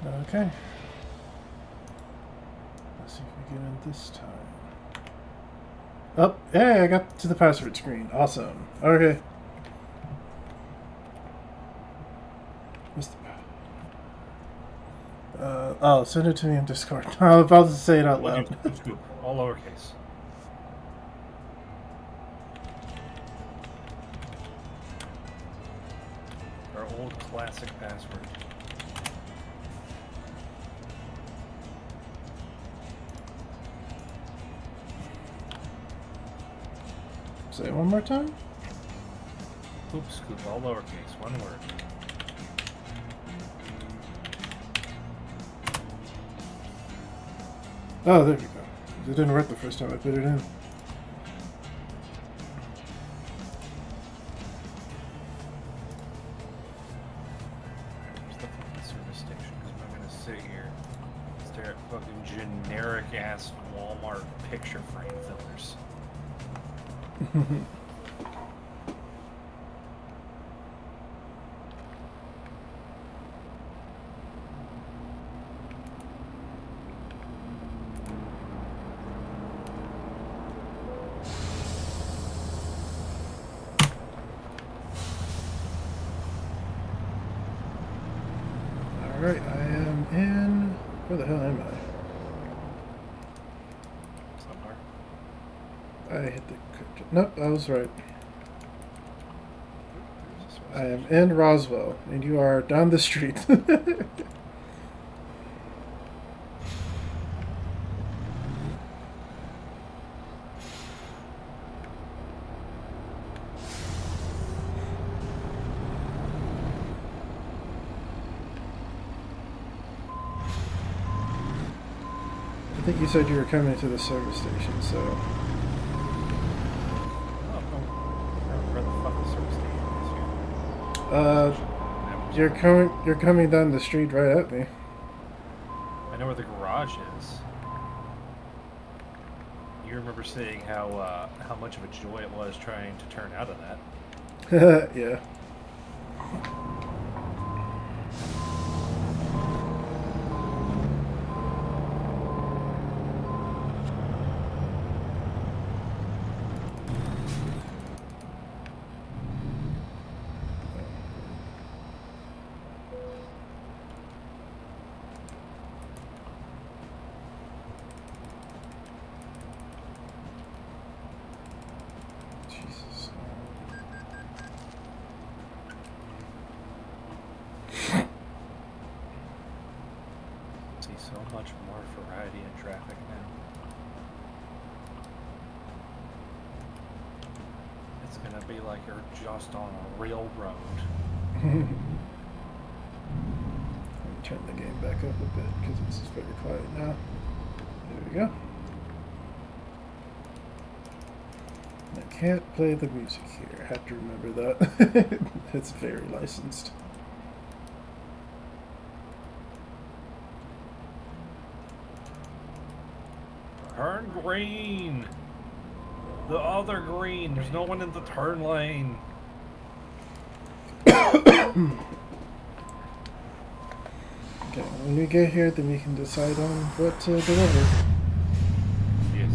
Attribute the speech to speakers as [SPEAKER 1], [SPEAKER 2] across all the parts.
[SPEAKER 1] Okay. Let's see if we get in this time. Oh, hey, I got to the password screen. Awesome. Okay. What's the send it to me in Discord. I was about to say it out loud.
[SPEAKER 2] Scoop, all lowercase. Our old classic password.
[SPEAKER 1] Say it one more time.
[SPEAKER 2] Poop scoop, all lowercase, one word.
[SPEAKER 1] Oh, there we go. It didn't work the first time I put it in.
[SPEAKER 2] Where's the fucking service station? Because I'm not gonna sit here and stare at fucking generic ass Walmart picture frame fillers.
[SPEAKER 1] Alright, I am in... Where the hell am I?
[SPEAKER 2] Somewhere.
[SPEAKER 1] I hit the... Nope, I was right. I am in Roswell, and you are down the street. I think you said you were coming to the service station, so...
[SPEAKER 2] Where the fuck the service station is here?
[SPEAKER 1] You're coming down the street right at me.
[SPEAKER 2] I know where the garage is. You remember saying how much of a joy it was trying to turn out of that.
[SPEAKER 1] Yeah. Jesus.
[SPEAKER 2] See so much more variety in traffic now. It's gonna be like you're just on a real road.
[SPEAKER 1] Let me turn the game back up a bit because it's very quiet now. There we go. I can't play the music here. I have to remember that. It's very licensed.
[SPEAKER 2] Turn green! The other green! There's no one in the turn lane!
[SPEAKER 1] Okay, when we get here, then we can decide on what to deliver.
[SPEAKER 2] Yes.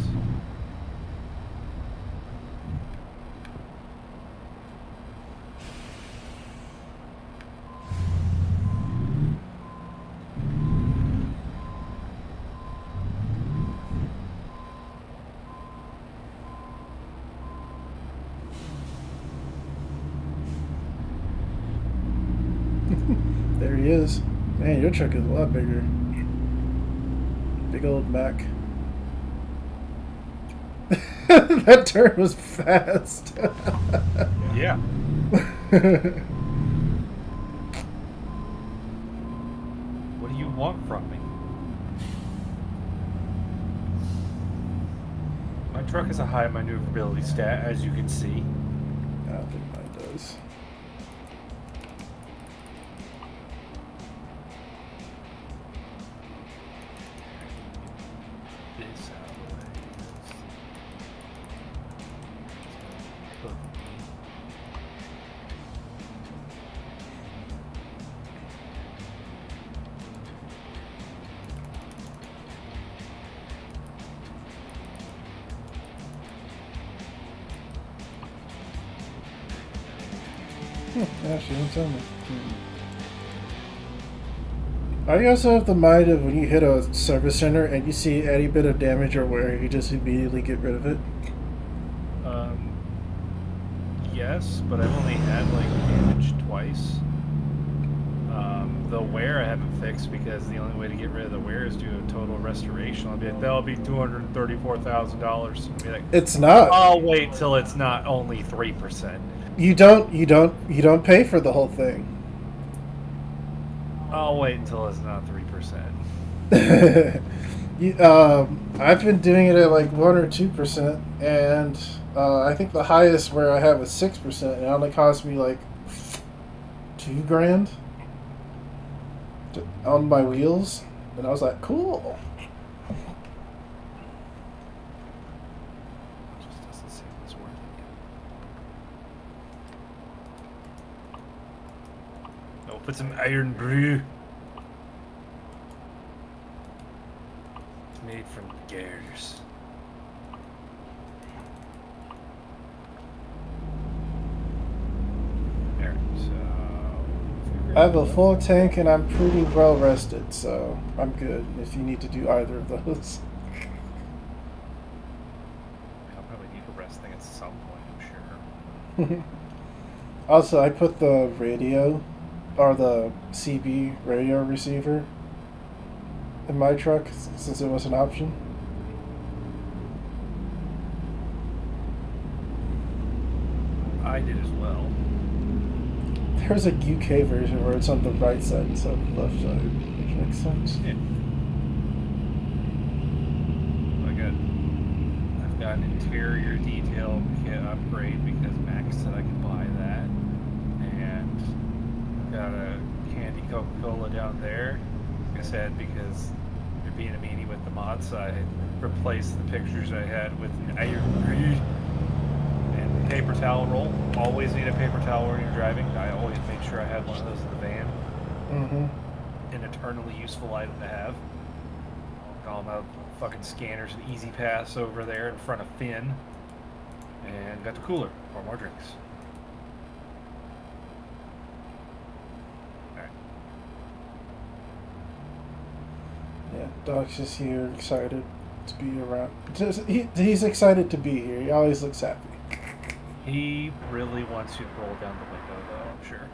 [SPEAKER 1] There he is. Man, your truck is a lot bigger. Big old Mac. That turn was fast.
[SPEAKER 2] Yeah. What do you want from me? My truck has a high maneuverability stat, as you can see.
[SPEAKER 1] I don't think mine does.
[SPEAKER 2] This out of the way.
[SPEAKER 1] Yeah, she didn't tell me. I also have the mind of when you hit a service center and you see any bit of damage or wear, you just immediately get rid of it.
[SPEAKER 2] Yes, but I've only had like damage twice. The wear I haven't fixed because the only way to get rid of the wear is do a total restoration. I'll be like, that'll be $234,000. Be like,
[SPEAKER 1] It's not.
[SPEAKER 2] I'll wait till it's not only 3%.
[SPEAKER 1] You don't pay for the whole thing.
[SPEAKER 2] I'll wait until it's not 3%.
[SPEAKER 1] I've been doing it at like 1 or 2%, and I think the highest where I have is 6%, and it only cost me like $2,000 on my wheels, and I was like, cool.
[SPEAKER 2] Just doesn't seem as worth it. Oh, put some iron brew. It's made from gears. There. So
[SPEAKER 1] I have a full tank, and I'm pretty well rested, so I'm good if you need to do either of those.
[SPEAKER 2] I'll probably need a resting at some point, I'm sure.
[SPEAKER 1] Also, I put the radio, or the CB radio receiver, in my truck since it was an option.
[SPEAKER 2] I did as well.
[SPEAKER 1] There's a UK version where it's on the right side instead of the left side, which makes sense.
[SPEAKER 2] Yeah. I've got an interior detail kit upgrade because Max said I could buy that, and I've got a candy Coca-Cola down there. Like I said, because you're being a meanie with the mods, I replaced the pictures I had with an iron breed and paper towel roll. Always need a paper towel when you're driving. I always make sure I have one of those in the van.
[SPEAKER 1] Mm-hmm.
[SPEAKER 2] An eternally useful item to have. All my fucking scanners and Easy Pass over there in front of Finn. And got the cooler for more drinks. Alright.
[SPEAKER 1] Yeah, Doc's just here, excited to be around. He's excited to be here. He always looks happy.
[SPEAKER 2] He really wants you to roll down the window, though, I'm sure.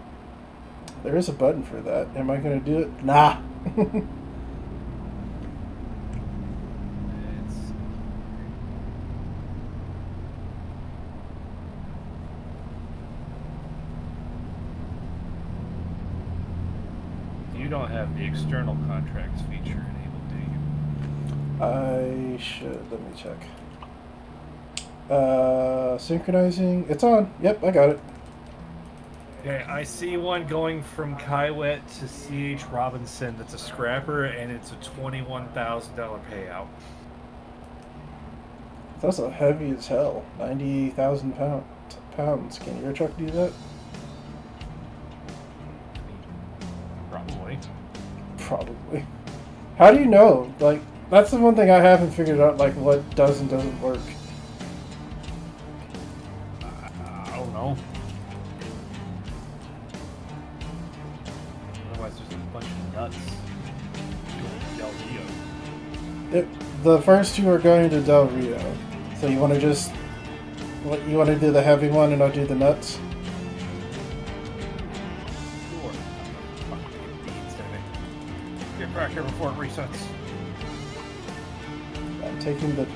[SPEAKER 1] There is a button for that. Am I going to do it? Nah.
[SPEAKER 2] You don't have the external contracts feature enabled, do you?
[SPEAKER 1] I should. Let me check. Synchronizing. It's on. Yep, I got it.
[SPEAKER 2] Okay, I see one going from Kywet to C.H. Robinson that's a scrapper, and it's a $21,000 payout.
[SPEAKER 1] That's a heavy as hell. 90,000 pounds. Can your truck do that?
[SPEAKER 2] Probably.
[SPEAKER 1] Probably. How do you know? Like, that's the one thing I haven't figured out, like, what does and doesn't work.
[SPEAKER 2] I don't know. Otherwise, there's a bunch of nuts going to Del Rio.
[SPEAKER 1] The first two are going to Del Rio. So you want to just... You want to do the heavy one and I'll do the nuts?
[SPEAKER 2] Sure. Get back here before it resets.
[SPEAKER 1] I'm taking the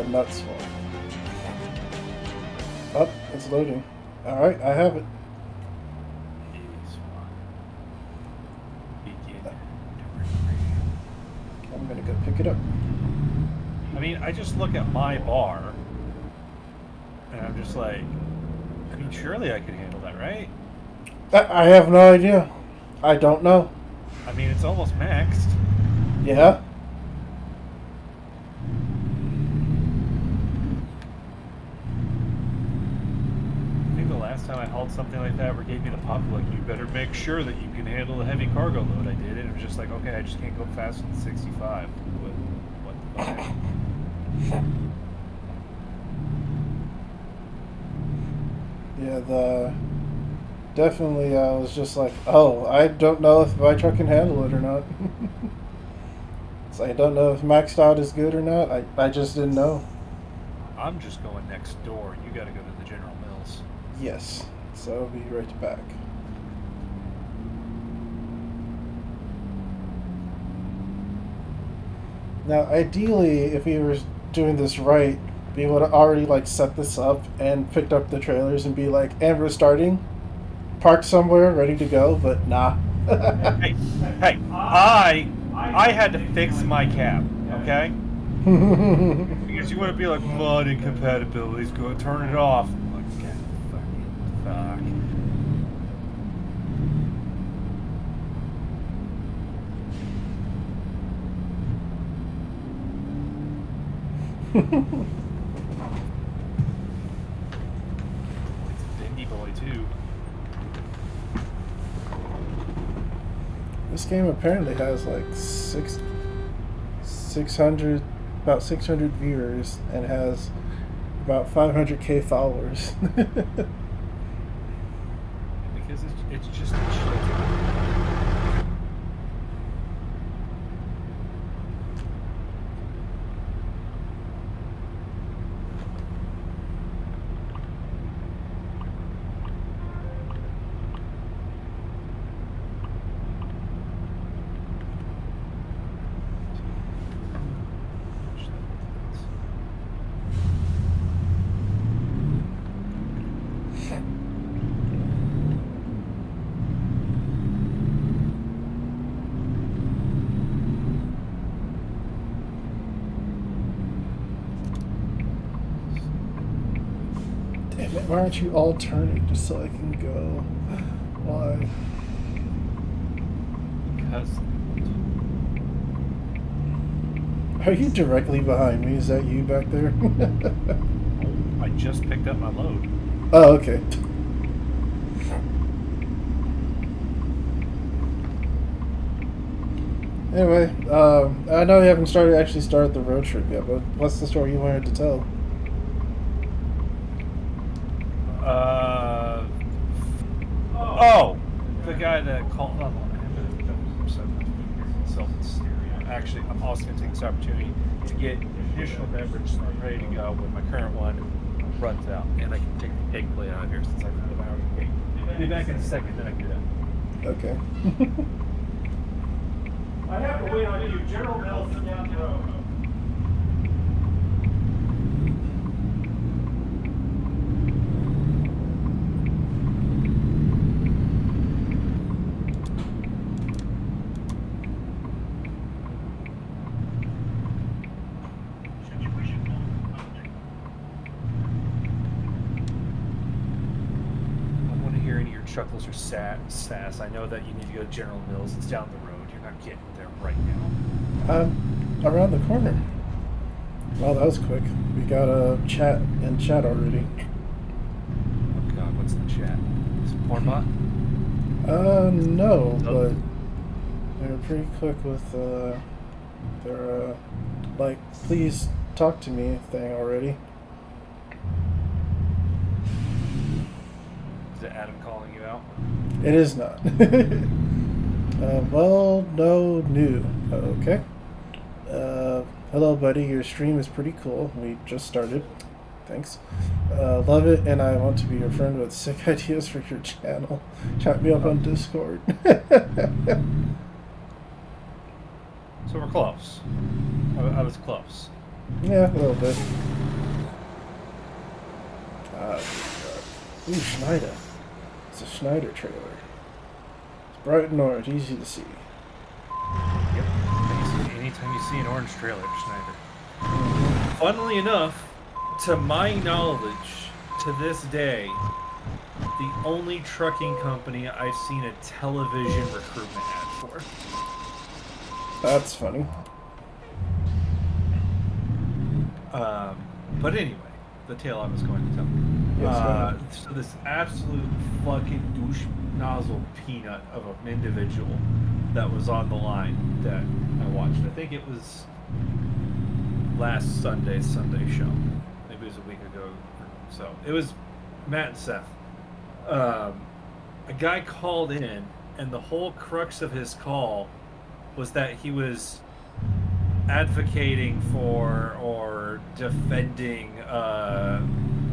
[SPEAKER 1] nuts one. Oh, it's loading. Alright, I have it. I'm gonna go pick it up.
[SPEAKER 2] I mean, I just look at my bar, and I'm just like, I mean, surely I can handle that, right?
[SPEAKER 1] I have no idea. I don't know.
[SPEAKER 2] I mean, it's almost maxed.
[SPEAKER 1] Yeah?
[SPEAKER 2] I think the last time I hauled something like that where gave me the pop, like, you better make sure that you can handle the heavy cargo load. I did it. It was just like, okay, I just can't go faster than 65. What the fuck?
[SPEAKER 1] Yeah, definitely, I was just like, oh, I don't know if my truck can handle it or not. So I don't know if maxed out is good or not. I just didn't know.
[SPEAKER 2] I'm just going next door. You got to go to the General Mills.
[SPEAKER 1] Yes. So I'll be right back. Now, ideally, if we were doing this right, we would have already like set this up and picked up the trailers and be like, and we're starting, parked somewhere, ready to go. But nah.
[SPEAKER 2] Hey, hey, I had to fix my cab, okay? Because you want to be like mod incompatibilities, go turn it off. I'm like, God, fucking fuck. It's a Bendy boy too.
[SPEAKER 1] This game apparently has like 600, about 600 viewers, and has about 500K followers.
[SPEAKER 2] Because it's just a chill.
[SPEAKER 1] Damn it, why aren't you all turning just so I can go? Why?
[SPEAKER 2] Because
[SPEAKER 1] Are you directly behind me? Is that you back there?
[SPEAKER 2] I just picked up my load.
[SPEAKER 1] Oh, okay. Anyway, I know you haven't started the road trip yet, but what's the story you wanted to tell?
[SPEAKER 2] Oh, the guy that called. Actually, I'm also going to take this opportunity to get additional beverage so I'm ready to go when my current one runs out, and I can take the cake plate out of here since I forgot my own cake. I'll be back in a second, then I can do that.
[SPEAKER 1] Okay.
[SPEAKER 2] I have to wait on you. General Mills is down the road. Chuckles or sass. I know that you need to go to General Mills. It's down the road. You're not getting there right now.
[SPEAKER 1] Around the corner. Wow, that was quick. We got a chat already.
[SPEAKER 2] Oh God, what's the chat? Is it Pornbot?
[SPEAKER 1] No,
[SPEAKER 2] Oh.
[SPEAKER 1] but they were pretty quick with their like, please talk to me thing already.
[SPEAKER 2] Is it Adam calling you out?
[SPEAKER 1] It is not. Well, no, new. Okay. Hello, buddy. Your stream is pretty cool. We just started. Thanks. Love it, and I want to be your friend with sick ideas for your channel. Chat me up on Discord.
[SPEAKER 2] So we're close. I was close.
[SPEAKER 1] Yeah, a little bit. Ooh, Schneider. It's a Schneider trailer. It's bright and orange, easy to see.
[SPEAKER 2] Yep. Anytime you see an orange trailer, Schneider. Funnily enough, to my knowledge, to this day, the only trucking company I've seen a television recruitment ad for.
[SPEAKER 1] That's funny.
[SPEAKER 2] But anyway, the tale I was going to tell.
[SPEAKER 1] Yes,
[SPEAKER 2] So this absolute fucking douche nozzle peanut of an individual that was on the line that I watched. I think it was last Sunday show. Maybe it was a week ago. So it was Matt and Seth. a guy called in, and the whole crux of his call was that he was advocating for or defending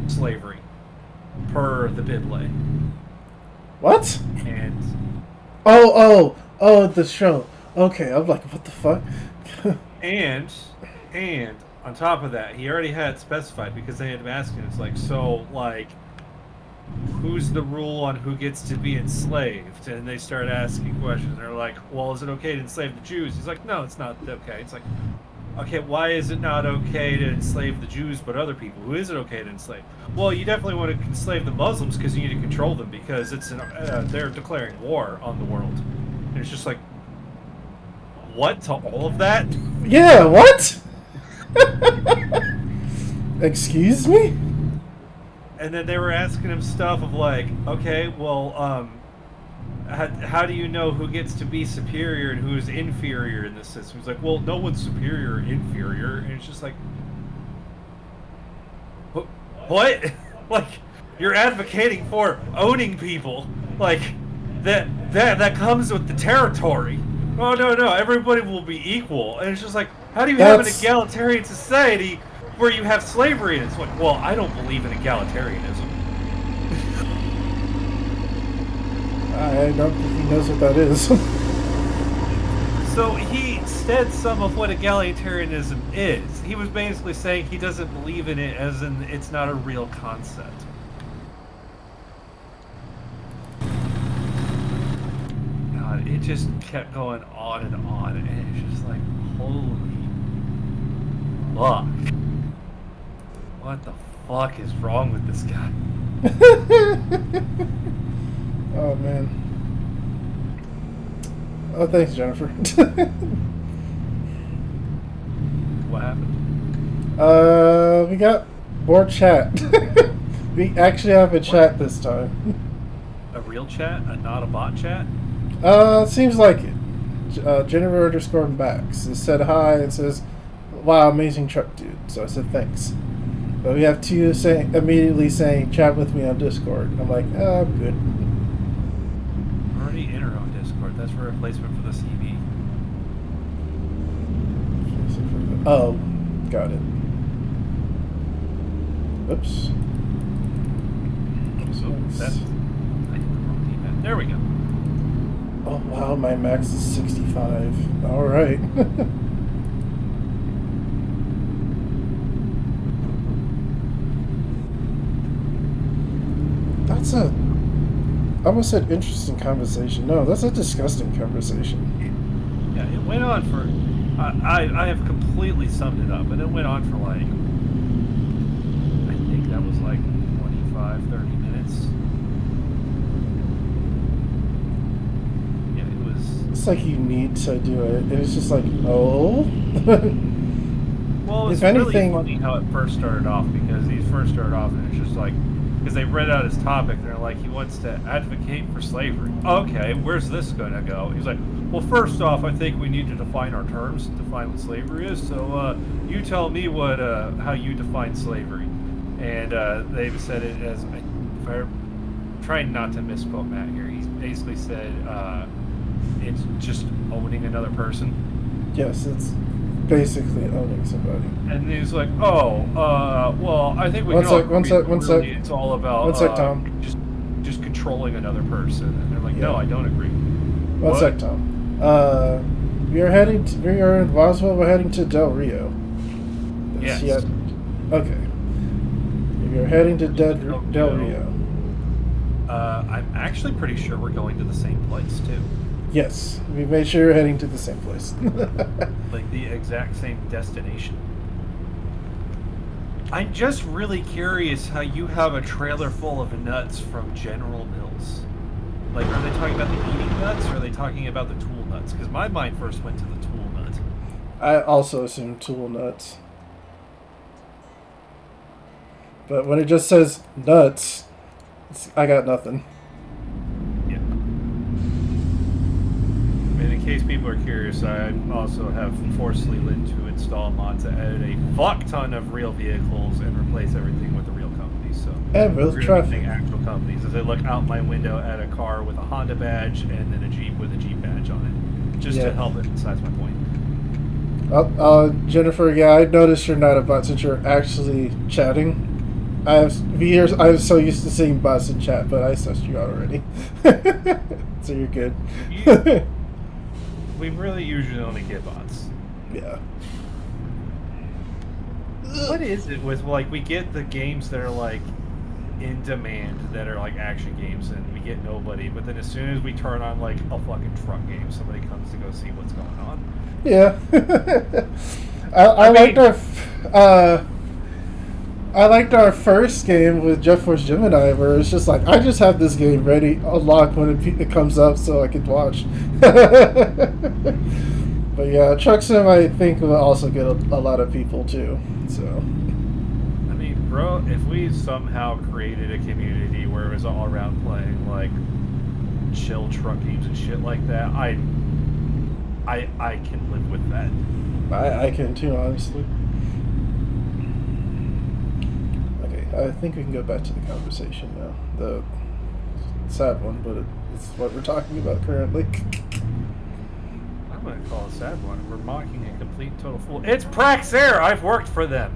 [SPEAKER 2] slavery per the Bible.
[SPEAKER 1] What?
[SPEAKER 2] And
[SPEAKER 1] Oh, the show. Okay, I'm like, what the fuck?
[SPEAKER 2] and and on top of that, he already had specified because they had been asking. It's like, so like, who's the rule on who gets to be enslaved? And they start asking questions. They're like, well, is it okay to enslave the Jews? He's like, no, it's not okay. It's like, okay, why is it not okay to enslave the Jews but other people? Who is it okay to enslave? Well, you definitely want to enslave the Muslims because you need to control them because they're declaring war on the world. And it's just like, what to all of that?
[SPEAKER 1] Yeah, what? Excuse me?
[SPEAKER 2] And then they were asking him stuff of like, okay, well, how do you know who gets to be superior and who is inferior in this system? He's like, well, no one's superior or inferior. And it's just like, what? Like, you're advocating for owning people. Like, that comes with the territory. Oh, no, everybody will be equal. And it's just like, how do you have an egalitarian society where you have slavery? And it's like, well, I don't believe in egalitarianism.
[SPEAKER 1] I don't think he knows what that is.
[SPEAKER 2] So he said some of what egalitarianism is. He was basically saying he doesn't believe in it as in it's not a real concept. God, it just kept going on, and it's just like, holy fuck. What the fuck is wrong with this guy?
[SPEAKER 1] Oh, man. Oh, thanks, Jennifer.
[SPEAKER 2] What happened?
[SPEAKER 1] We got more chat. We actually have a chat this time.
[SPEAKER 2] A real chat? Not a bot chat?
[SPEAKER 1] Seems like it. Jennifer _ Max said hi and says, wow, amazing truck, dude. So I said thanks. But we have two immediately saying, chat with me on Discord. I'm like, I'm good.
[SPEAKER 2] We're already in our own Discord. That's a replacement for the CV.
[SPEAKER 1] Oh, got it. Oops.
[SPEAKER 2] So that's... I hit the wrong D-pad. There we go.
[SPEAKER 1] Oh, wow, my max is 65. Alright. That's a... I almost said interesting conversation. No, that's a disgusting conversation.
[SPEAKER 2] Yeah, it went on for... I have completely summed it up, and it went on for like... I think that was like 25, 30 minutes. Yeah, it was...
[SPEAKER 1] It's like you need to do it. And it's just like, oh?
[SPEAKER 2] Well, it's really funny how it first started off, because he first started off and it's just like... Because they read out his topic, and they're like, he wants to advocate for slavery. Okay, where's this going to go? He's like, well, first off, I think we need to define our terms, define what slavery is. So you tell me what how you define slavery. And they've said it as, if I'm trying not to misquote Matt here, he's basically said it's just owning another person.
[SPEAKER 1] Yes, it's basically owning somebody.
[SPEAKER 2] And he's like, oh, well, I think we
[SPEAKER 1] one
[SPEAKER 2] can all
[SPEAKER 1] sec.
[SPEAKER 2] agree it's all about
[SPEAKER 1] one sec, Tom.
[SPEAKER 2] just controlling another person. And they're like, no, I don't agree.
[SPEAKER 1] One sec, Tom. We are in Roswell. We're heading to Del Rio.
[SPEAKER 2] Yes.
[SPEAKER 1] Okay. We are heading to Del Rio.
[SPEAKER 2] I'm actually pretty sure we're going to the same place too.
[SPEAKER 1] Yes, we made sure we're heading to the same place.
[SPEAKER 2] Like the exact same destination. I'm just really curious how you have a trailer full of nuts from General Mills. Like, are they talking about the eating nuts, or are they talking about the tool nuts? Because my mind first went to the tool nut.
[SPEAKER 1] I also assumed tool nuts. But when it just says nuts, I got nothing.
[SPEAKER 2] Yeah. And in case people are curious, I also have forced Leland to install mods that added a fuck ton of real vehicles and replace everything with the real companies. So
[SPEAKER 1] And
[SPEAKER 2] I'm
[SPEAKER 1] road
[SPEAKER 2] really
[SPEAKER 1] traffic.
[SPEAKER 2] saying actual companies. As I look out my window at a car with a Honda badge and then a Jeep with a Jeep badge on it, just to
[SPEAKER 1] Yeah.
[SPEAKER 2] help emphasize my point.
[SPEAKER 1] Jennifer, yeah, I noticed you're not a bot since you're actually chatting. I have for years. I'm so used to seeing bots in chat, but I sussed you out already, so you're good.
[SPEAKER 2] We really usually only get bots.
[SPEAKER 1] Yeah.
[SPEAKER 2] What is it with like we get the games that are like in demand that are like action games and we get nobody, but then as soon as we turn on like a fucking truck game, somebody comes to go see what's going on.
[SPEAKER 1] Yeah. I liked
[SPEAKER 2] mean,
[SPEAKER 1] I liked our first game with Jet Force Gemini, where it's just like I just have this game ready, unlocked when it comes up, so I could watch. But yeah, Truck Sim I think will also get a lot of people too. So
[SPEAKER 2] I mean, bro, if we somehow created a community where it was all around playing like chill truck games and shit like that, I can live with that.
[SPEAKER 1] I can too, honestly. Okay, I think we can go back to the conversation now. The sad one, but it's what we're talking about currently.
[SPEAKER 2] I'm gonna call it a sad one. We're mocking a complete total fool. It's Praxair! I've worked for them!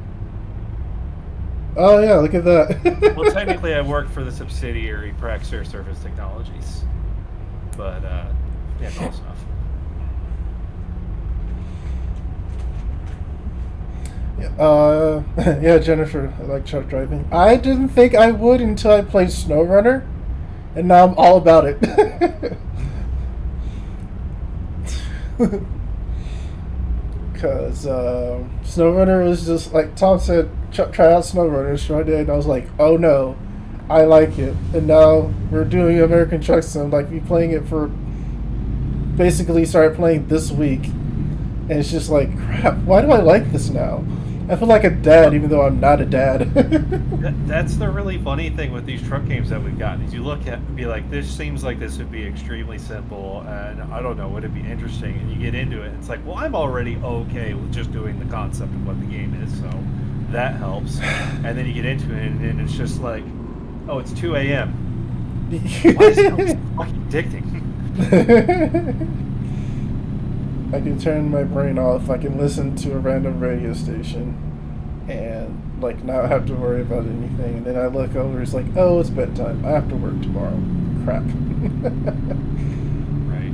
[SPEAKER 1] Oh yeah, look at that.
[SPEAKER 2] Well, technically I work for the subsidiary Praxair Surface Technologies. But, yeah, close enough.
[SPEAKER 1] Yeah, Jennifer, I like truck driving. I didn't think I would until I played SnowRunner, and now I'm all about it. Because SnowRunner was just like Tom said, try out SnowRunner. So I did, and I was like, oh no, I like it. And now we're doing American Truck Sim, like we playing it for basically started playing this week, and it's just like crap. Why do I like this now? I feel like a dad, even though I'm not a dad.
[SPEAKER 2] That's the really funny thing with these truck games that we've gotten is you look at and be like, this seems like this would be extremely simple, and I don't know, would it be interesting? And you get into it, and it's like, well, I'm already okay with just doing the concept of what the game is, so that helps. And then you get into it, and it's just like, oh, it's 2 a.m. Why is it so fucking addicting?
[SPEAKER 1] I can turn my brain off. I can listen to a random radio station and like not have to worry about anything. And then I look over, it's like, oh, it's bedtime. I have to work tomorrow. Crap.
[SPEAKER 2] Right.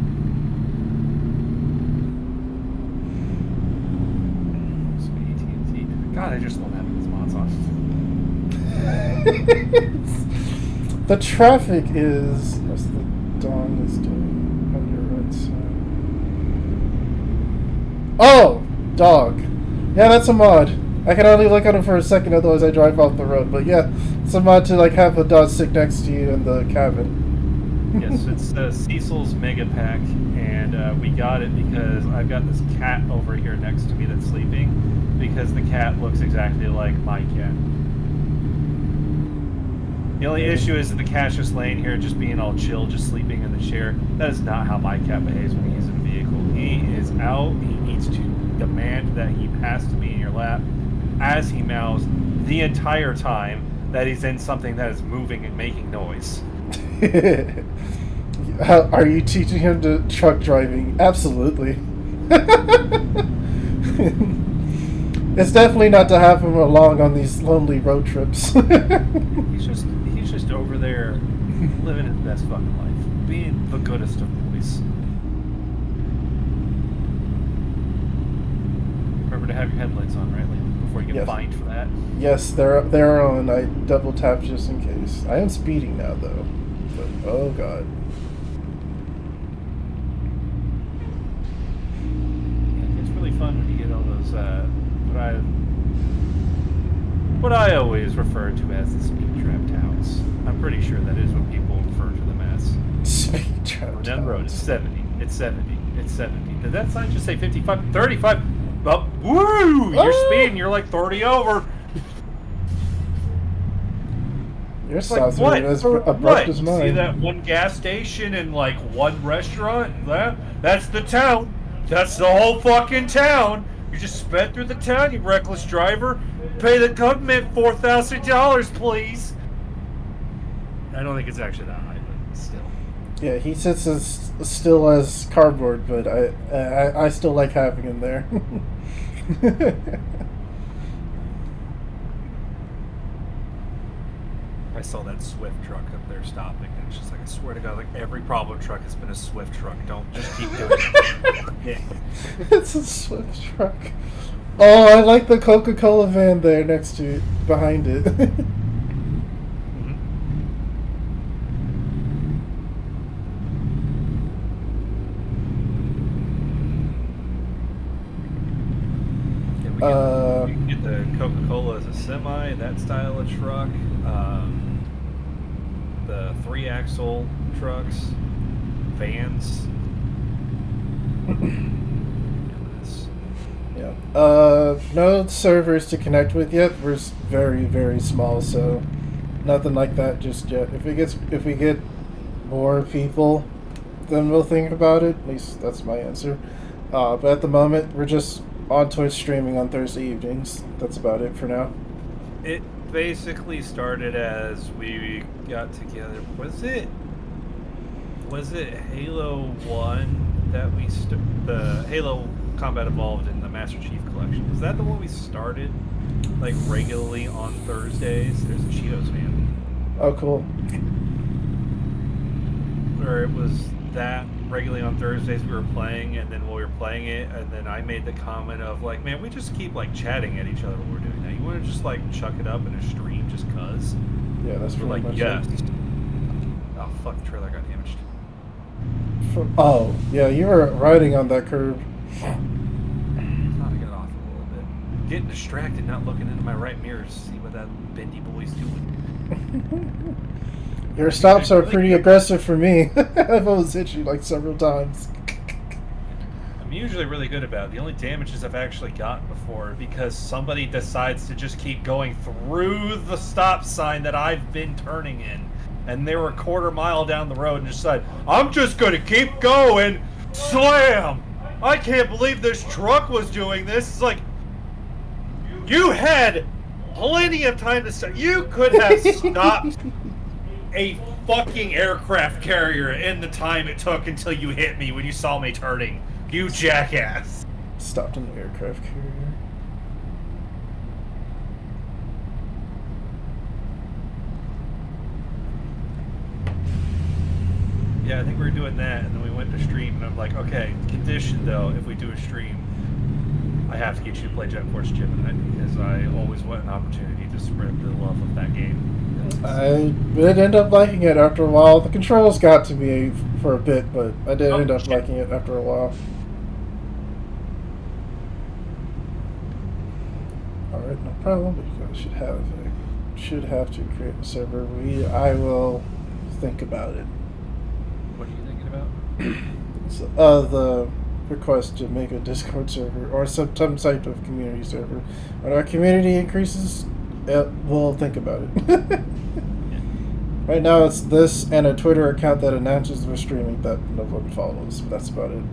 [SPEAKER 2] So AT&T. God, I just love having these mods on.
[SPEAKER 1] The traffic is. What's the dawn is doing on your right side? Oh, dog. Yeah, that's a mod. I can only look at it for a second, otherwise I drive off the road. But yeah, it's a mod to like have a dog sit next to you in the cabin.
[SPEAKER 2] Yes, it's Cecil's Mega Pack, and we got it because I've got this cat over here next to me that's sleeping, because the cat looks exactly like my cat. The only issue is that the cat's just laying here, just being all chill, just sleeping in the chair. That is not how my cat behaves when he's in a vehicle. He is out. He needs to demand that he pass to me in your lap as he meows the entire time that he's in something that is moving and making noise.
[SPEAKER 1] Are you teaching him to truck driving? Absolutely. It's definitely not to have him along on these lonely road trips.
[SPEAKER 2] He's just over there living his best fucking life, being the goodest of boys. Remember to have your headlights on, right, Liam, before you get
[SPEAKER 1] Yes.
[SPEAKER 2] fined for that.
[SPEAKER 1] Yes, they're on. I double tapped just in case. I am speeding now though. But oh god.
[SPEAKER 2] Yeah, it's really fun when you get all those what I always refer to as the speed trap towns. I'm pretty sure that is what people refer to them as.
[SPEAKER 1] Speed trap.
[SPEAKER 2] On down the road, it's
[SPEAKER 1] towns.
[SPEAKER 2] 70. It's 70. It's 70. Did that sign just say 55? 35? Oh, woo! You're
[SPEAKER 1] Ah!
[SPEAKER 2] speeding. You're like 30 over.
[SPEAKER 1] Your
[SPEAKER 2] It's like,
[SPEAKER 1] stops
[SPEAKER 2] what?
[SPEAKER 1] are as
[SPEAKER 2] For
[SPEAKER 1] abrupt
[SPEAKER 2] what?
[SPEAKER 1] as
[SPEAKER 2] See
[SPEAKER 1] mine.
[SPEAKER 2] that one gas station and like one restaurant? That's the town. That's the whole fucking town. You just sped through the town, you reckless driver. Pay the government $4,000, please. I don't think it's actually that high, but still.
[SPEAKER 1] Yeah, he sits as still as cardboard, but I still like having him there.
[SPEAKER 2] I saw that Swift truck up there stopping, and it's just like, I swear to God, like every problem truck has been a Swift truck. Don't just keep doing it. Yeah.
[SPEAKER 1] It's a Swift truck. Oh, I like the Coca-Cola van there next to it, behind it.
[SPEAKER 2] Mhm. Yeah, we can get the Coca-Cola as a semi, that style of truck. The 3-axle trucks, vans.
[SPEAKER 1] Yeah. No servers to connect with yet. We're very, very small, so nothing like that just yet. If we get more people, then we'll think about it. At least that's my answer. But at the moment, we're just on Twitch streaming on Thursday evenings. That's about it for now.
[SPEAKER 2] It basically started as we got together. Was it Halo 1 that the Halo Combat Evolved in the Master Chief Collection? Was that the one we started like regularly on Thursdays? There's a Cheetos fan.
[SPEAKER 1] Oh, cool.
[SPEAKER 2] Or it was that regularly on Thursdays we were playing, and then while we were playing it, and then I made the comment of like, man, we just keep like chatting at each other while we're doing that. You want to just like chuck it up in a stream just cuz?
[SPEAKER 1] Yeah, that's
[SPEAKER 2] We're
[SPEAKER 1] pretty
[SPEAKER 2] like,
[SPEAKER 1] much
[SPEAKER 2] yes.
[SPEAKER 1] it.
[SPEAKER 2] Oh fuck, the trailer got damaged.
[SPEAKER 1] Oh, yeah, you were riding on that curb.
[SPEAKER 2] Thought I got off a little bit. Getting distracted, not looking into my right mirror to see what that bendy boy's doing.
[SPEAKER 1] Your stops are pretty aggressive for me. I've almost hit you like several times.
[SPEAKER 2] I'm usually really good about it. The only damages I've actually gotten before because somebody decides to just keep going through the stop sign that I've been turning in. And they were a quarter mile down the road and decided, I'm just going to keep going. Slam! I can't believe this truck was doing this. It's like, you had plenty of time to stop. You could have stopped a fucking aircraft carrier in the time it took until you hit me when you saw me turning. You jackass.
[SPEAKER 1] Stopped an aircraft carrier.
[SPEAKER 2] Yeah, I think we were doing that, and then we went to stream, and I'm like, okay, condition though, if we do a stream, I have to get you to play Jet Force Gemini, because I always want an opportunity to spread the love of that game.
[SPEAKER 1] I did end up liking it after a while. The controls got to me for a bit, but I did end up liking it after a while. Alright, no problem. Because I should have to create a server. I will think about it.
[SPEAKER 2] What are you thinking about?
[SPEAKER 1] So, the request to make a Discord server or some type of community server. When our community increases, we'll think about it. Right now, it's this and a Twitter account that announces we're streaming that no one follows. But that's about it.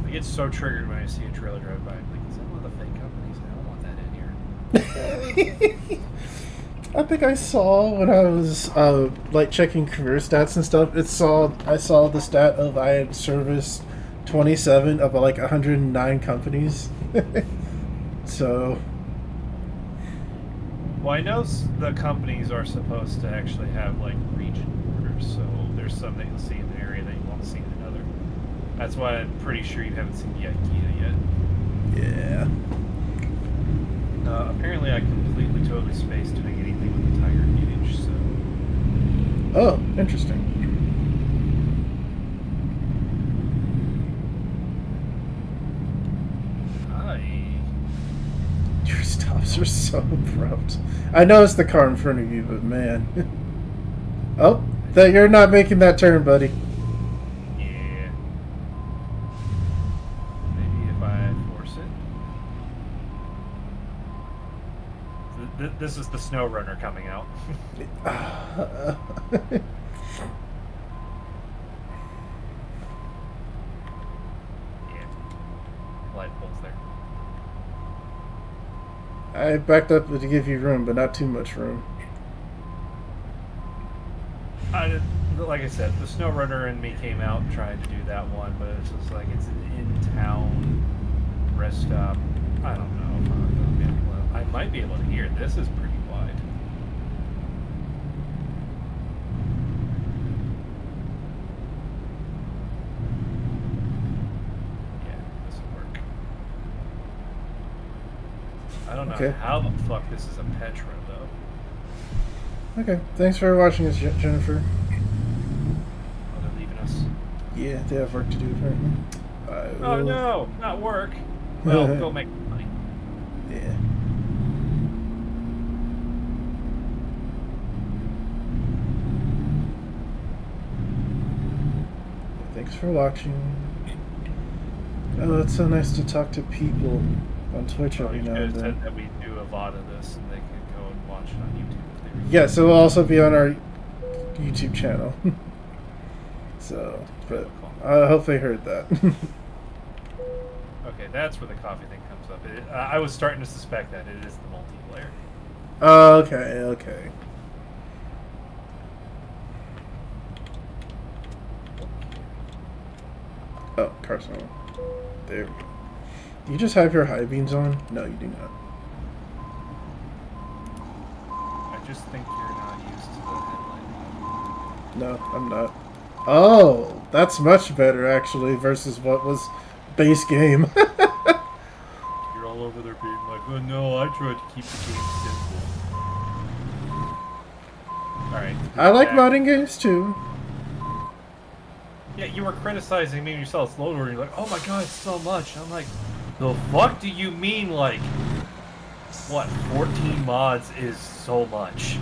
[SPEAKER 2] I get so triggered when I see a trailer drive by. I'm like, is that one of the fake companies? I don't want that in here.
[SPEAKER 1] I think I saw when I was like checking career stats and stuff. I saw the stat of I had serviced 27 of like 109 companies. So.
[SPEAKER 2] Well, I know the companies are supposed to actually have like region borders, so there's some that you'll see in an area that you won't see in another. That's why I'm pretty sure you haven't seen the IKEA yet.
[SPEAKER 1] Yeah.
[SPEAKER 2] Apparently, I completely totally spaced doing anything with the Tiger image, so.
[SPEAKER 1] Oh, interesting.
[SPEAKER 2] Hi.
[SPEAKER 1] Your stops are so abrupt. I know it's the car in front of you, but man. Oh, that you're not making that turn, buddy.
[SPEAKER 2] Yeah. Maybe if I force it. This is the snow runner coming out. Yeah. Light poles there.
[SPEAKER 1] I backed up to give you room, but not too much room.
[SPEAKER 2] Like I said, the SnowRunner and me came out trying to do that one, but it's just like it's an in-town rest stop. I don't know if I'm gonna be able to. I might be able to hear. This is pretty wide. Yeah, this will work. I don't know
[SPEAKER 1] Okay.
[SPEAKER 2] how the fuck this is a Petra though.
[SPEAKER 1] Okay. Thanks for watching us, Jennifer.
[SPEAKER 2] Oh, they're leaving us.
[SPEAKER 1] Yeah, they have work to do apparently.
[SPEAKER 2] Oh no, not work. Well, go make money.
[SPEAKER 1] Yeah. Thanks for watching. Oh, it's so nice to talk to people on Twitch every now and
[SPEAKER 2] Said
[SPEAKER 1] then.
[SPEAKER 2] that we do a lot of this, and they could go and watch it on YouTube if they really.
[SPEAKER 1] Yeah, so it'll also be on our YouTube channel. So, but I hope they heard that.
[SPEAKER 2] Okay, that's where the coffee thing comes up. I was starting to suspect that it is the multiplayer.
[SPEAKER 1] Okay, okay. Oh, Carson. There we go. Do you just have your high beams on? No, you do not.
[SPEAKER 2] I just think you're not used to the headlight.
[SPEAKER 1] No, I'm not. Oh, that's much better actually versus what was base game.
[SPEAKER 2] You're all over there being like, oh no, I tried to keep the game simple. Alright.
[SPEAKER 1] I like modding games too.
[SPEAKER 2] Yeah, you were criticizing me when you saw it's loader, and you're like, oh my god, it's so much. And I'm like, the fuck do you mean, like, what, 14 mods is so much?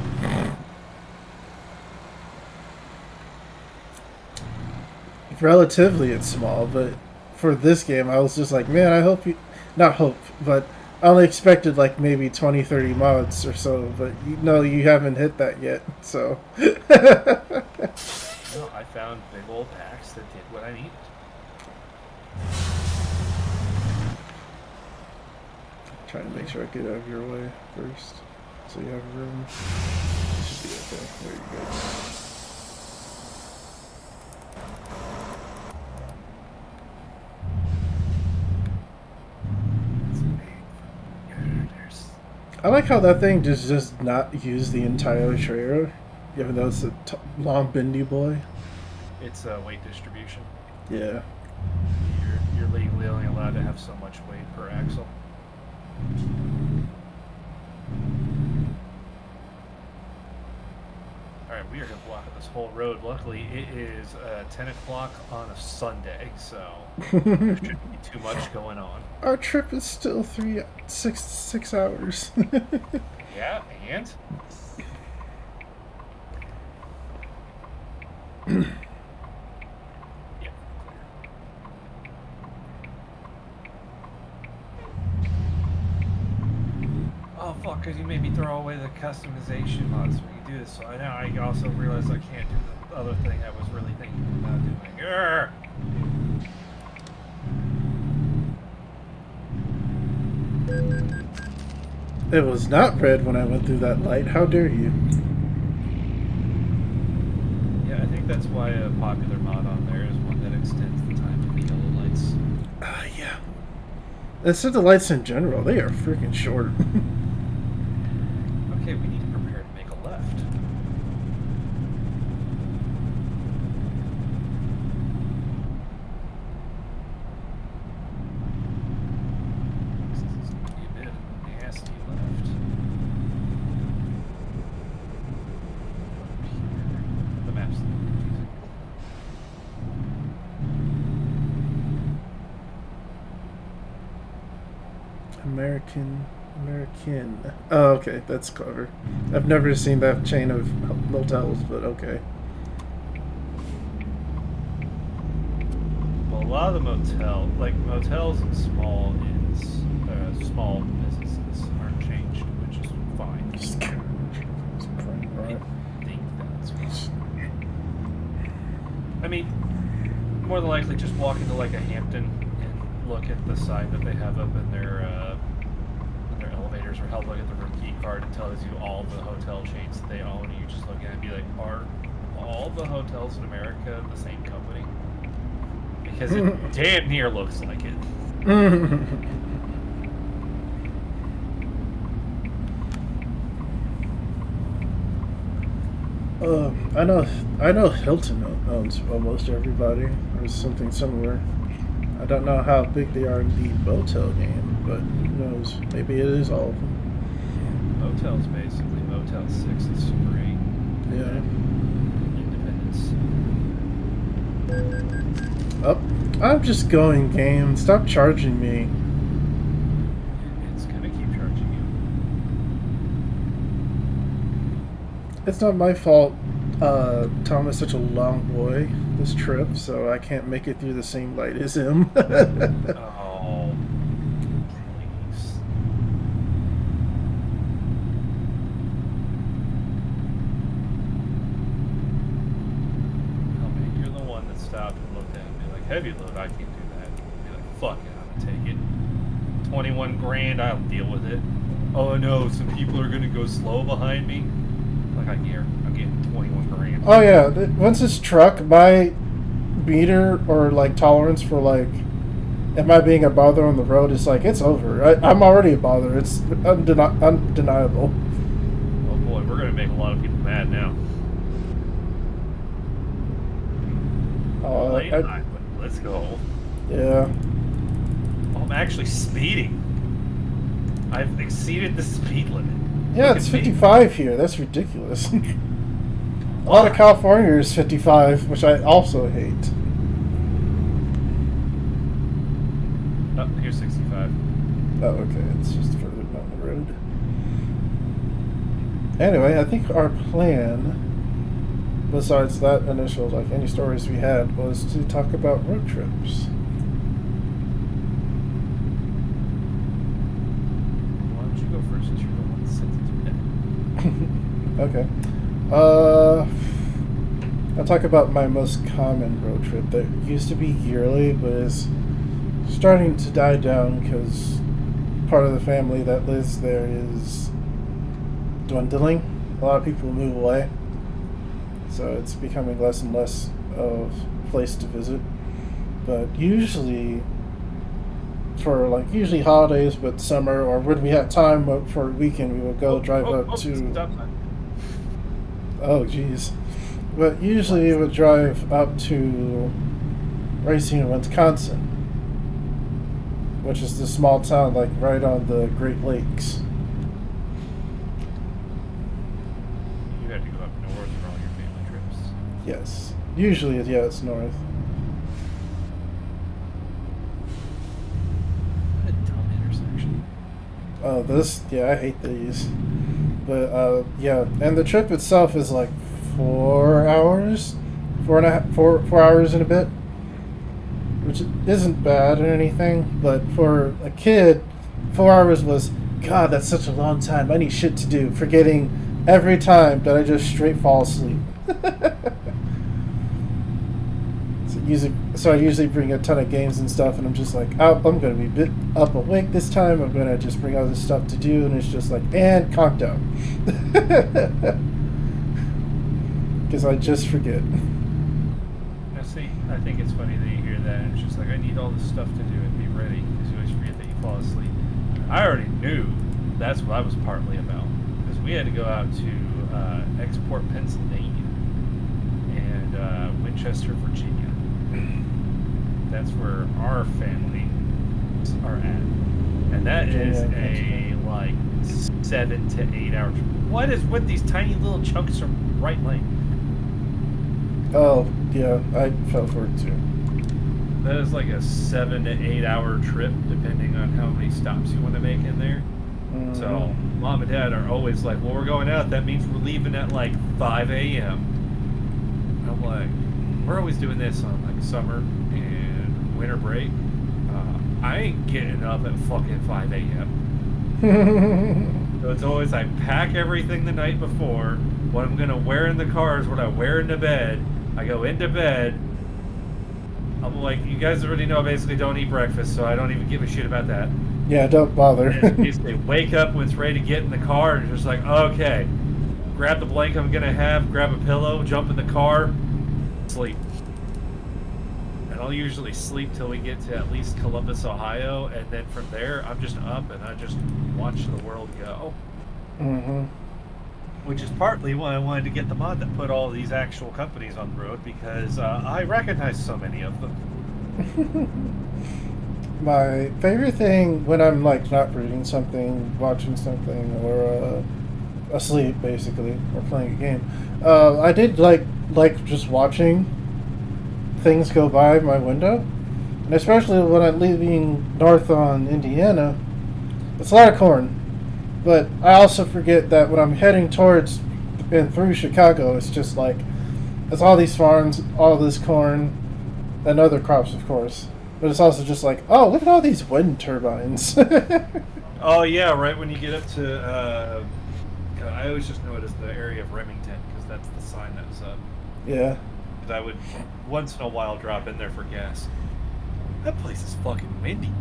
[SPEAKER 1] Relatively it's small, but for this game I was just like, man, I hope you, not hope, but I only expected like maybe 20, 30 mods or so, but you haven't hit that yet, so.
[SPEAKER 2] No, I found big old packs that did what I needed.
[SPEAKER 1] Trying to make sure I get out of your way first, so you have room. Should be okay. There you go. I like how that thing does not use the entire trailer, even though it's a long bendy boy.
[SPEAKER 2] It's a weight distribution.
[SPEAKER 1] Yeah.
[SPEAKER 2] You're legally only allowed to have so much weight per axle. Alright, we are going to block this whole road. Luckily, it is 10 o'clock on a Sunday, so there shouldn't be too much going on.
[SPEAKER 1] Our trip is still 6 hours.
[SPEAKER 2] Yeah, and? Yeah, clear. Oh fuck, because you made me throw away the customization mods when you do this, so now I also realize I can't do the other thing I was really thinking about doing. Urgh!
[SPEAKER 1] It was not red when I went through that light. How dare you?
[SPEAKER 2] Yeah, I think that's why a popular mod on there is one that extends the time of the yellow lights.
[SPEAKER 1] Yeah. Instead the lights in general, they are freaking short.
[SPEAKER 2] Okay, we need to prepare to make a left. This is going to be a bit of a nasty left. The map's a little confusing.
[SPEAKER 1] American. Oh, okay, that's clever. I've never seen that chain of motels, but okay.
[SPEAKER 2] Well, a lot of the motels and small businesses aren't changed, which is fine.
[SPEAKER 1] Right.
[SPEAKER 2] I think that's I mean, more than likely, just walk into like a Hampton and look at the sign that they have up in their elevators, or look at the room key card. It tells you all the hotel chains that they own, and you just look at it and be like, are all the hotels in America the same company? Because it damn near looks like it.
[SPEAKER 1] I know Hilton owns almost everybody, or something similar. I don't know how big they are in the motel game, but who knows? Maybe it is all of them.
[SPEAKER 2] Motel's basically Motel 6 and Super 8.
[SPEAKER 1] Yeah.
[SPEAKER 2] Independence.
[SPEAKER 1] Oh, I'm just going, game. Stop charging me.
[SPEAKER 2] It's gonna keep charging you.
[SPEAKER 1] It's not my fault. Tom is such a long boy this trip, so I can't make it through the same light as him.
[SPEAKER 2] Oh, please. Oh man, you're the one that stopped and looked at it and be like, heavy load, I can't do that. Be like, fuck it, I'm gonna take it. 21 grand, I'll deal with it. Oh no, some people are gonna go slow behind me. Like, I care. I'm getting 21 grand.
[SPEAKER 1] Oh yeah, once it's truck, my meter or like tolerance for like, am I being a bother on the road is like it's over. I'm already a bother. It's undeniable.
[SPEAKER 2] Oh boy, we're gonna make a lot of people mad now. Late highway, let's go.
[SPEAKER 1] Yeah.
[SPEAKER 2] Oh, I'm actually speeding. I've exceeded the speed limit.
[SPEAKER 1] Yeah,
[SPEAKER 2] Look
[SPEAKER 1] it's
[SPEAKER 2] at me.
[SPEAKER 1] 55 here. That's ridiculous. A lot of California is 55, which I also hate.
[SPEAKER 2] Oh, here's 65.
[SPEAKER 1] Oh, okay. It's just further down the road. Anyway, I think our plan, besides that initial, like, any stories we had, was to talk about road trips.
[SPEAKER 2] Why don't you go first since you're the one that sent it to me?
[SPEAKER 1] Okay. I'll talk about my most common road trip that used to be yearly, but is starting to die down because part of the family that lives there is dwindling. A lot of people move away, so it's becoming less and less of a place to visit. But usually, for like usually holidays, but summer or when we had time for a weekend, we would go drive up to.
[SPEAKER 2] Stop that.
[SPEAKER 1] Oh, geez. But usually we would drive up to Racine, Wisconsin, which is the small town like right on the Great Lakes.
[SPEAKER 2] You had to go up north for all your family trips.
[SPEAKER 1] Yes. Usually, yeah, it's north.
[SPEAKER 2] What a dumb intersection.
[SPEAKER 1] Oh, yeah, I hate these. But, yeah, and the trip itself is like 4 hours? 4 hours and a bit? Which isn't bad or anything, but for a kid, 4 hours was, God, that's such a long time. I need shit to do, forgetting every time that I just straight fall asleep. So I usually bring a ton of games and stuff, and I'm just like, oh, I'm going to be up awake this time. I'm going to just bring all this stuff to do, and it's just like, and calm down. Because I just forget.
[SPEAKER 2] Now, see, I think it's funny that you hear that, and it's just like, I need all this stuff to do and be ready, because you always forget that you fall asleep. I already knew that's what I was partly about, because we had to go out to Export, Pennsylvania, and Winchester, Virginia. That's where our family are at, and that is a like 7 to 8 hour trip. What is with these tiny little chunks of right lane?
[SPEAKER 1] Oh, yeah, I fell for it too.
[SPEAKER 2] That is like a 7 to 8 hour trip, depending on how many stops you want to make in there.
[SPEAKER 1] Mm-hmm.
[SPEAKER 2] So mom and dad are always like, well, we're going out. That means we're leaving at like 5 a.m. I'm like, we're always doing this on like summer and winter break. I ain't getting up at fucking 5 a.m. So it's always I pack everything the night before. What I'm gonna wear in the car is what I wear into bed. I go into bed. I'm like, you guys already know I basically don't eat breakfast, so I don't even give a shit about that.
[SPEAKER 1] Yeah, don't bother.
[SPEAKER 2] And basically wake up when it's ready to get in the car and just like, okay, grab the blanket I'm gonna have, grab a pillow, jump in the car, sleep. And I'll usually sleep till we get to at least Columbus, Ohio, and then from there I'm just up and I just watch the world go.
[SPEAKER 1] Mm-hmm.
[SPEAKER 2] Which is partly why I wanted to get the mod that put all these actual companies on the road, because I recognize so many of them.
[SPEAKER 1] My favorite thing when I'm like not reading something, watching something, or asleep basically, or playing a game, I did like just watching things go by my window, and especially when I'm leaving north on Indiana, it's a lot of corn. But I also forget that when I'm heading towards and through Chicago, it's just like it's all these farms, all this corn, and other crops, of course. But it's also just like, oh, look at all these wind turbines.
[SPEAKER 2] Oh yeah, right when you get up to, I always just know it as the area of Remington because that's the sign that was up.
[SPEAKER 1] Yeah.
[SPEAKER 2] Because I would once in a while drop in there for gas. That place is fucking windy.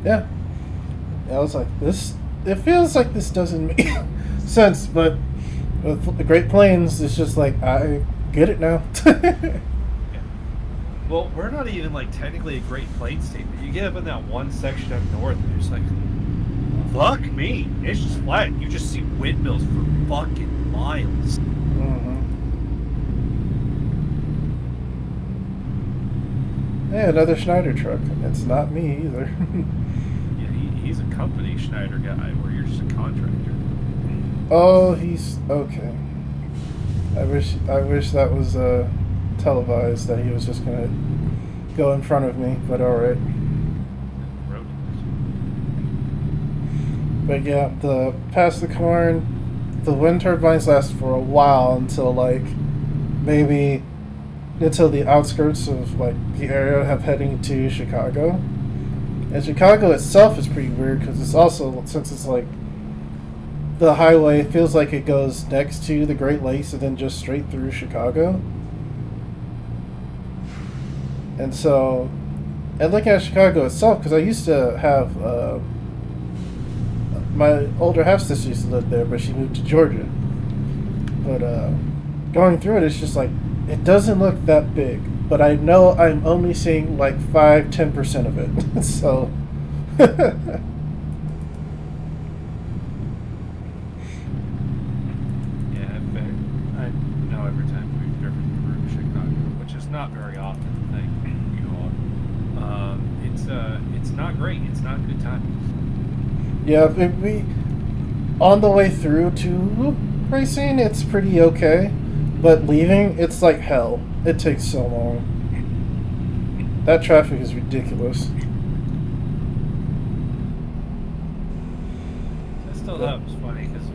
[SPEAKER 1] Yeah. I was like, this. It feels like this doesn't make sense, but with the Great Plains, it's just like I get it now.
[SPEAKER 2] Yeah. Well, we're not even like technically a Great Plains state, but you get up in that one section up north, and you're just like, fuck me, it's just flat. You just see windmills for fucking miles.
[SPEAKER 1] Mm-hmm. Yeah, another Schneider truck. It's not me either.
[SPEAKER 2] Yeah, he's a company Schneider guy, where you're just a contractor.
[SPEAKER 1] Oh, he's okay. I wish that was televised, that he was just gonna go in front of me, but all right.
[SPEAKER 2] Road.
[SPEAKER 1] But yeah, the past the corn, the wind turbines last for a while until like maybe until the outskirts of like the area have heading to Chicago. And Chicago itself is pretty weird because it's also, since it's like the highway feels like it goes next to the Great Lakes and then just straight through Chicago. And so, and looking at Chicago itself, because I used to have my older half sister used to live there, but she moved to Georgia. But going through it, it's just like it doesn't look that big. But I know I'm only seeing like 5-10% of it. So.
[SPEAKER 2] I know every time we've driven through Chicago, which is not very often, thank you all. It's not great. It's not a good time.
[SPEAKER 1] Yeah, we on the way through to racing, it's pretty okay, but leaving, it's like hell. It takes so long. That traffic is ridiculous.
[SPEAKER 2] I still thought it was funny because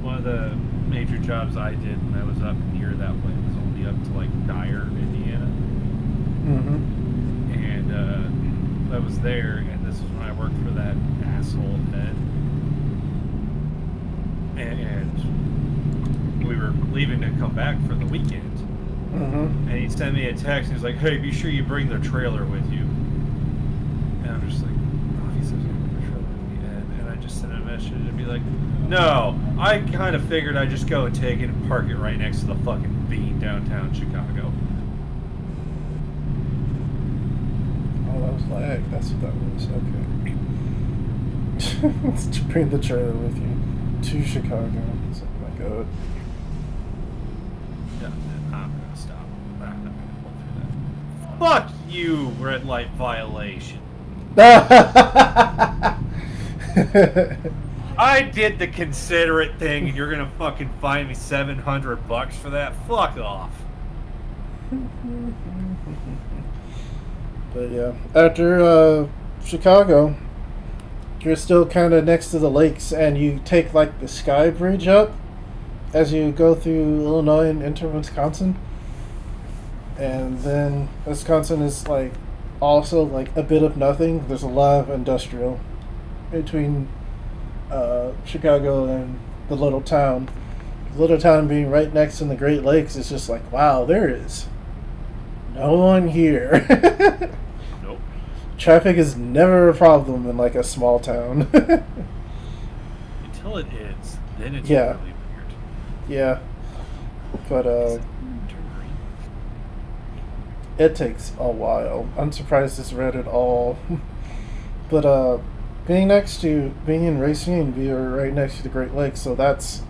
[SPEAKER 2] one of the major jobs I did when I was up near that way was only up to like Dyer, Indiana.
[SPEAKER 1] Mm-hmm.
[SPEAKER 2] And I was there, and this was when I worked for that asshole Ed. And we were leaving to come back for the weekend.
[SPEAKER 1] Mm-hmm.
[SPEAKER 2] And he sent me a text. He was like, "Hey, be sure you bring the trailer with you." And I'm just like, "Oh, he says he's gonna bring the trailer with me." And I just sent a message and be like, "No, I kind of figured I'd just go and take it and park it right next to the fucking Bean downtown Chicago."
[SPEAKER 1] Oh, that was lag. That's what that was. Okay. Let's bring the trailer with you to Chicago. It's like, my God.
[SPEAKER 2] Yeah, I'm gonna stop. I'm not gonna pull through that. Fuck you, red light violation. I did the considerate thing, and you're gonna fucking fine me $700 for that? Fuck off.
[SPEAKER 1] But yeah, after Chicago, you're still kind of next to the lakes, and you take like the Sky Bridge up as you go through Illinois and enter Wisconsin. And then Wisconsin is like also like a bit of nothing. There's a lot of industrial between Chicago and the little town. The little town being right next to the Great Lakes is just like, wow, there is no one here.
[SPEAKER 2] Nope.
[SPEAKER 1] Traffic is never a problem in like a small town.
[SPEAKER 2] Until it is. Then it's
[SPEAKER 1] Yeah.
[SPEAKER 2] really weird.
[SPEAKER 1] Yeah, but
[SPEAKER 2] Turn green.
[SPEAKER 1] it takes a while. I'm surprised it's red at all. But being in Racine, we are right next to the Great Lakes, so that's,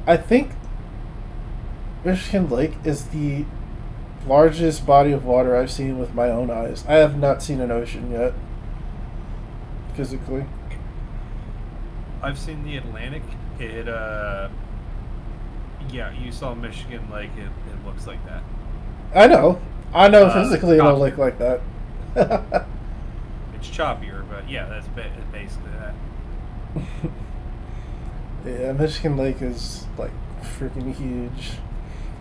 [SPEAKER 1] I think Michigan Lake is the largest body of water I've seen with my own eyes. I have not seen an ocean yet, physically.
[SPEAKER 2] I've seen the Atlantic. It yeah, you saw Michigan Lake. It looks like that.
[SPEAKER 1] I know physically it'll look
[SPEAKER 2] Choppier.
[SPEAKER 1] like that.
[SPEAKER 2] It's choppier, but yeah, that's basically that.
[SPEAKER 1] Yeah, Michigan Lake is like freaking huge.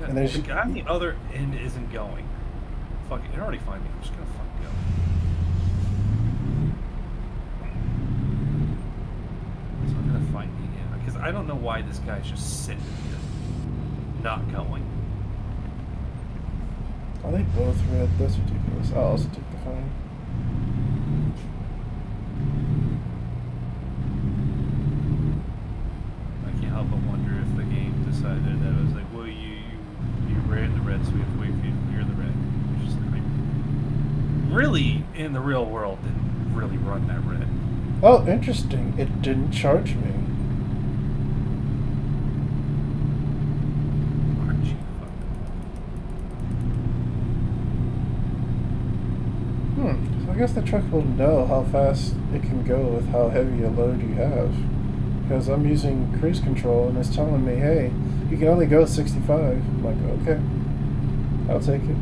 [SPEAKER 1] And there's
[SPEAKER 2] The guy on the other end isn't going. Fuck it, already find me. I'm just gonna fucking go. So I'm gonna find me in because I don't know why this guy's just sitting here, not going.
[SPEAKER 1] are they both red? That's ridiculous. I'll also take the fine.
[SPEAKER 2] I can't help but wonder if the game decided that it was like, well, you ran the red, so we have to wait for you to clear the red. Which is like, really, in the real world, didn't really run that red.
[SPEAKER 1] Oh, interesting. It didn't charge me.
[SPEAKER 2] Aren't you fucking?
[SPEAKER 1] So I guess the truck will know how fast it can go with how heavy a load you have. Because I'm using cruise control and it's telling me, hey, you can only go 65. I'm like, okay, I'll take it.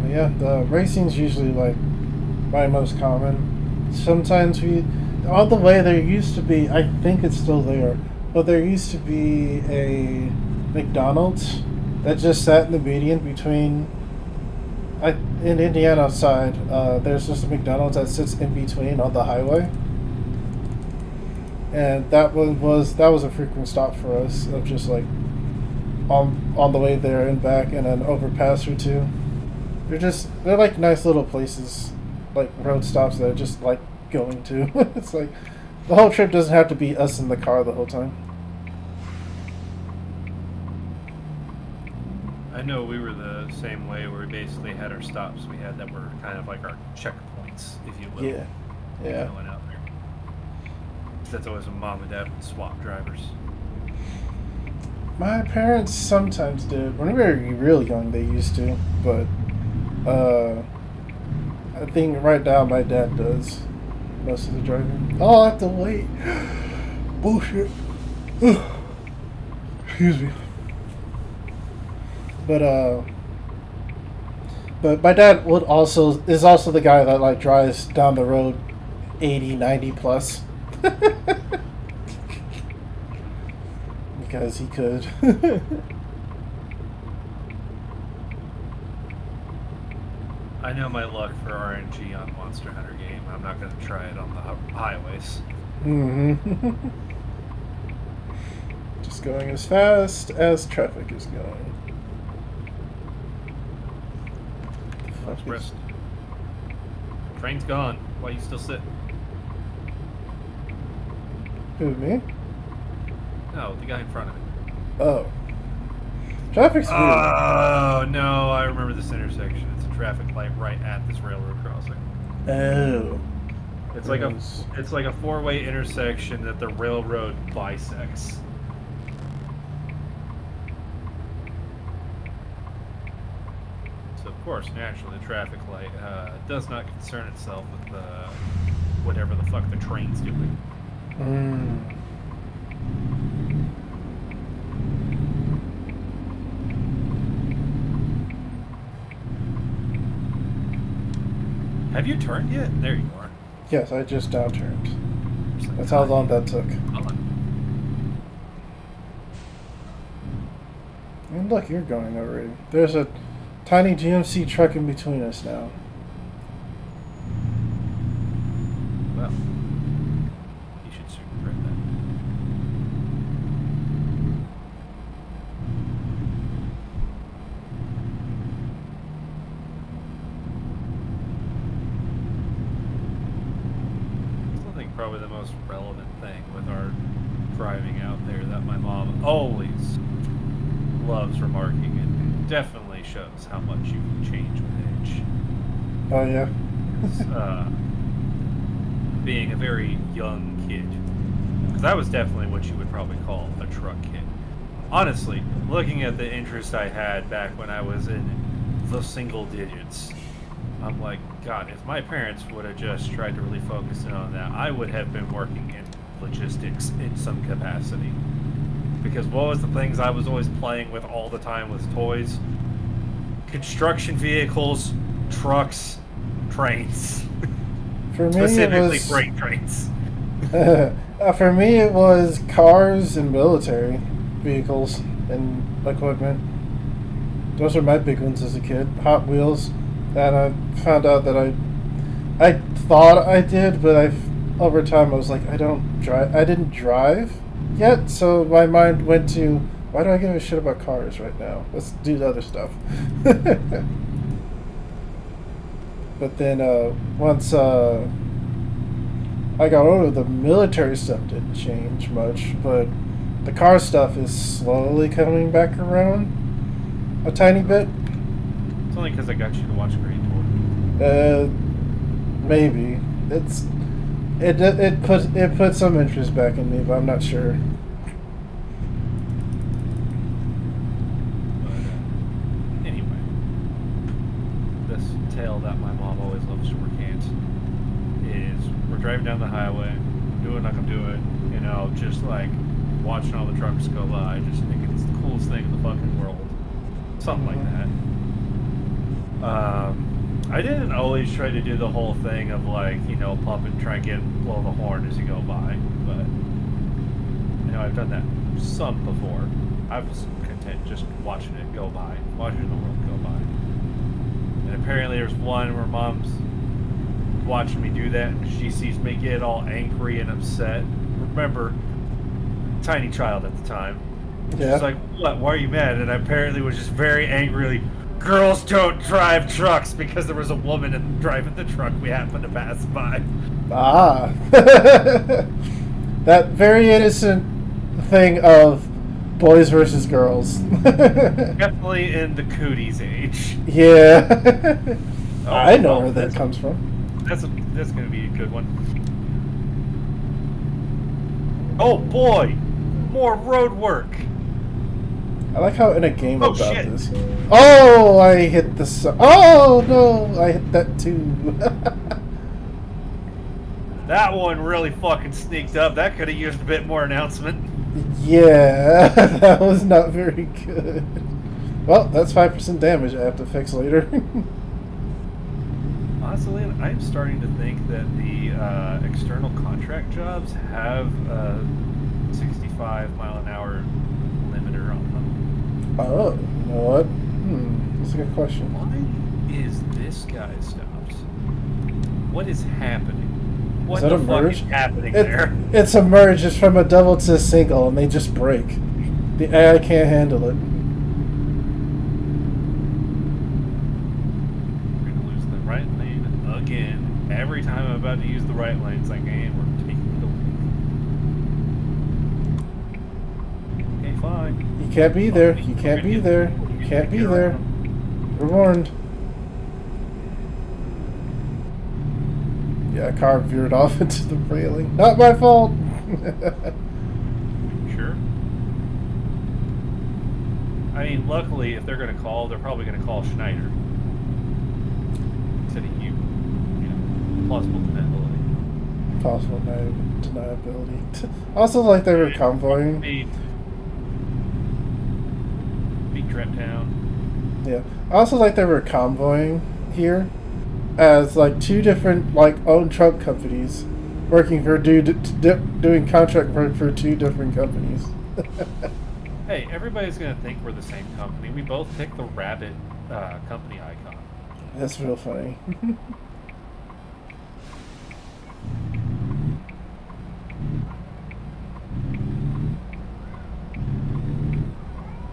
[SPEAKER 1] But yeah, the racing's usually like my most common. Sometimes on the way there used to be, I think it's still there, but there used to be a McDonald's that just sat in the median between. In Indiana side, there's just a McDonald's that sits in between on the highway, and that was a frequent stop for us of just like on the way there and back, and an overpass or two. They're like nice little places, like road stops that I just like going to. It's like the whole trip doesn't have to be us in the car the whole time.
[SPEAKER 2] I know we were the same way where we basically had our stops we had that were kind of like our checkpoints, if you will.
[SPEAKER 1] Yeah, yeah.
[SPEAKER 2] Going out there. That's always when mom and dad would swap drivers.
[SPEAKER 1] My parents sometimes did. When we were real young, they used to, but I think right now my dad does most of the driving. Oh, I have to wait. Bullshit. Excuse me. But my dad is also the guy that like drives down the road 80, 90 plus. Because he could.
[SPEAKER 2] I know my luck for RNG on Monster Hunter game. I'm not going to try it on the highways.
[SPEAKER 1] Mm-hmm. Just going as fast as traffic is going.
[SPEAKER 2] Express. Train's gone. Why you still sitting?
[SPEAKER 1] Who, me?
[SPEAKER 2] No, the guy in front of me.
[SPEAKER 1] Oh. Traffic's weird.
[SPEAKER 2] Oh no! I remember this intersection. It's a traffic light right at this railroad crossing.
[SPEAKER 1] Oh.
[SPEAKER 2] It's like a four-way intersection that the railroad bisects. So of course, naturally, the traffic light does not concern itself with whatever the fuck the train's doing. Have you turned yet? There you are.
[SPEAKER 1] Yes, I just downturned.
[SPEAKER 2] Like,
[SPEAKER 1] That's how long that took. And look, you're going already. There's a tiny GMC truck in between us now.
[SPEAKER 2] Well, you should soon regret that. There's nothing probably the most relevant thing with our driving out there that my mom always loves remarking, and definitely shows how much you can change with age.
[SPEAKER 1] Oh yeah.
[SPEAKER 2] Being a very young kid, because I was definitely what you would probably call a truck kid. Honestly, looking at the interest I had back when I was in the single digits, I'm like, God, if my parents would have just tried to really focus in on that, I would have been working in logistics in some capacity. Because what was the things I was always playing with all the time was toys, construction vehicles, trucks, trains.
[SPEAKER 1] For me,
[SPEAKER 2] Specifically
[SPEAKER 1] it was
[SPEAKER 2] freight trains.
[SPEAKER 1] for me it was cars and military vehicles and equipment. Those were my big ones as a kid. Hot Wheels, and I found out that I thought I did, but over time I was like, I don't drive. I didn't drive yet, so my mind went to, why do I give a shit about cars right now? Let's do the other stuff. But then once I got older, the military stuff didn't change much, but the car stuff is slowly coming back around a tiny bit.
[SPEAKER 2] It's only because I got you to watch Great Tour.
[SPEAKER 1] Maybe it put some interest back in me, but I'm not sure.
[SPEAKER 2] But anyway, this tale that my mom always loves to recant is we're driving down the highway, doing like I'm doing, just like watching all the trucks go by. Just think it's the coolest thing in the fucking world. Something like that. I didn't always try to do the whole thing of like, pump and try and blow the horn as you go by, but I've done that some before. I was content just watching it go by, watching the world go by. And apparently there's one where mom's watching me do that, and she sees me get all angry and upset. Remember, tiny child at the time.
[SPEAKER 1] Yeah.
[SPEAKER 2] She's like, what? Why are you mad? And I apparently was just very angrily, girls don't drive trucks, because there was a woman driving the truck we happened to pass by.
[SPEAKER 1] Ah. That very innocent thing of boys versus girls.
[SPEAKER 2] Definitely in the cooties age.
[SPEAKER 1] Yeah.
[SPEAKER 2] Oh,
[SPEAKER 1] I know where that comes from.
[SPEAKER 2] That's going to be a good one. Oh boy! More road work!
[SPEAKER 1] I like how in a game
[SPEAKER 2] Oh,
[SPEAKER 1] about
[SPEAKER 2] shit.
[SPEAKER 1] this. Oh, I hit the. Oh no, I hit that too.
[SPEAKER 2] That one really fucking sneaked up. That could have used a bit more announcement.
[SPEAKER 1] Yeah, that was not very good. Well, that's 5% damage I have to fix later.
[SPEAKER 2] Honestly, I'm starting to think that the external contract jobs have a 65-mile-an-hour limiter on them.
[SPEAKER 1] Oh, you know what? That's a good question.
[SPEAKER 2] Why is this guy stopped? What is happening? What
[SPEAKER 1] Is that
[SPEAKER 2] the
[SPEAKER 1] a
[SPEAKER 2] fuck
[SPEAKER 1] merge?
[SPEAKER 2] is happening there?
[SPEAKER 1] It's a merge. It's from a double to a single, and they just break. The AI can't handle it.
[SPEAKER 2] We're gonna lose the right lane again. Every time I'm about to use the right lane, it's like, and we're taking it away. Okay, fine.
[SPEAKER 1] You can't be there. You can't be there. You can't be there. You're warned. Yeah, a car veered off into the railing. Not my fault.
[SPEAKER 2] Sure. I mean, luckily, if they're going to call, they're probably going to call Schneider instead of you. Plausible deniability.
[SPEAKER 1] Possible deniability. Also, like they were convoying.
[SPEAKER 2] Beat Trap Town.
[SPEAKER 1] Yeah. I also like they were convoying here as like two different owned truck companies working for doing contract work for two different companies.
[SPEAKER 2] Hey, everybody's going to think we're the same company. We both picked the rabbit company icon.
[SPEAKER 1] That's real funny.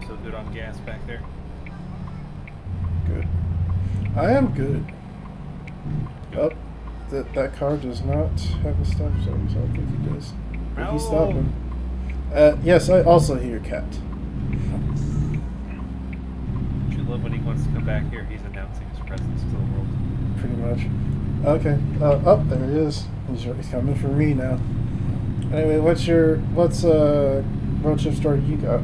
[SPEAKER 2] So good on gas back there?
[SPEAKER 1] Good. I am good.
[SPEAKER 2] Good.
[SPEAKER 1] Oh, That car does not have a stop sign, so I think he does. But he's
[SPEAKER 2] Oh.
[SPEAKER 1] stopping. Yes, I also hear cat.
[SPEAKER 2] I love when he wants to come back here. He's announcing his presence to the world.
[SPEAKER 1] Pretty much. Okay. Oh, there he is. He's coming for me now. Anyway, what's road trip story you got?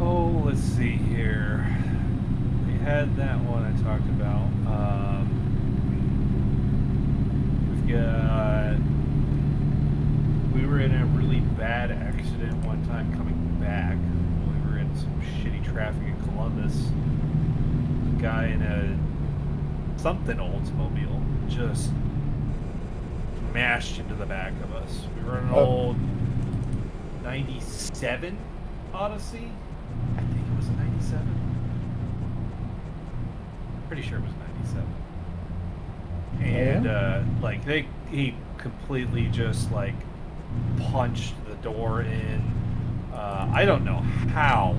[SPEAKER 2] Oh, let's see here. We had that one I talked about. We've got. We were in a really bad accident one time coming back. We were in some shitty traffic in Columbus. A guy in a something Oldsmobile just mashed into the back of us. We were in an old 97 Odyssey. I think it was a 97. Pretty sure it was 97. And like he completely just like punched the door in. I don't know how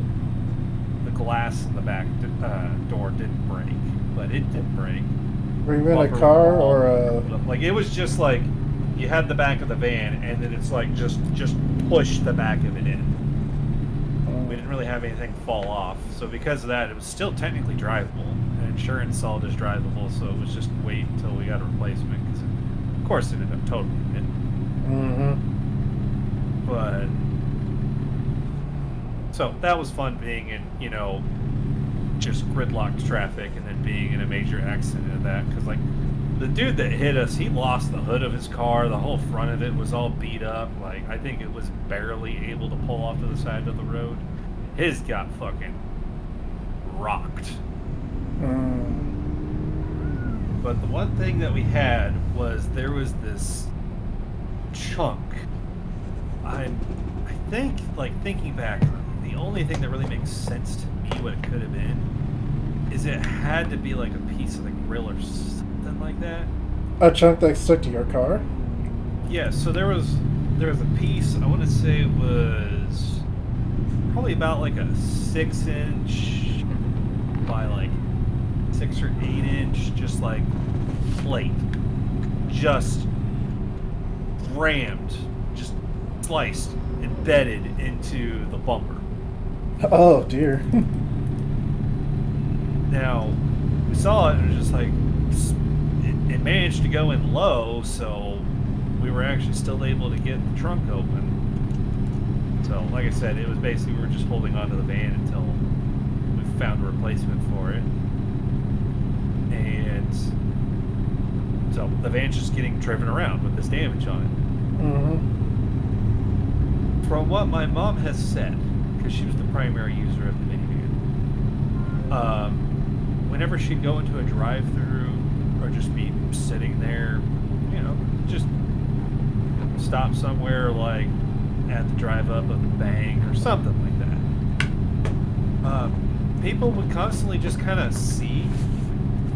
[SPEAKER 2] the glass in the back door didn't break, but it did break.
[SPEAKER 1] Were you in a car or a...
[SPEAKER 2] Like it was just like you had the back of the van, and then it's like just push the back of it in. We didn't really have anything fall off, so because of that, it was still technically drivable. And insurance saw it as drivable, so it was just wait until we got a replacement. Because of course, it ended up totaling it.
[SPEAKER 1] Mm-hmm.
[SPEAKER 2] But so that was fun being in, just gridlocked traffic, and then being in a major accident of that. Because like the dude that hit us, he lost the hood of his car. The whole front of it was all beat up. Like I think it was barely able to pull off to the side of the road. His got fucking rocked. But the one thing that we had was there was this chunk. I think, like thinking back, the only thing that really makes sense to me what it could have been is it had to be like a piece of the grill or something like that.
[SPEAKER 1] A chunk that stuck to your car?
[SPEAKER 2] Yeah, so there was a piece, I want to say it was probably about like a 6-inch by like 6 or 8-inch, just like plate, just rammed, just sliced, embedded into the bumper.
[SPEAKER 1] Oh dear.
[SPEAKER 2] Now, we saw it and it was just like, it managed to go in low, so we were actually still able to get the trunk open. So, like I said, it was basically we were just holding onto the van until we found a replacement for it. And so the van's just getting driven around with this damage on it.
[SPEAKER 1] Mm-hmm.
[SPEAKER 2] From what my mom has said, because she was the primary user of the minivan, whenever she'd go into a drive-through or just be sitting there, just stop somewhere like at the drive-up of the bank or something like that, people would constantly just kind of see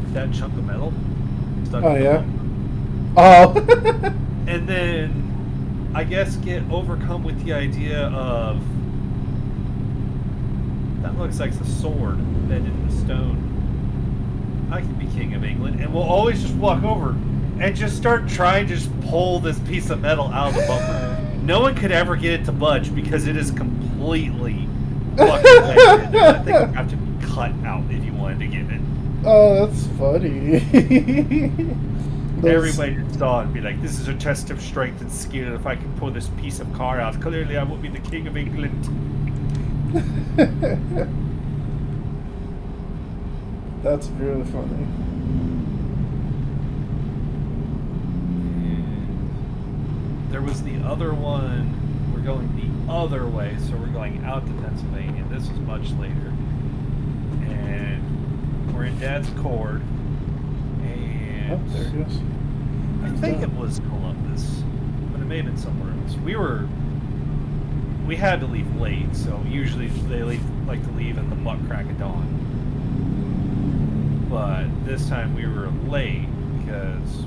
[SPEAKER 2] that chunk of metal stuck in the bumper.
[SPEAKER 1] Oh.
[SPEAKER 2] And then I guess get overcome with the idea of that looks like the sword bent into stone. I could be king of England, and we'll always just walk over and just start trying to just pull this piece of metal out of the bumper. No one could ever get it to budge because it is completely fucking bent. That thing would have to be cut out if you wanted to get it.
[SPEAKER 1] Oh, that's funny.
[SPEAKER 2] Everybody just saw it and be like, this is a test of strength and skill. If I can pull this piece of car out, clearly I won't be the king of England.
[SPEAKER 1] That's really funny.
[SPEAKER 2] And there was the other one. We're going the other way, so we're going out to Pennsylvania. This was much later. And we're in Dad's Accord. And
[SPEAKER 1] there it is.
[SPEAKER 2] I think it was Columbus, but it may have been somewhere else. We had to leave late, so usually they like to leave at the butt crack of dawn. But this time we were late because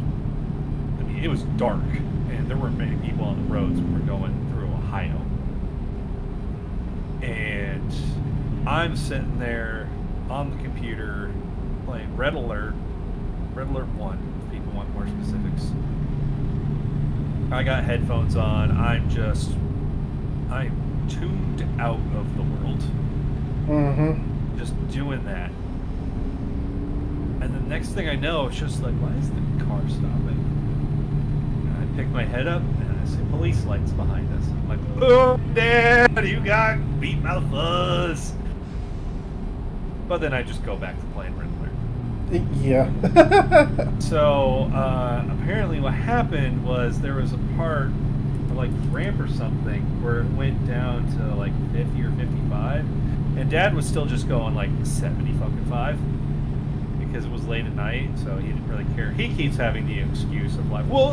[SPEAKER 2] it was dark and there weren't many people on the roads when we were going through Ohio. And I'm sitting there on the computer playing Red Alert Red Alert 1, if people want more specifics. I got headphones on. I'm tuned out of the world.
[SPEAKER 1] Mm-hmm.
[SPEAKER 2] Just doing that. And the next thing I know, it's just like, why is the car stopping? And I pick my head up, and I see police lights behind us. I'm like, oh, Dad, you got beat by the fuzz. But then I just go back to playing Red Alert.
[SPEAKER 1] Yeah.
[SPEAKER 2] So apparently what happened was there was a part, like ramp or something, where it went down to like 50 or 55, and Dad was still just going like 70-5 because it was late at night, so he didn't really care. He keeps having the excuse of like, well,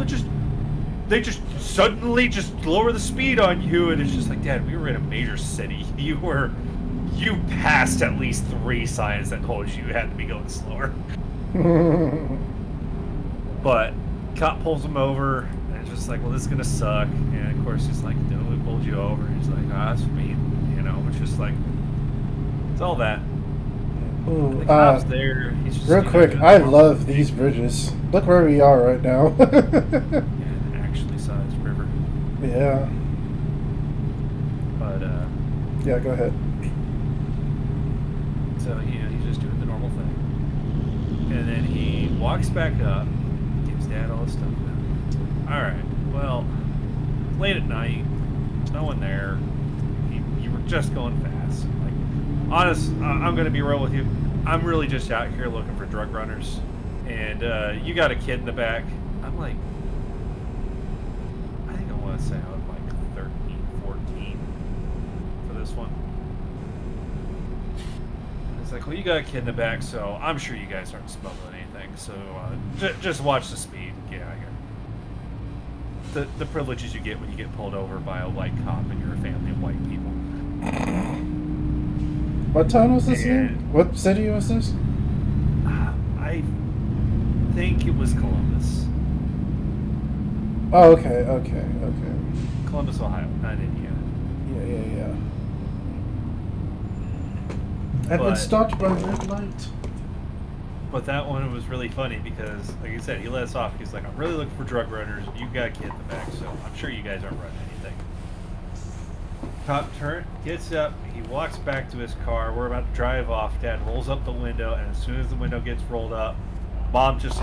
[SPEAKER 2] they just suddenly just lower the speed on you, and it's just like, Dad, we were in a major city. You passed at least 3 signs that told you had to be going slower. But cop pulls him over, and it's just like, well, this is gonna suck. And of course he's like, no, we pulled you over. And he's like, that's me, you know. It's just like, it's all that.
[SPEAKER 1] Ooh,
[SPEAKER 2] The cop's there. He's just,
[SPEAKER 1] real quick, I love these bridges. Look where we are right now.
[SPEAKER 2] Yeah, an actually sized river.
[SPEAKER 1] Yeah.
[SPEAKER 2] But
[SPEAKER 1] Yeah, go ahead.
[SPEAKER 2] so he's just doing the normal thing, and then he walks back up, gives Dad all his stuff back. All right, well, it's late at night, there's no one there. You were just going fast. Like, honest, I'm gonna be real with you. I'm really just out here looking for drug runners, and you got a kid in the back. I'm like, I think I want to say I was like 13, 14 for this one. It's like, well, you got a kid in the back, so I'm sure you guys aren't smuggling anything. So just watch the speed. Get out of here. The privileges you get when you get pulled over by a white cop and you're a family of white people.
[SPEAKER 1] What town was this in? What city was this?
[SPEAKER 2] I think it was Columbus.
[SPEAKER 1] Oh, okay.
[SPEAKER 2] Columbus, Ohio, not Indiana.
[SPEAKER 1] Yeah. I've been stopped by red light.
[SPEAKER 2] But that one was really funny because, like I said, he let us off. He's like, I'm really looking for drug runners. You got a kid in the back, so I'm sure you guys aren't running anything. Cop gets up, he walks back to his car. We're about to drive off. Dad rolls up the window, and as soon as the window gets rolled up, Mom just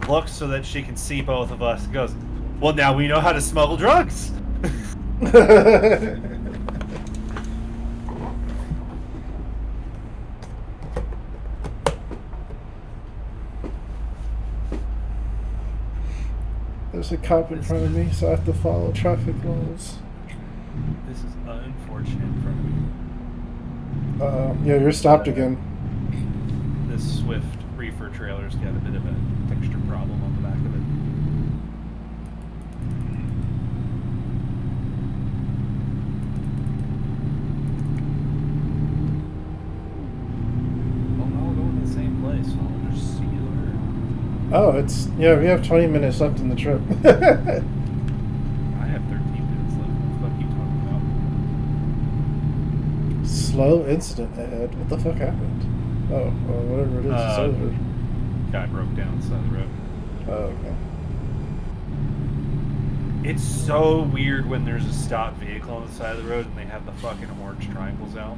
[SPEAKER 2] looks so that she can see both of us and goes, well, now we know how to smuggle drugs.
[SPEAKER 1] There's a cop in front of me, so I have to follow traffic laws.
[SPEAKER 2] This is unfortunate for me.
[SPEAKER 1] Yeah, you're stopped again.
[SPEAKER 2] This Swift reefer trailer's got a bit of a texture problem on the back of it. Well, now we're going to the same place. So I'll just see you later.
[SPEAKER 1] Oh, yeah, we have 20 minutes left in the trip.
[SPEAKER 2] I have 13 minutes left. What the fuck are you talking about?
[SPEAKER 1] Slow incident ahead. What the fuck happened? Oh, well, whatever it is, it's over.
[SPEAKER 2] Guy broke down the side of the road.
[SPEAKER 1] Oh, okay.
[SPEAKER 2] It's so weird when there's a stopped vehicle on the side of the road and they have the fucking orange triangles out.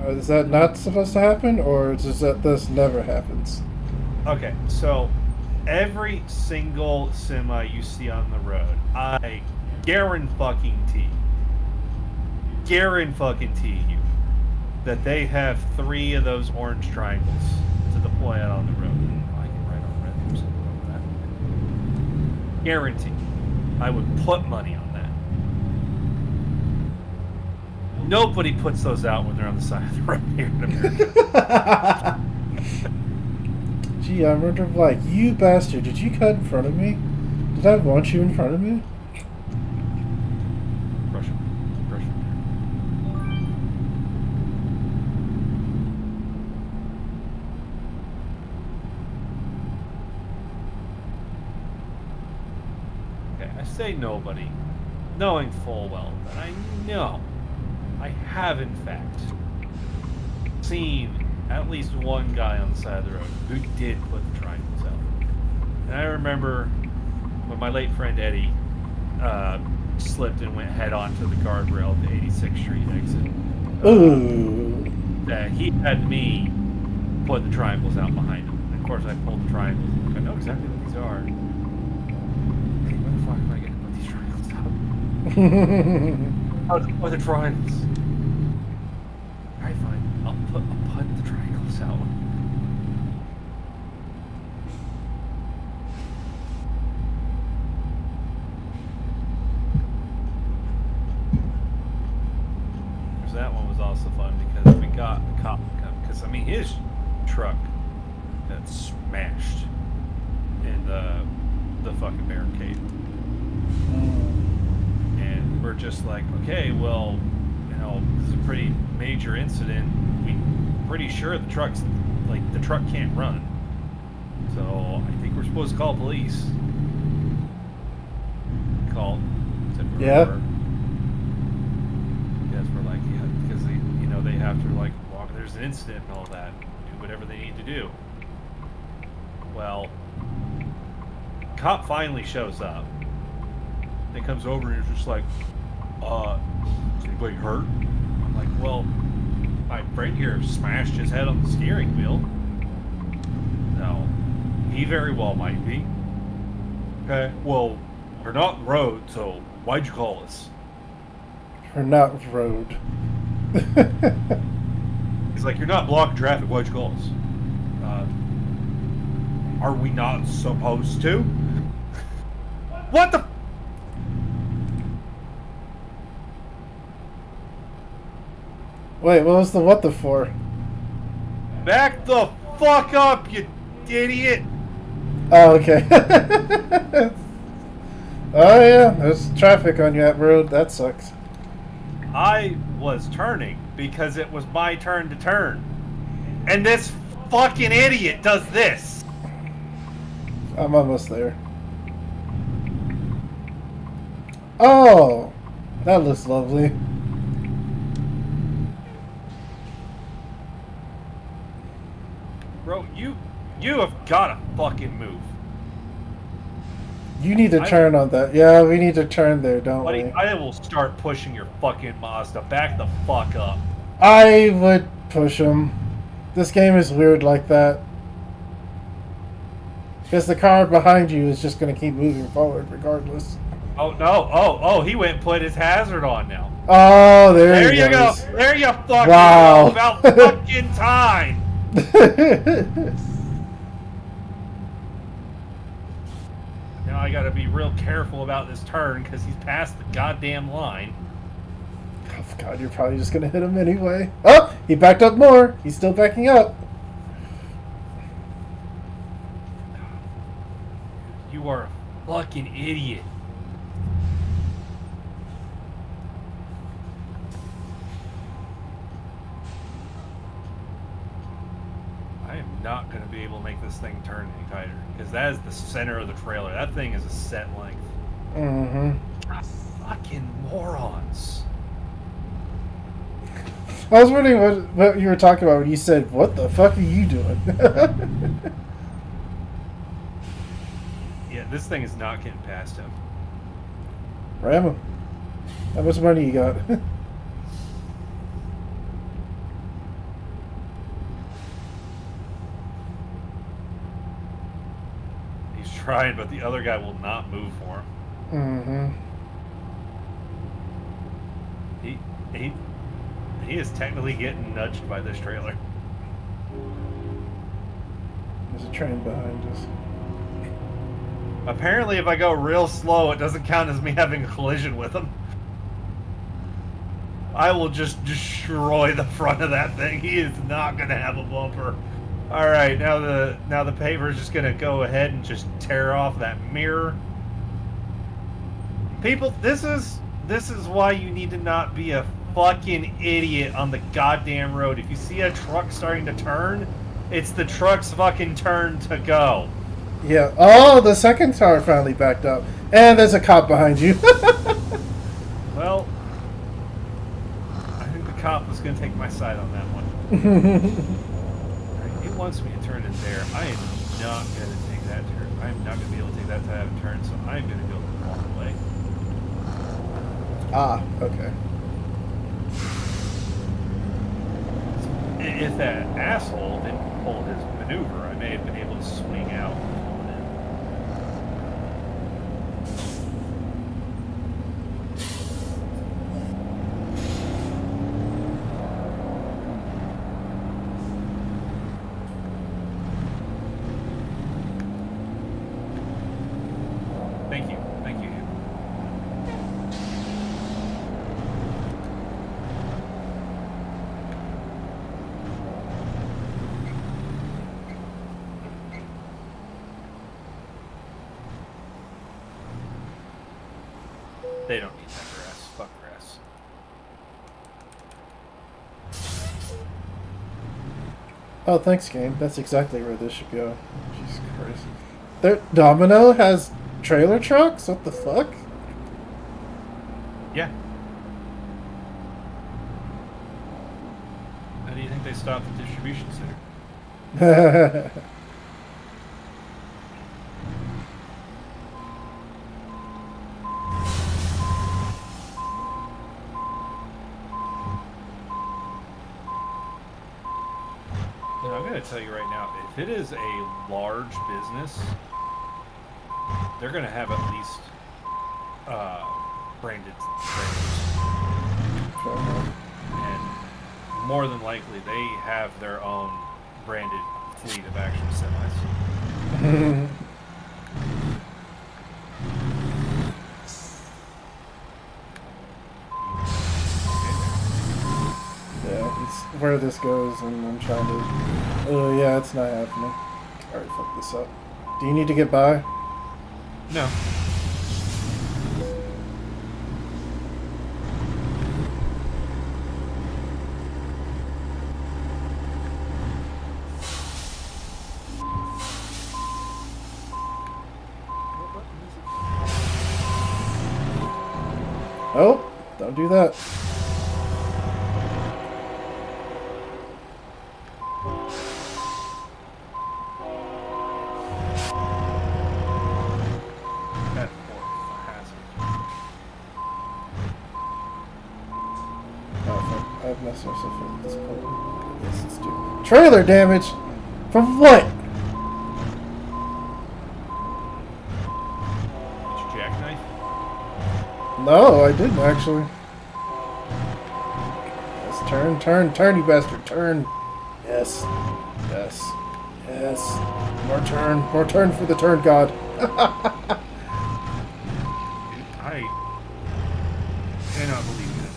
[SPEAKER 1] Is that not supposed to happen, or is that this never happens?
[SPEAKER 2] Okay, so every single semi you see on the road, I guarantee you that they have 3 of those orange triangles to deploy out on the road. I can write on red or something over that. Guarantee. I would put money on that. Nobody puts those out when they're on the side of the road here in America.
[SPEAKER 1] Gee, I'm wondering, like, you bastard, did you cut in front of me? Did I want you in front of me?
[SPEAKER 2] Brush him. Okay, I say nobody, knowing full well that I know I have in fact seen at least one guy on the side of the road who did put the triangles out. And I remember when my late friend Eddie slipped and went head on to the guardrail of the 86th Street exit.
[SPEAKER 1] Ooh.
[SPEAKER 2] He had me put the triangles out behind him. And of course, I pulled the triangles. I know exactly what these are. Hey, where the fuck am I going to put these triangles out? How to put the triangles? Alright, fine. I'll put the triangles out. That one was also fun because we got the cop because I mean his truck got smashed in the fucking barricade, and we're just like, okay, well, you know, this is a pretty major incident. We pretty sure the truck can't run, so I think we're supposed to call police. Called.
[SPEAKER 1] Yeah.
[SPEAKER 2] They have to like walk. There's an incident and all that. Do whatever they need to do. Well, cop finally shows up. He comes over and is just like, is anybody hurt? I'm like, well, my friend here smashed his head on the steering wheel. No, he very well might be. Okay, well, we're not in the road, so why'd you call us?
[SPEAKER 1] We're not road.
[SPEAKER 2] He's like, you're not blocking traffic. Why'd you call us? Are we not supposed to? What the?
[SPEAKER 1] Wait, what was the what the for?
[SPEAKER 2] Back the fuck up, you idiot!
[SPEAKER 1] Oh, okay. Oh yeah, there's traffic on that road. That sucks.
[SPEAKER 2] I was turning because it was my turn to turn. And this fucking idiot does this.
[SPEAKER 1] I'm almost there. Oh, that looks lovely.
[SPEAKER 2] Bro, you have gotta fucking move.
[SPEAKER 1] You need to turn on that. Yeah, we need to turn there, don't
[SPEAKER 2] Buddy,
[SPEAKER 1] we?
[SPEAKER 2] I will start pushing your fucking Mazda. Back the fuck up.
[SPEAKER 1] I would push him. This game is weird like that. Because the car behind you is just going to keep moving forward regardless.
[SPEAKER 2] Oh, no. Oh, he went and put his hazard on now.
[SPEAKER 1] Oh, there
[SPEAKER 2] you go.
[SPEAKER 1] goes.
[SPEAKER 2] There you fucking
[SPEAKER 1] Wow.
[SPEAKER 2] go. About fucking time. Now I gotta be real careful about this turn because he's past the goddamn line.
[SPEAKER 1] Oh, God, you're probably just going to hit him anyway. Oh, he backed up more. He's still backing up.
[SPEAKER 2] You are a fucking idiot. I am not going to be able to make this thing turn any tighter because that is the center of the trailer. That thing is a set length.
[SPEAKER 1] Mm-hmm.
[SPEAKER 2] God, fucking morons.
[SPEAKER 1] I was wondering what you were talking about when you said, "What the fuck are you doing?"
[SPEAKER 2] Yeah, this thing is not getting past him.
[SPEAKER 1] Ram him. How much money you got?
[SPEAKER 2] He's trying, but the other guy will not move for him.
[SPEAKER 1] Mm-hmm.
[SPEAKER 2] He is technically getting nudged by this trailer.
[SPEAKER 1] There's a train behind us.
[SPEAKER 2] Apparently, if I go real slow, it doesn't count as me having a collision with him. I will just destroy the front of that thing. He is not going to have a bumper. All right, now the paver is just going to go ahead and just tear off that mirror. People, this is why you need to not be a fucking idiot on the goddamn road. If you see a truck starting to turn, it's the truck's fucking turn to go.
[SPEAKER 1] Yeah. Oh, the second car finally backed up. And there's a cop behind you.
[SPEAKER 2] Well, I think the cop was going to take my side on that one. wants me to turn it there, I am not going to take that turn. I am not going to be able to take that type of turn, so I'm going to go the wrong way.
[SPEAKER 1] Ah, okay.
[SPEAKER 2] If that asshole didn't pull his maneuver, I may have been able to swing out on him. Thank you. Thank you. They don't need that grass. Fuck grass.
[SPEAKER 1] Oh, thanks, game. That's exactly where this should go. Jesus Christ. Domino has trailer trucks? What the fuck?
[SPEAKER 2] Yeah. How do you think they stopped the distribution center? I'm going to tell you right now, if it is a large business, they're going to have at least branded trailers. And more than likely, they have their own branded fleet of action semis.
[SPEAKER 1] Yeah, it's where this goes, and I'm trying to... Oh, yeah, it's not happening. Alright, fuck this up. Do you need to get by?
[SPEAKER 2] No.
[SPEAKER 1] Oh, don't do that. I've messed myself up at this point. This is stupid. Trailer damage? From what?
[SPEAKER 2] Did you jackknife?
[SPEAKER 1] No, I didn't actually. Yes, turn, turn, turn, you bastard, turn. Yes, yes, yes. More turn for the turn god.
[SPEAKER 2] I cannot believe this.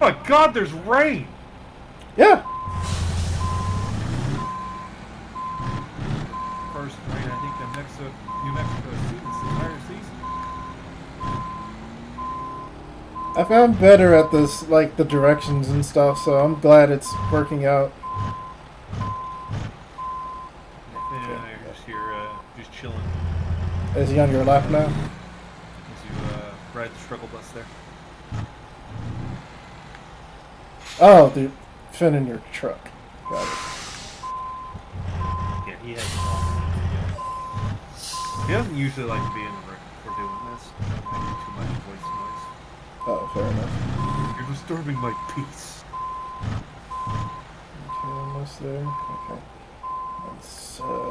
[SPEAKER 2] Oh my god, there's rain!
[SPEAKER 1] Yeah.
[SPEAKER 2] First rain, I think, in New Mexico this entire season.
[SPEAKER 1] I found better at this, like the directions and stuff, so I'm glad it's working out.
[SPEAKER 2] Yeah, you're just here, just chilling.
[SPEAKER 1] Is he on your lap now?
[SPEAKER 2] As you ride the struggle bus there.
[SPEAKER 1] Oh, the fin in your truck. Got it.
[SPEAKER 2] Yeah, he has. He doesn't usually like to be in the room for doing this. Making too much voice noise.
[SPEAKER 1] Oh, fair enough.
[SPEAKER 2] You're disturbing my peace.
[SPEAKER 1] Okay, almost there. Okay.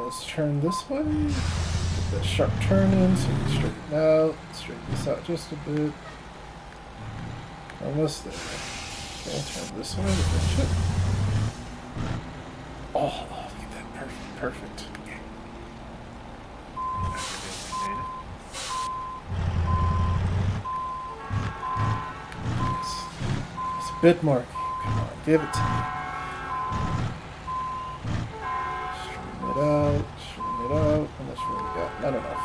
[SPEAKER 1] Let's turn this way. Get that sharp turn in so we can straighten out. Straighten this out just a bit. Almost there. Okay, turn this way. Shit. Oh, look at that. Perfect. Perfect. It's a bit more. Come on, give it to me. Straighten it out. Straighten it out. How much room we got? Not enough.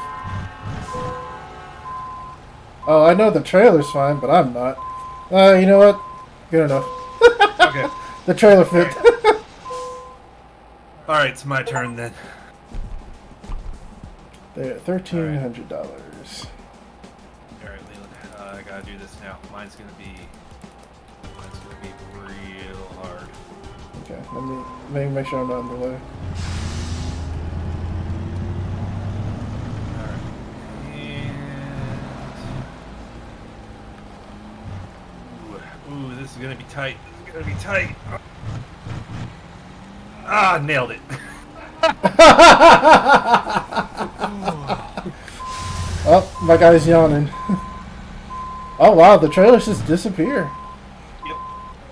[SPEAKER 1] Oh, I know the trailer's fine, but I'm not. You know what? Good enough.
[SPEAKER 2] Okay.
[SPEAKER 1] The trailer fit.
[SPEAKER 2] Alright, it's my turn then.
[SPEAKER 1] There, $1,300.
[SPEAKER 2] Alright, Leland, I gotta do this now. Mine's gonna be real hard.
[SPEAKER 1] Let me make sure I'm not in the way.
[SPEAKER 2] Alright. And... Ooh, this is gonna be tight. This is gonna be tight. Ah, nailed it.
[SPEAKER 1] Oh, my guy's yawning. Oh wow, the trailers just disappear.
[SPEAKER 2] Yep.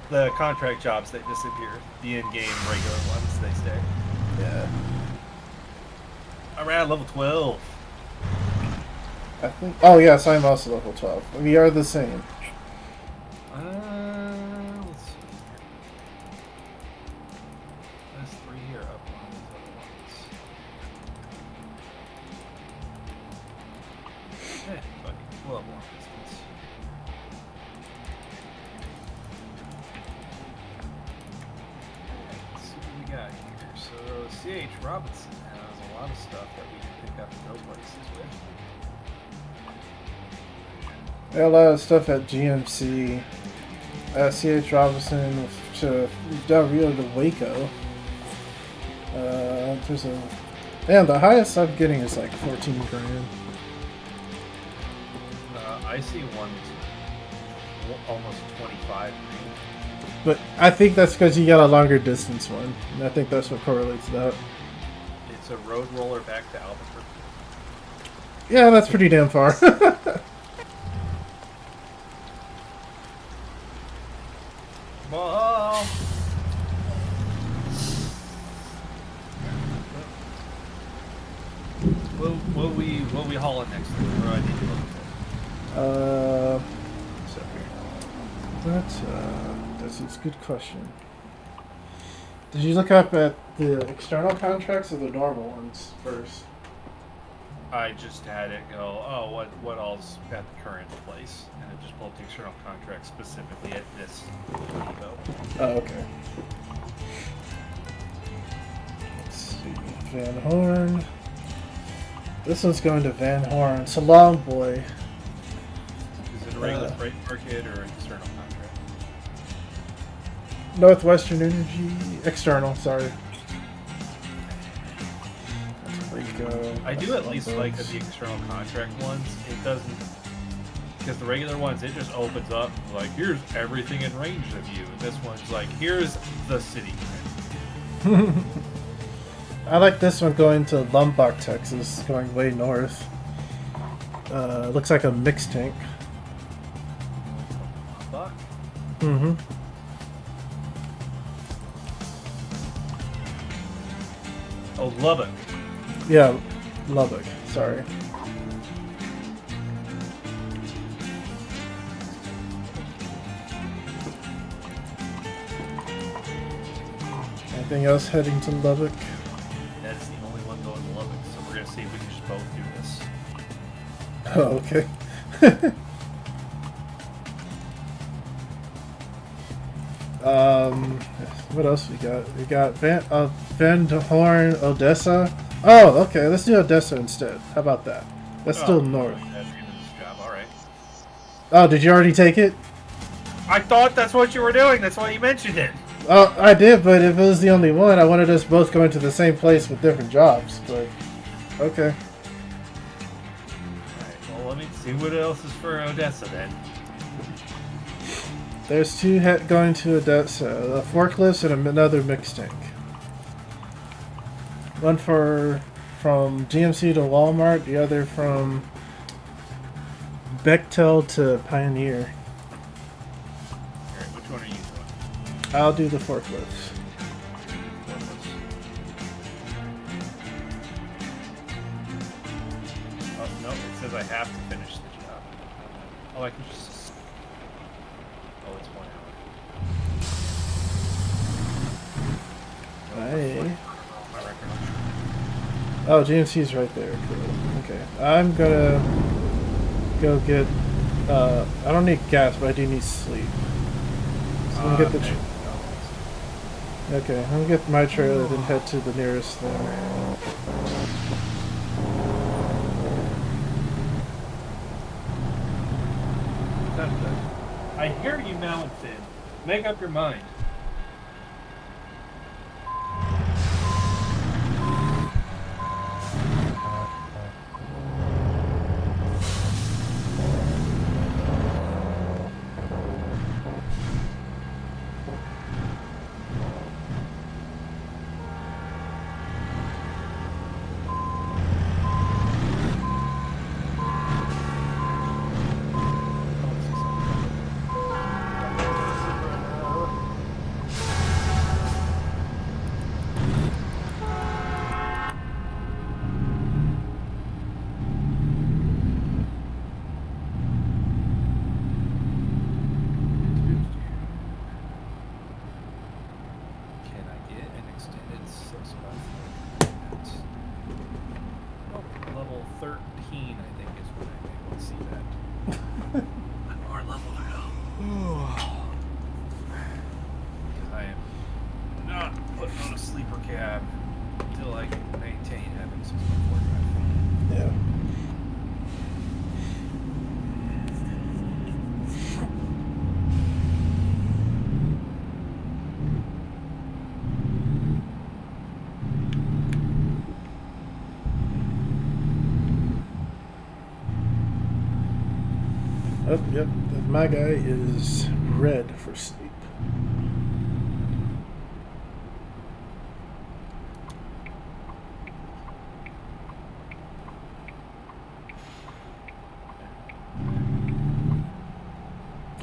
[SPEAKER 2] The contract jobs, they disappear. The in-game regular ones, they stay.
[SPEAKER 1] Yeah.
[SPEAKER 2] Alright, level 12.
[SPEAKER 1] I think. Oh yes, I'm also level 12. We are the same.
[SPEAKER 2] Let's see. There's 3 here up on these other ones. Fucking love long distance. Let's see what we got here. So C.H. Robinson has a lot of stuff that we can pick up in those places with.
[SPEAKER 1] Yeah, a lot of stuff at GMC. C.H. Robinson to Del Rio to Waco. There's a. Man, the highest I'm getting is like 14 grand.
[SPEAKER 2] I see one almost 25 grand.
[SPEAKER 1] But I think that's because you got a longer distance one. And I think that's what correlates that.
[SPEAKER 2] It's a road roller back to Albuquerque.
[SPEAKER 1] Yeah, that's pretty damn far.
[SPEAKER 2] Well, what we hauling next? Where do I need to look for?
[SPEAKER 1] That's a good question. Did you look up at the external contracts or the normal ones first?
[SPEAKER 2] I just had it go. Oh, what all's at the current place, and it just pulled the external contract specifically at this depot.
[SPEAKER 1] Oh, okay. Let's see, Van Horn. This one's going to Van Horn. So long, boy.
[SPEAKER 2] Is it a regular freight market or an external contract?
[SPEAKER 1] Northwestern Energy. External, sorry.
[SPEAKER 2] I do at least like that the external contract ones, it doesn't, because the regular ones, it just opens up, like, here's everything in range of you. And this one's like, here's the city.
[SPEAKER 1] I like this one going to Lombok, Texas, going way north. Looks like a mixed tank.
[SPEAKER 2] Fuck.
[SPEAKER 1] Mm-hmm.
[SPEAKER 2] Oh, Lubbock.
[SPEAKER 1] Yeah, Lubbock. Sorry. Anything else heading to Lubbock?
[SPEAKER 2] That's the only one going to Lubbock, so we're gonna see if we can just both do this.
[SPEAKER 1] Oh, okay. What else we got? We got Van Horn, Odessa. Oh, okay. Let's do Odessa instead. How about that? That's still north.
[SPEAKER 2] That's the end of this job. All right.
[SPEAKER 1] Oh, did you already take it?
[SPEAKER 2] I thought that's what you were doing. That's why you mentioned it.
[SPEAKER 1] Oh, I did, but if it was the only one, I wanted us both going to the same place with different jobs. But okay.
[SPEAKER 2] All right. Well, let me see what else is for Odessa then.
[SPEAKER 1] There's two going to Odessa. A forklift and another mixed tank. One from GMC to Walmart, the other from Bechtel to Pioneer.
[SPEAKER 2] Alright, which one are you doing?
[SPEAKER 1] I'll do the forklifts.
[SPEAKER 2] Oh, no, it says I have to finish the job. Oh, I can just... Oh, it's 1 hour.
[SPEAKER 1] Hey.
[SPEAKER 2] My record.
[SPEAKER 1] Oh, GMC's right there. Cool. Okay. I'm gonna go get... I don't need gas, but I do need sleep. So I'm gonna get the... Okay, I'm gonna get my trailer, then head to the nearest thing.
[SPEAKER 2] I hear you now, Finn. Make up your mind.
[SPEAKER 1] My guy is red for sleep.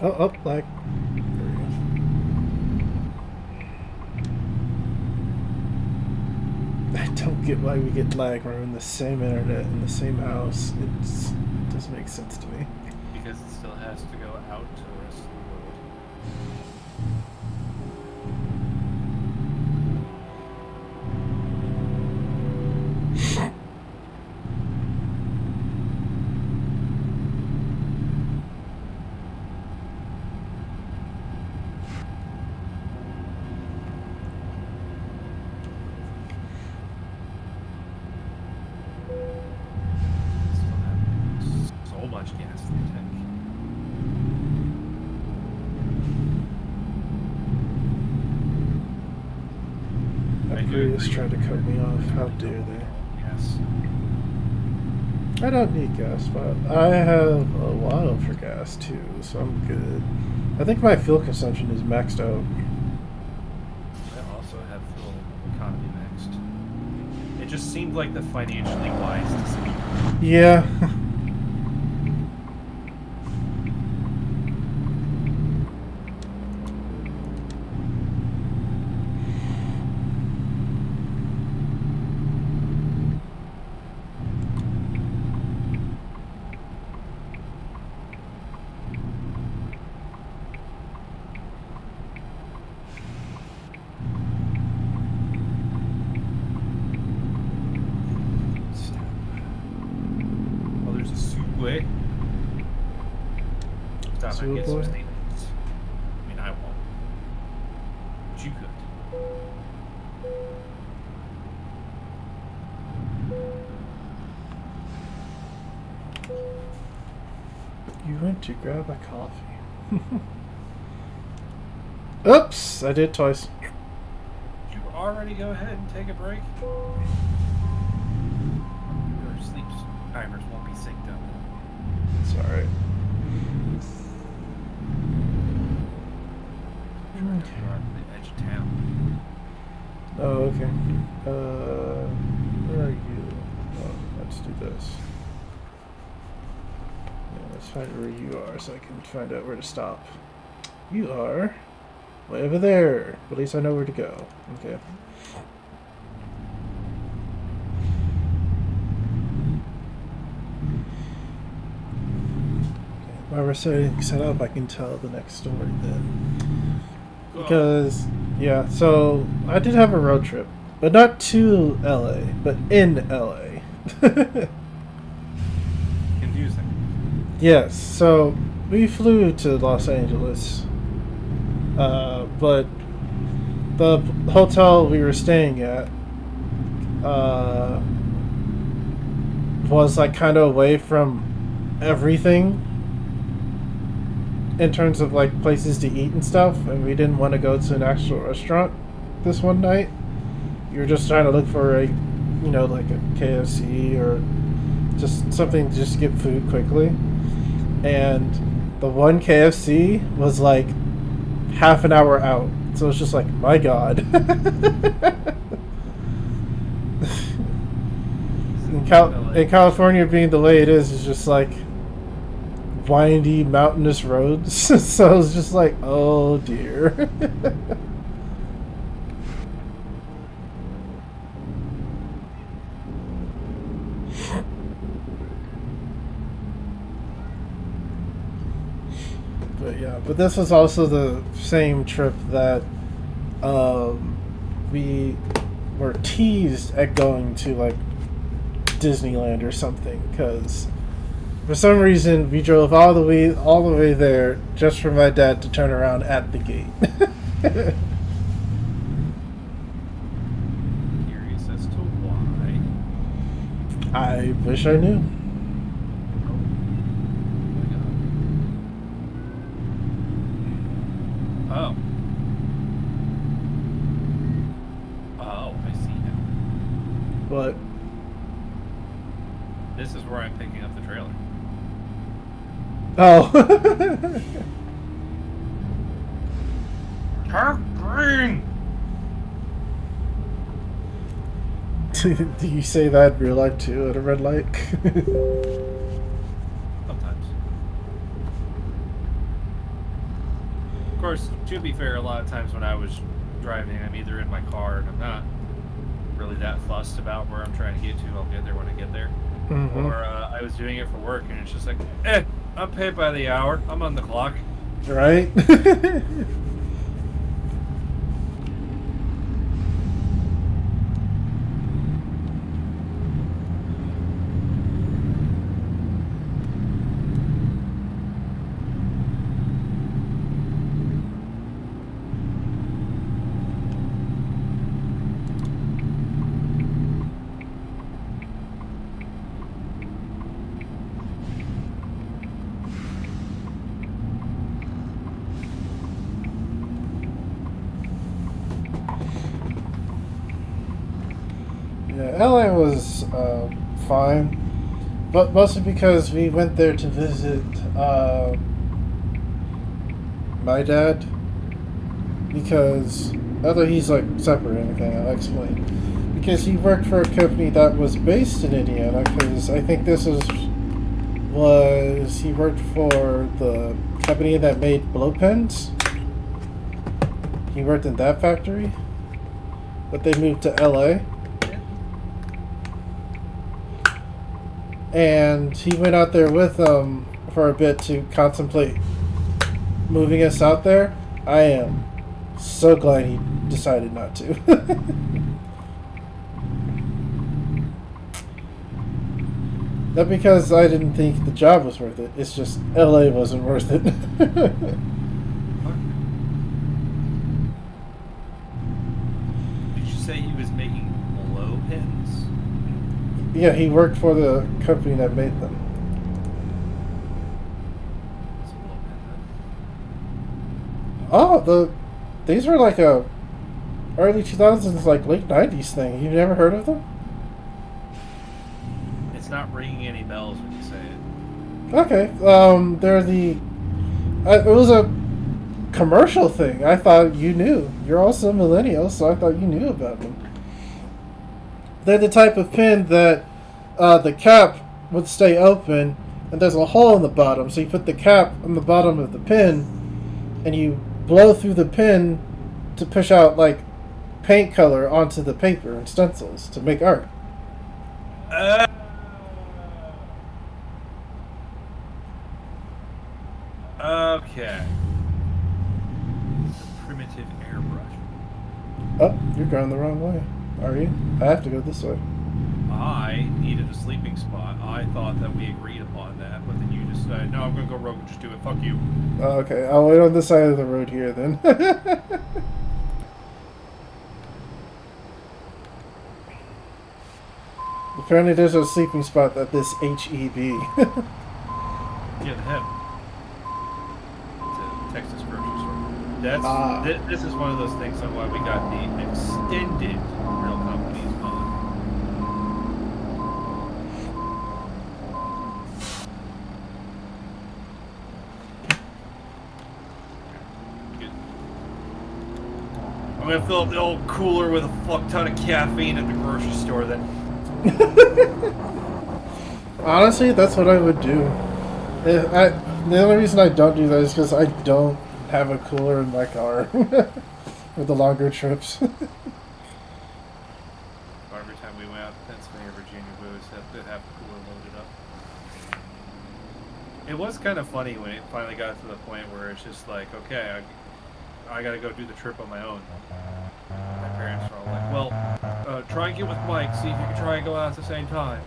[SPEAKER 1] Oh, lag. There we go. I don't get why we get lag when we're in the same internet in the same house. It doesn't make sense to me.
[SPEAKER 2] Because it still has to go out to the rest of the world. Still have so much gas in the tank.
[SPEAKER 1] That Prius tried to cut me off. How dare they?
[SPEAKER 2] Yes.
[SPEAKER 1] I don't need gas, but I have a while for gas too, so I'm good. I think my fuel consumption is maxed out.
[SPEAKER 2] I also have fuel economy maxed. It just seemed like the financially wise decision.
[SPEAKER 1] Yeah.
[SPEAKER 2] Oh, there's a subway. Stop and get some
[SPEAKER 1] Subway?
[SPEAKER 2] statements. I mean, I won't. But you could.
[SPEAKER 1] You went to grab a coffee. Oops! I did twice.
[SPEAKER 2] Did you already go ahead and take a break? Your sleep timers won't be synced up.
[SPEAKER 1] It's alright.
[SPEAKER 2] You're on the edge of town.
[SPEAKER 1] Oh, okay. Where are you? Oh, let's do this. Yeah, let's find where you are so I can find out where to stop. You are way over there. At least I know where to go. Okay. While we're setting set up, I can tell the next story then. Because, yeah, so I did have a road trip, but not to LA, but in LA.
[SPEAKER 2] Confusing.
[SPEAKER 1] Yes, so we flew to Los Angeles, but the hotel we were staying at was like kind of away from everything in terms of like places to eat and stuff, and we didn't want to go to an actual restaurant this one night. We were just trying to look for a, like a KFC or just something to just get food quickly. And the one KFC was like half an hour out, so it's just like, my God. In California, being the way it is just like windy, mountainous roads. So it's just like, oh dear. But yeah, but this was also the same trip that we were teased at going to like Disneyland or something, because for some reason we drove all the way there just for my dad to turn around at the gate.
[SPEAKER 2] Curious as to why.
[SPEAKER 1] I wish I knew.
[SPEAKER 2] Oh. Oh, I see now.
[SPEAKER 1] But
[SPEAKER 2] This is where I'm picking up the trailer.
[SPEAKER 1] oh. Do you say that in real life too at a red light?
[SPEAKER 2] Sometimes. Of course, to be fair, a lot of times when I was driving, I'm either in my car and I'm not really that fussed about where I'm trying to get to. I'll get there when I get there.
[SPEAKER 1] Mm-hmm.
[SPEAKER 2] Or I was doing it for work and it's just like, I'm paid by the hour. I'm on the clock.
[SPEAKER 1] Right? Yeah, LA was fine, but mostly because we went there to visit my dad. Because although he's like separate or anything, I'll explain. Because he worked for a company that was based in Indiana. Because I think this was he worked for the company that made blow pens. He worked in that factory, but they moved to LA. And he went out there with them for a bit to contemplate moving us out there. I am so glad he decided not to. Not because I didn't think the job was worth it. It's just LA wasn't worth it.
[SPEAKER 2] Did you say he was making blow pins?
[SPEAKER 1] Yeah, he worked for the company that made them.
[SPEAKER 2] What's a blow pin
[SPEAKER 1] Oh, these were like a early 2000s, like late 90s thing. You've never heard of them?
[SPEAKER 2] then? It's not ringing any bells when you say it.
[SPEAKER 1] Okay. They're the. It was a commercial thing. I thought you knew. You're also millennials, so I thought you knew about them. They're the type of pin that the cap would stay open, and there's a hole in the bottom. So you put the cap on the bottom of the pin, and you blow through the pin to push out like paint color onto the paper and stencils to make art.
[SPEAKER 2] Okay. Primitive airbrush.
[SPEAKER 1] Oh, you're going the wrong way. Are you? I have to go this way.
[SPEAKER 2] I needed a sleeping spot. I thought that we agreed upon that, but then you decided, no, I'm gonna go rogue and just do it. Fuck you.
[SPEAKER 1] Oh, okay, I'll wait on this side of the road here then. Apparently there's a sleeping spot at this HEB.
[SPEAKER 2] Yeah, the head. It's a Texas grocery store. That's this is one of those things on why we got the extended real companies on. Good. I'm gonna fill up the old cooler with a fuck ton of caffeine at the grocery store then.
[SPEAKER 1] Honestly, that's what I would do. The only reason I don't do that is because I don't have a cooler in my car for the longer trips.
[SPEAKER 2] Every time we went out to Pennsylvania, Virginia, we always have to have the cooler loaded up. It was kind of funny when it finally got to the point where it's just like, okay, I gotta go do the trip on my own. My parents are all like, well, try and get with Mike, see if you can try and go out at the same time.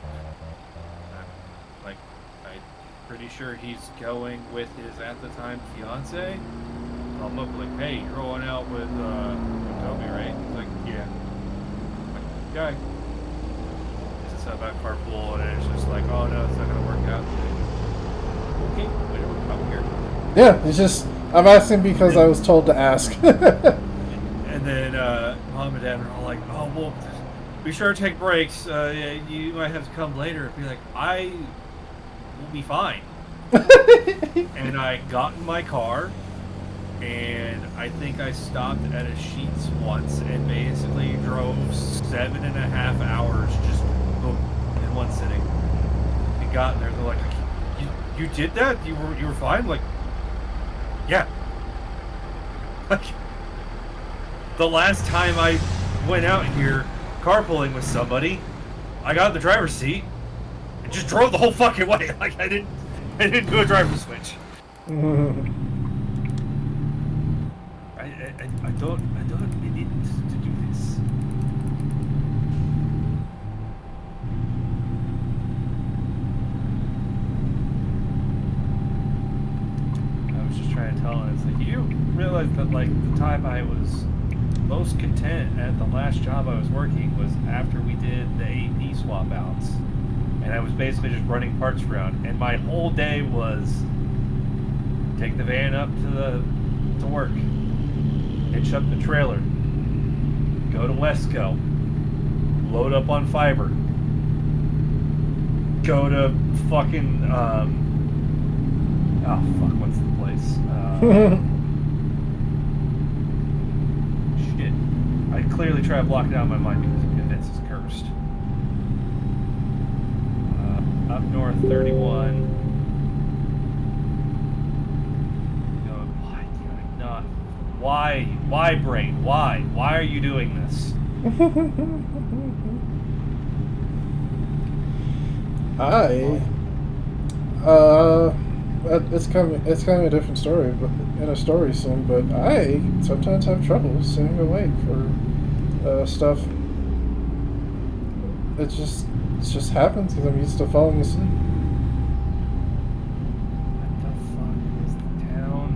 [SPEAKER 2] I'm pretty sure he's going with his, at the time, fiance. I'm up like, hey, you're going out with Toby, right? He's like, yeah. I'm like, okay. It's just about carpool, and it's just like, oh no, it's not gonna work out. Okay, whatever, I'm here.
[SPEAKER 1] Yeah, it's just, I'm asking because I was told to ask.
[SPEAKER 2] And then mom and dad are all like, oh, well, be sure to take breaks. You might have to come later. Be like, I will be fine. And I got in my car, and I think I stopped at a Sheets once and basically drove 7.5 hours just boom in one sitting. And got there, they're like, "You did that? You were fine?" Like, yeah. Like, the last time I went out here carpooling with somebody, I got in the driver's seat and just drove the whole fucking way. Like I didn't do a driver switch. I don't need to do this. I was just trying to tell him, it's like, you realize that like the time I was most content at the last job I was working was after we did the AP swap outs. And I was basically just running parts around, and my whole day was take the van up to work, hitch up the trailer, go to Wesco, load up on fiber, go to fucking oh fuck, what's the place? Shit, I clearly try to block it out of my mind because I'm convinced it's cursed. Up north 31. Why, brain? Why? Why are you doing this?
[SPEAKER 1] It's kind of a different story, but in a story soon. But I sometimes have trouble sitting awake for stuff. It just happens because I'm used to falling asleep.
[SPEAKER 2] What the fuck is the town?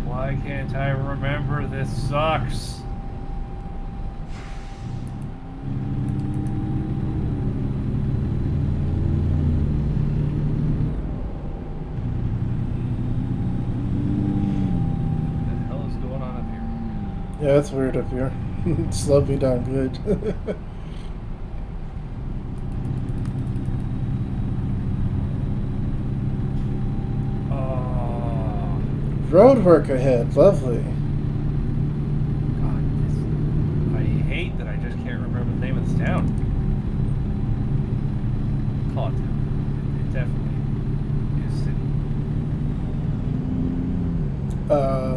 [SPEAKER 2] Why can't I remember? This sucks. What the hell is going on up here?
[SPEAKER 1] Yeah, it's weird up here. Slowed me down good.
[SPEAKER 2] Oh,
[SPEAKER 1] Road work ahead. Lovely.
[SPEAKER 2] God, I hate that I just can't remember the name of this town. Call it town. It definitely is city.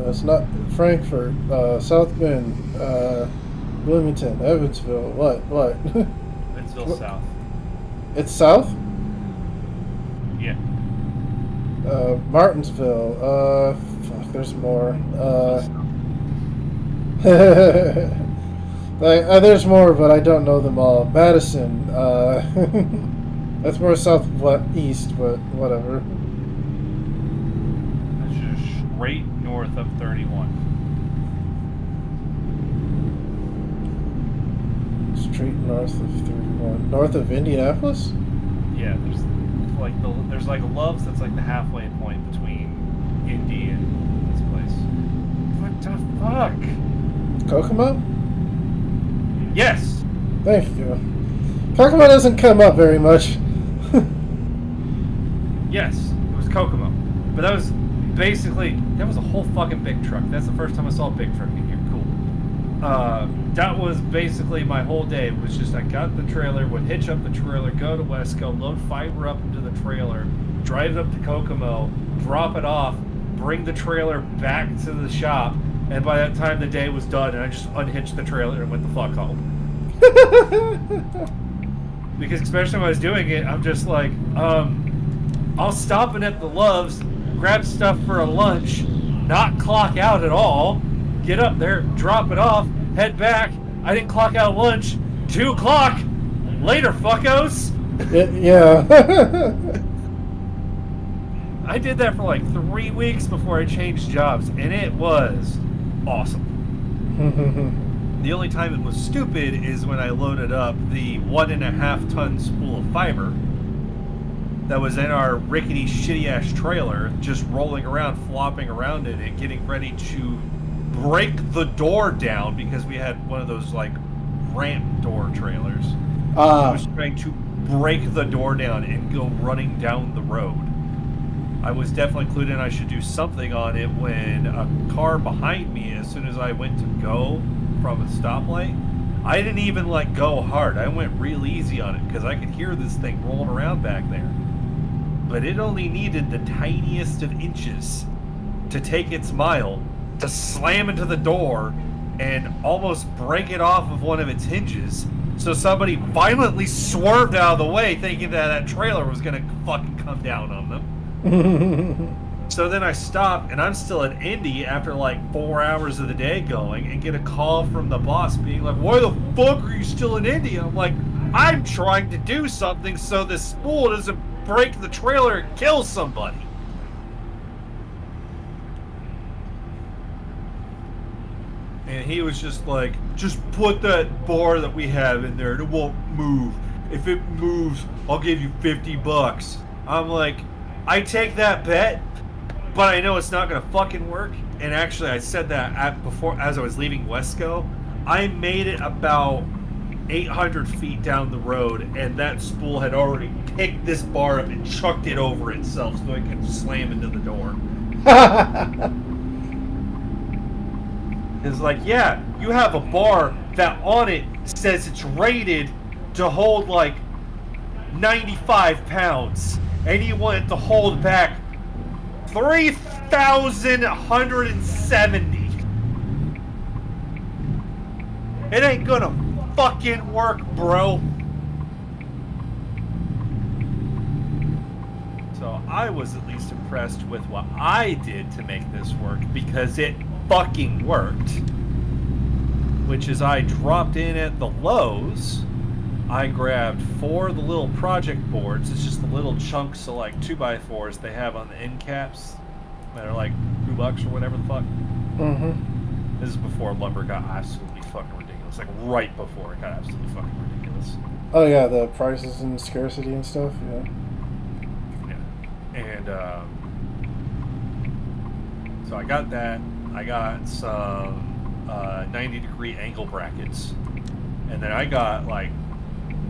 [SPEAKER 1] It's not Frankfurt, South Bend, Bloomington, Evansville. What?
[SPEAKER 2] Evansville South.
[SPEAKER 1] It's south?
[SPEAKER 2] Yeah.
[SPEAKER 1] Martinsville. Fuck, there's more. There's more, but I don't know them all. Madison. That's more southeast, but whatever.
[SPEAKER 2] That's just straight north of 31.
[SPEAKER 1] Straight north of 31. North of Indianapolis?
[SPEAKER 2] Yeah, there's like a Love's that's like the halfway point between Indy and this place. What the fuck?
[SPEAKER 1] Kokomo?
[SPEAKER 2] Yes.
[SPEAKER 1] Thank you. Kokomo doesn't come up very much.
[SPEAKER 2] Yes, it was Kokomo. But that was a whole fucking big truck. That's the first time I saw a big truck in here. Cool. That was basically my whole day. It was just I got the trailer, would hitch up the trailer, go to Wesco, load fiber up into the trailer, drive it up to Kokomo, drop it off, bring the trailer back to the shop, and by that time the day was done and I just unhitched the trailer and went the fuck home. Because especially when I was doing it, I'm just like, I'll stop in at the Love's, grab stuff for a lunch, not clock out at all, get up there, drop it off, head back. I didn't clock out lunch. 2 o'clock. Later, fuckos.
[SPEAKER 1] Yeah.
[SPEAKER 2] I did that for like 3 weeks before I changed jobs, and it was awesome. The only time it was stupid is when I loaded up the 1.5 ton spool of fiber that was in our rickety shitty ass trailer, just rolling around, flopping around in it, getting ready to break the door down because we had one of those like ramp door trailers. I was trying to break the door down and go running down the road. I was definitely clued in I should do something on it when a car behind me, as soon as I went to go from a stoplight, I didn't even like go hard. I went real easy on it because I could hear this thing rolling around back there. But it only needed the tiniest of inches to take its mile, to slam into the door and almost break it off of one of its hinges. So somebody violently swerved out of the way thinking that that trailer was going to fucking come down on them. So then I stop, and I'm still at Indy after like 4 hours of the day going, and get a call from the boss being like, "Why the fuck are you still in Indy?" I'm like, "I'm trying to do something so this spool doesn't break the trailer and kill somebody." And he was just like, "Just put that bar that we have in there and it won't move. If it moves, I'll give you $50. I'm like, "I take that bet, but I know it's not gonna fucking work." And actually, I said that before, as I was leaving Wesco. I made it about 800 feet down the road, and that spool had already picked this bar up and chucked it over itself so it could slam into the door. It's like, yeah, you have a bar that on it says it's rated to hold like 95 pounds, and you want it to hold back 3,170. It ain't gonna fucking work, bro. So I was at least impressed with what I did to make this work, because it fucking worked. Which is, I dropped in at the Lowe's. I grabbed 4 of the little project boards. It's just the little chunks of like 2x4s they have on the end caps that are like $2 or whatever the fuck.
[SPEAKER 1] Mm-hmm.
[SPEAKER 2] This is before lumber got absolutely fucking ridiculous. Like right before it got absolutely fucking ridiculous.
[SPEAKER 1] Oh yeah, the prices and scarcity and stuff. Yeah.
[SPEAKER 2] And so I got that. I got some 90-degree angle brackets, and then I got like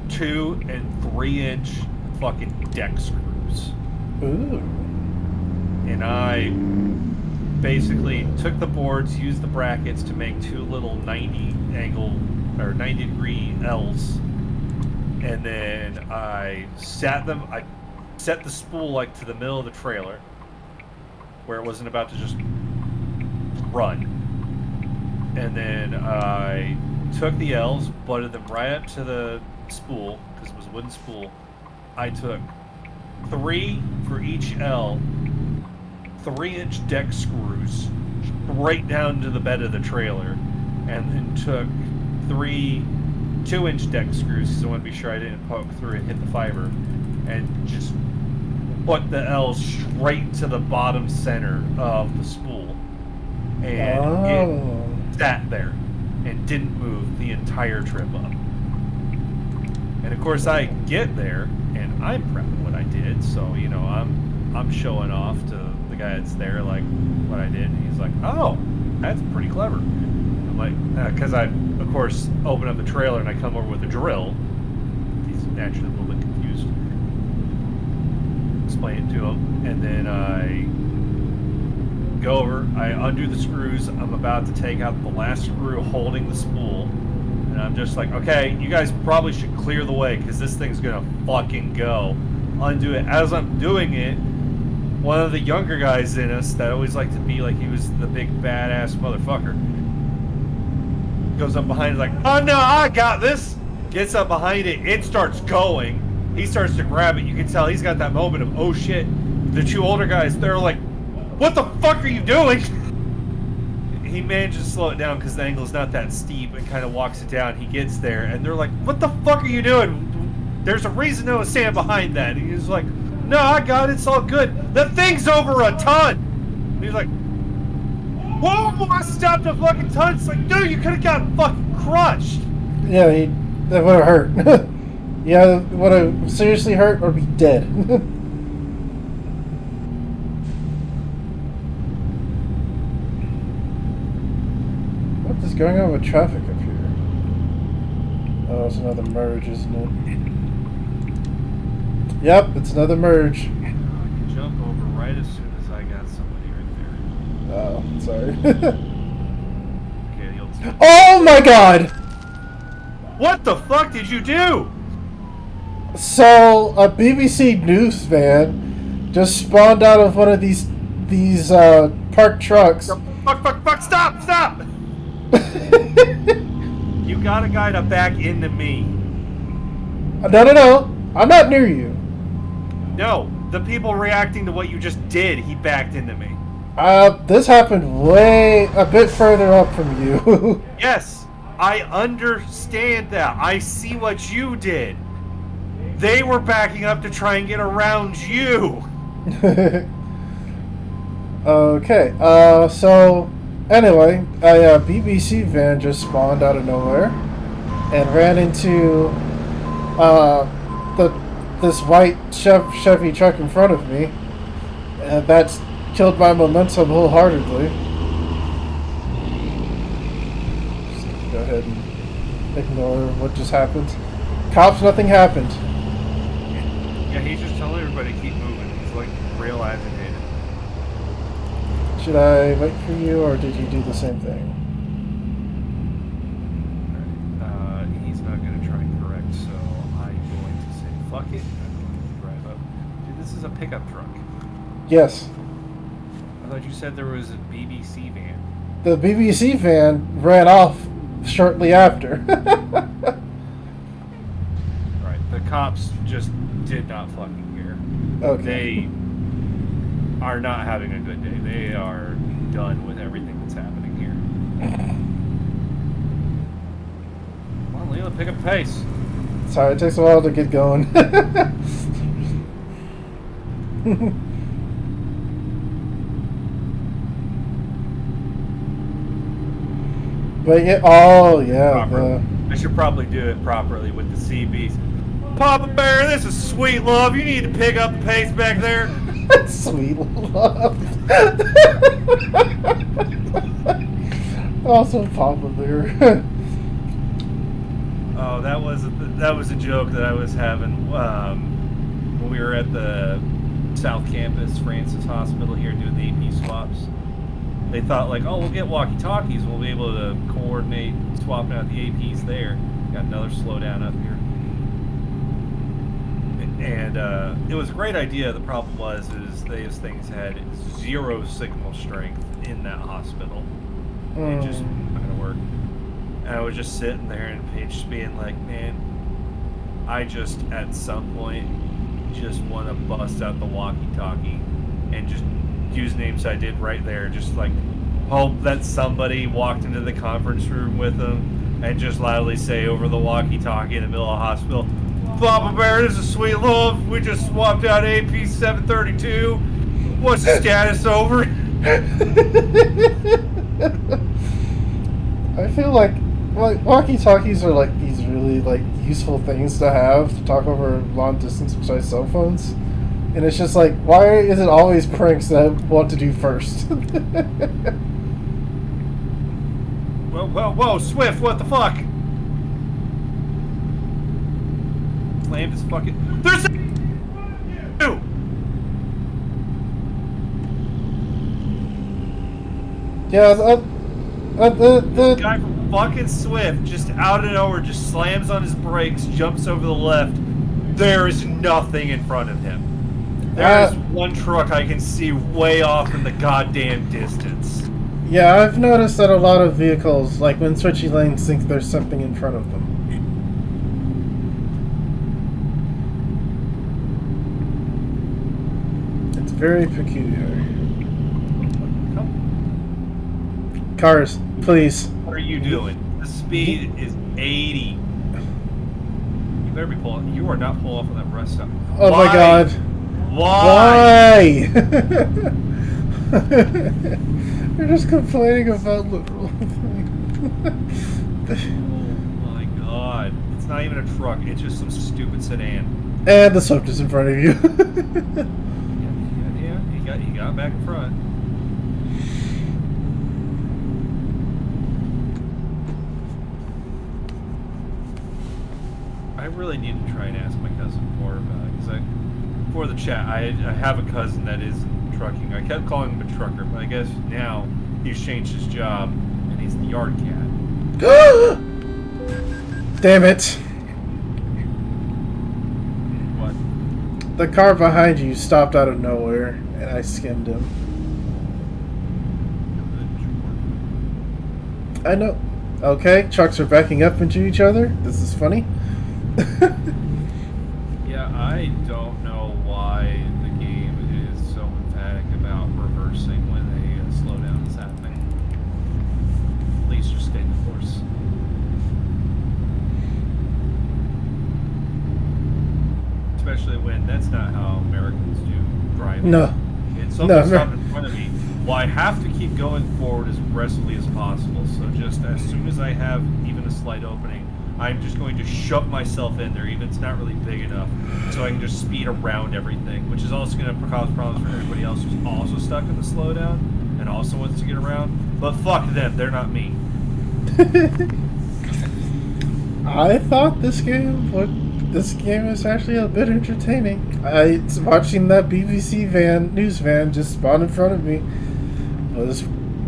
[SPEAKER 2] 2 and 3-inch fucking deck screws.
[SPEAKER 1] Ooh.
[SPEAKER 2] And I basically took the boards, used the brackets to make 2 little 90-degree L's, and then I set the spool like to the middle of the trailer where it wasn't about to just run. And then I took the L's, butted them right up to the spool, because it was a wooden spool. I took 3 for each L, 3-inch deck screws right down to the bed of the trailer, and then took 3 2-inch deck screws, because I wanted to be sure I didn't poke through and hit the fiber, and just put the L's straight to the bottom center of the spool. And it sat there and didn't move the entire trip up. And of course I get there and I'm proud of what I did, so you know I'm showing off to the guy that's there like what I did, and he's like, "Oh, that's pretty clever." I'm like, because I of course open up the trailer and I come over with a drill. He's naturally a little bit confused. Explain it to him, and then I go over, I undo the screws. I'm about to take out the last screw holding the spool, and I'm just like, "Okay, you guys probably should clear the way because this thing's gonna fucking go." Undo it. As I'm doing it, one of the younger guys in us that always liked to be like he was the big badass motherfucker goes up behind it like, "Oh no, I got this." Gets up behind it, it starts going. He starts to grab it. You can tell he's got that moment of, "Oh shit." The 2 older guys, they're like, "What the fuck are you doing?" He manages to slow it down because the angle's not that steep, and kind of walks it down. He gets there, and they're like, "What the fuck are you doing? There's a reason no one's standing behind that." And he's like, "No, I got it. It's all good. The thing's over a ton." And he's like, "Whoa, I stopped a fucking ton." It's like, dude, you could have got fucking crushed.
[SPEAKER 1] Yeah, that would have hurt. Yeah, would have seriously hurt or be dead. What is going on with traffic up here? Oh, it's another merge, isn't it? Yep, it's another merge.
[SPEAKER 2] I can jump over right as
[SPEAKER 1] Sorry.
[SPEAKER 2] Okay, the old speed.
[SPEAKER 1] Oh my god!
[SPEAKER 2] What the fuck did you do?
[SPEAKER 1] So a BBC News van just spawned out of one of these parked trucks.
[SPEAKER 2] Fuck, stop! You got a guy to back into me.
[SPEAKER 1] No. I'm not near you.
[SPEAKER 2] No, the people reacting to what you just did, he backed into me.
[SPEAKER 1] This happened way a bit further up from you.
[SPEAKER 2] Yes, I understand that. I see what you did. They were backing up to try and get around you.
[SPEAKER 1] Okay, so anyway, a BBC van just spawned out of nowhere and ran into this white Chevy truck in front of me, and that's killed my momentum wholeheartedly. Just go ahead and ignore what just happened. Cops, nothing happened.
[SPEAKER 2] Yeah, he's just telling everybody to keep moving. He's like real agitated.
[SPEAKER 1] Should I wait for you, or did you do the same thing?
[SPEAKER 2] He's not going to try and correct, so I'm going to say fuck it. I'm going to drive up. Dude, this is a pickup truck.
[SPEAKER 1] Yes.
[SPEAKER 2] I thought you said there was a BBC van.
[SPEAKER 1] The BBC van ran off shortly after.
[SPEAKER 2] Right, the cops just did not fucking care.
[SPEAKER 1] Okay.
[SPEAKER 2] They are not having a good day. They are done with everything that's happening here. Come on, Leela, pick up pace.
[SPEAKER 1] Sorry, it takes a while to get going. But yeah, oh yeah.
[SPEAKER 2] I should probably do it properly with the CBs. Papa Bear, this is sweet love. You need to pick up the pace back there.
[SPEAKER 1] Sweet love. Also, Papa Bear.
[SPEAKER 2] Oh, that was a joke that I was having when we were at the South Campus Francis Hospital here doing the AP swaps. They thought like, oh, we'll get walkie-talkies. We'll be able to coordinate swapping out the APs there. Got another slowdown up here. And it was a great idea. The problem was these things had 0 signal strength in that hospital. It just not gonna work. And I was just sitting there and Paige being like, man, I just at some point just want to bust out the walkie-talkie and just use names I did right there. Just like hope that somebody walked into the conference room with them and just loudly say over the walkie-talkie in the middle of the hospital, Papa Bear, this is sweet love. We just swapped out AP 732. What's the status over?
[SPEAKER 1] I feel like walkie-talkies are like these really like useful things to have to talk over long distance besides cell phones. And it's just like, why is it always pranks that I want to do first?
[SPEAKER 2] Whoa, Swift, what the fuck? Slammed his fucking... There's a...
[SPEAKER 1] Yeah,
[SPEAKER 2] the guy from fucking Swift just out of nowhere just slams on his brakes, jumps over the left. There is nothing in front of him. There is one truck I can see way off in the goddamn distance.
[SPEAKER 1] Yeah, I've noticed that a lot of vehicles, like when switching lanes, think there's something in front of them. It's very peculiar. Cars, please.
[SPEAKER 2] What are you doing? The speed is 80. You better be pulling. You are not pulling off on that rest stop.
[SPEAKER 1] Oh my god.
[SPEAKER 2] Why?
[SPEAKER 1] You're just complaining about literal things.
[SPEAKER 2] Oh my god. It's not even a truck, it's just some stupid sedan.
[SPEAKER 1] And the Swift is in front of you.
[SPEAKER 2] Yeah, he got back in front. I really need to try and ask my cousin more about it, because before the chat, I have a cousin that is in trucking. I kept calling him a trucker, but I guess now he's changed his job, and he's the yard cat.
[SPEAKER 1] Damn it.
[SPEAKER 2] What?
[SPEAKER 1] The car behind you stopped out of nowhere, and I skimmed him. I know. Okay, trucks are backing up into each other. This is funny.
[SPEAKER 2] Yeah, I don't know why the game is so emphatic about reversing when a slowdown is happening. At least just stay the course. Especially when that's not how Americans do driving.
[SPEAKER 1] No.
[SPEAKER 2] It's something stopped in front of me. Well, I have to keep going forward as aggressively as possible. So just as soon as I have even a slight opening, I'm just going to shove myself in there, even if it's not really big enough, so I can just speed around everything, which is also going to cause problems for everybody else who's also stuck in the slowdown and also wants to get around. But fuck them, they're not me.
[SPEAKER 1] I thought this game is actually a bit entertaining. Watching that BBC news van just spawn in front of me was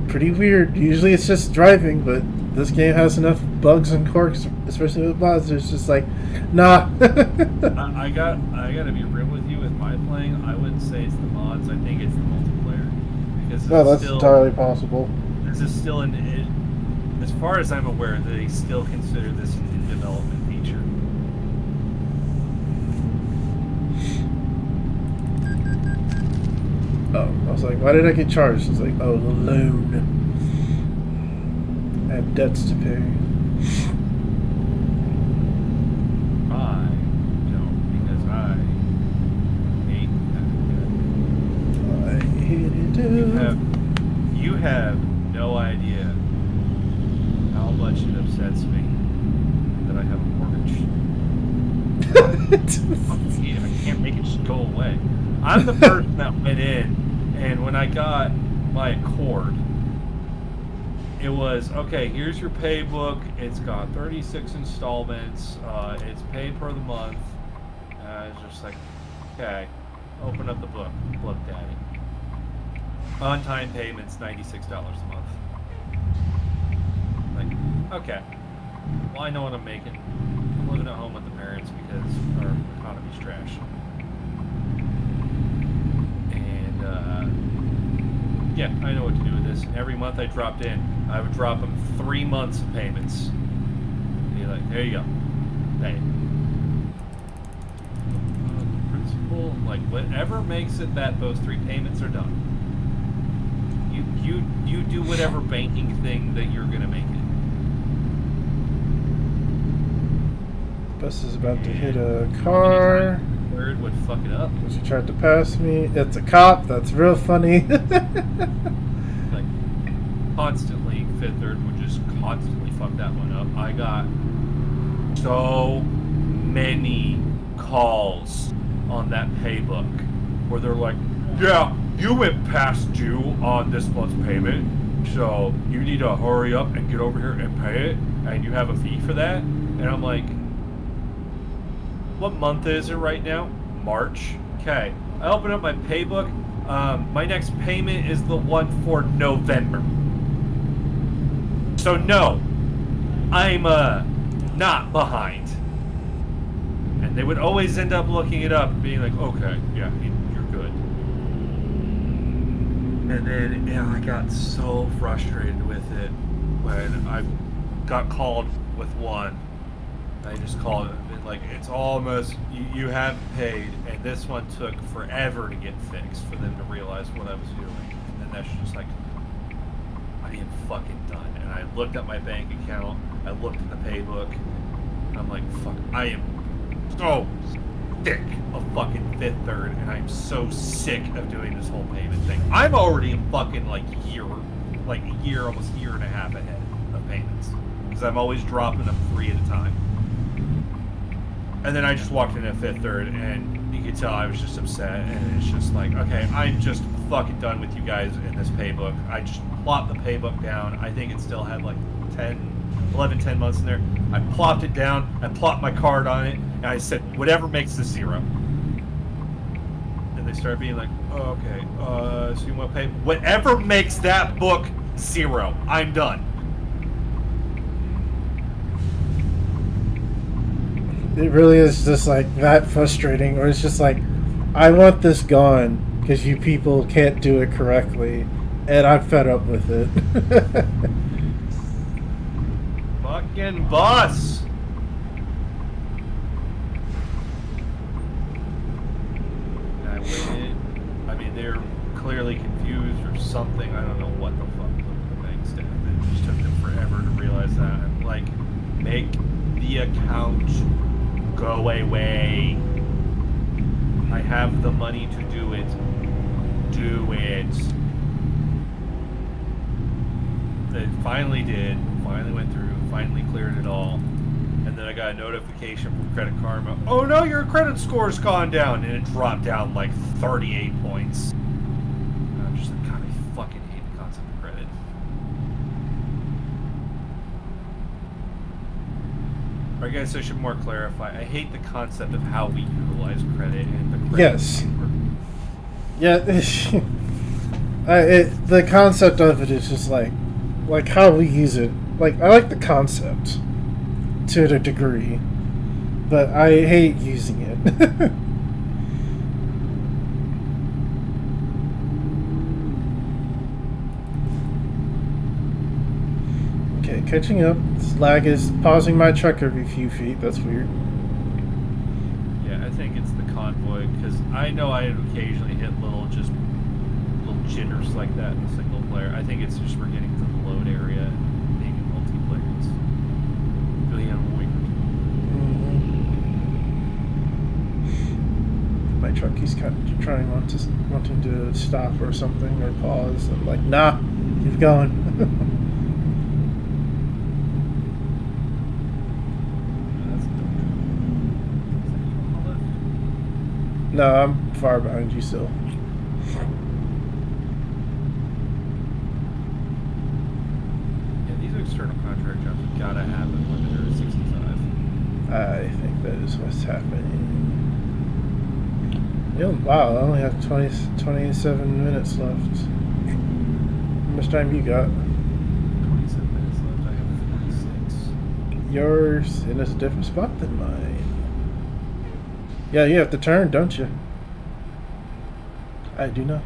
[SPEAKER 1] pretty weird. Usually it's just driving, but this game has enough bugs and quirks, especially with mods. It's just like, nah.
[SPEAKER 2] I gotta be real with you. With my playing, I wouldn't say it's the mods. I think it's the multiplayer, because
[SPEAKER 1] No, that's entirely possible.
[SPEAKER 2] This is still as far as I'm aware, they still consider this an in-development feature.
[SPEAKER 1] Oh, I was like, why did I get charged? It's like, oh, the loan. I have debts to pay.
[SPEAKER 2] I don't, because I hate that.
[SPEAKER 1] I hate it too.
[SPEAKER 2] You have no idea how much it upsets me that I have a mortgage. I can't make it just go away. I'm the person that went in, and when I got my Accord, it was, okay, here's your pay book. It's got 36 installments. It's paid per the month. It's just like, okay, open up the book. Look, Daddy. On-time payments, $96 a month. Like, okay. Well, I know what I'm making. I'm living at home with the parents because our economy's trash. And, yeah, I know what to do with this. Every month I dropped in, I would drop them 3 months of payments. Be like, there you go. Pay it. Principle, like, whatever makes it that those 3 payments are done. You do whatever banking thing that you're gonna make it.
[SPEAKER 1] Bus is about to hit a car.
[SPEAKER 2] Third would fuck it up.
[SPEAKER 1] She tried to pass me. It's a cop. That's real funny.
[SPEAKER 2] Like, constantly, Fifth Third would just constantly fuck that one up. I got so many calls on that paybook where they're like, yeah, you went past due on this month's payment, so you need to hurry up and get over here and pay it, and you have a fee for that. And I'm like, what month is it right now? March. Okay. I open up my paybook. My next payment is the one for November. So no, I'm not behind. And they would always end up looking it up and being like, okay, yeah, you're good. And then I got so frustrated with it when I got called with one. I just called it and been like, it's almost, you have paid, and this one took forever to get fixed for them to realize what I was doing. And then that's just like, I am fucking done. And I looked at my bank account, I looked at the paybook, and I'm like, fuck, I am so sick of fucking Fifth Third, and I'm so sick of doing this whole payment thing. I'm already fucking like a year, almost a year and a half ahead of payments. Because I'm always dropping them 3 at a time. And then I just walked in at Fifth Third, and you could tell I was just upset, and it's just like, okay, I'm just fucking done with you guys in this paybook. I just plopped the paybook down. I think it still had like 10 months in there. I plopped it down, I plopped my card on it, and I said, whatever makes this 0. And they started being like, oh, okay, so you want to pay? Whatever makes that book 0. I'm done.
[SPEAKER 1] It really is just like that frustrating, or it's just like, I want this gone because you people can't do it correctly, and I'm fed up with it.
[SPEAKER 2] Fucking bus! And I waited. I mean, they're clearly confused or something. I don't know what the fuck the bank staff. It just took them forever to realize that. I'm like, make the account go away. I have the money to do it. Do it. They finally did. Finally went through. Finally cleared it all. And then I got a notification from Credit Karma. Oh no, your credit score's gone down. And it dropped down like 38 points. And I'm just like, God, I fucking hate the concept of credit. Or I guess I should more clarify. I hate the concept of how we utilize credit and the credit.
[SPEAKER 1] Yes. Yeah, the concept of it is just like how we use it. Like, I like the concept to a degree, but I hate using it. Okay, catching up. This lag is pausing my truck every few feet. That's weird.
[SPEAKER 2] Yeah, I think it's the convoy, because I know I occasionally hit little jitters like that in single player. I think it's just we're getting to the load area and being in multiplayer. It's really weird.
[SPEAKER 1] Mm-hmm. My truck keeps kind of wanting to stop or something or pause. I'm like, nah, keep going. No, I'm far behind you still.
[SPEAKER 2] Yeah, these external contract jobs have gotta happen when they're at 65.
[SPEAKER 1] I think that is what's happening. Wow, I only have 27 minutes left. How much time you got?
[SPEAKER 2] 27 minutes left. I have 46.
[SPEAKER 1] Yours in a different spot than mine. Yeah, you have to turn, don't you? I do not.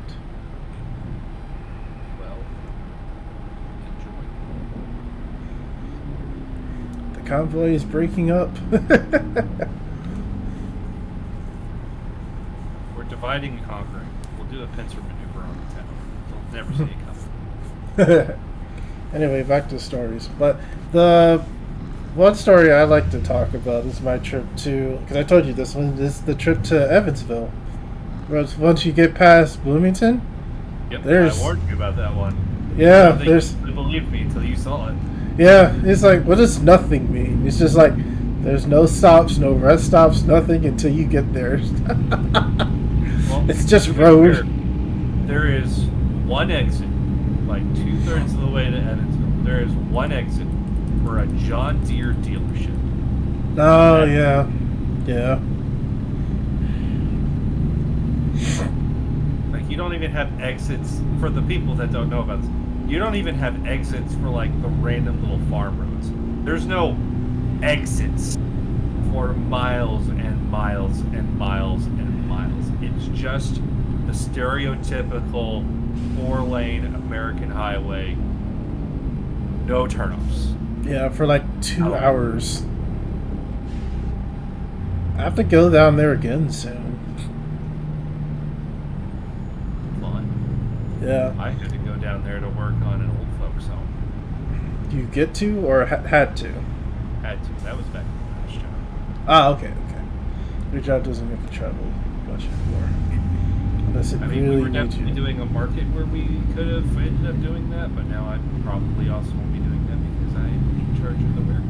[SPEAKER 2] Well, enjoy.
[SPEAKER 1] The convoy is breaking up.
[SPEAKER 2] We're dividing and conquering. We'll do a pincer maneuver on the town. They'll never see it coming.
[SPEAKER 1] Anyway, back to stories. But the one story I like to talk about is my trip to, because I told you this one, is the trip to Evansville. Once you get past Bloomington,
[SPEAKER 2] Yep,
[SPEAKER 1] there's,
[SPEAKER 2] I warned you about that one.
[SPEAKER 1] yeah,
[SPEAKER 2] I don't think
[SPEAKER 1] there's,
[SPEAKER 2] you believed me until you saw it.
[SPEAKER 1] yeah, it's like, what does nothing mean? It's just like, there's no stops, no rest stops, nothing until you get there.
[SPEAKER 2] Well,
[SPEAKER 1] it's just
[SPEAKER 2] to be
[SPEAKER 1] road.
[SPEAKER 2] fair, there is one exit, like 2/3 of the way to Evansville. There is one exit for a John Deere dealership.
[SPEAKER 1] Oh, yeah. Yeah.
[SPEAKER 2] Like, you don't even have exits for the people that don't know about this. You don't even have exits for like the random little farm roads. There's no exits for miles and miles and miles and miles. It's just the stereotypical 4-lane American highway, no turnoffs.
[SPEAKER 1] Yeah, for like 2 hours. I have to go down there again soon.
[SPEAKER 2] Fun.
[SPEAKER 1] Yeah.
[SPEAKER 2] I had to go down there to work on an old folks home.
[SPEAKER 1] Do you get to or had to?
[SPEAKER 2] Had to. That was back in the last job.
[SPEAKER 1] Ah, okay. Your job doesn't make you travel much anymore. Unless it
[SPEAKER 2] I mean,
[SPEAKER 1] really
[SPEAKER 2] we were
[SPEAKER 1] needs
[SPEAKER 2] definitely
[SPEAKER 1] you.
[SPEAKER 2] doing a market where we could have ended up doing that, but now I probably also won't be doing that because I'm in charge of the warehouse.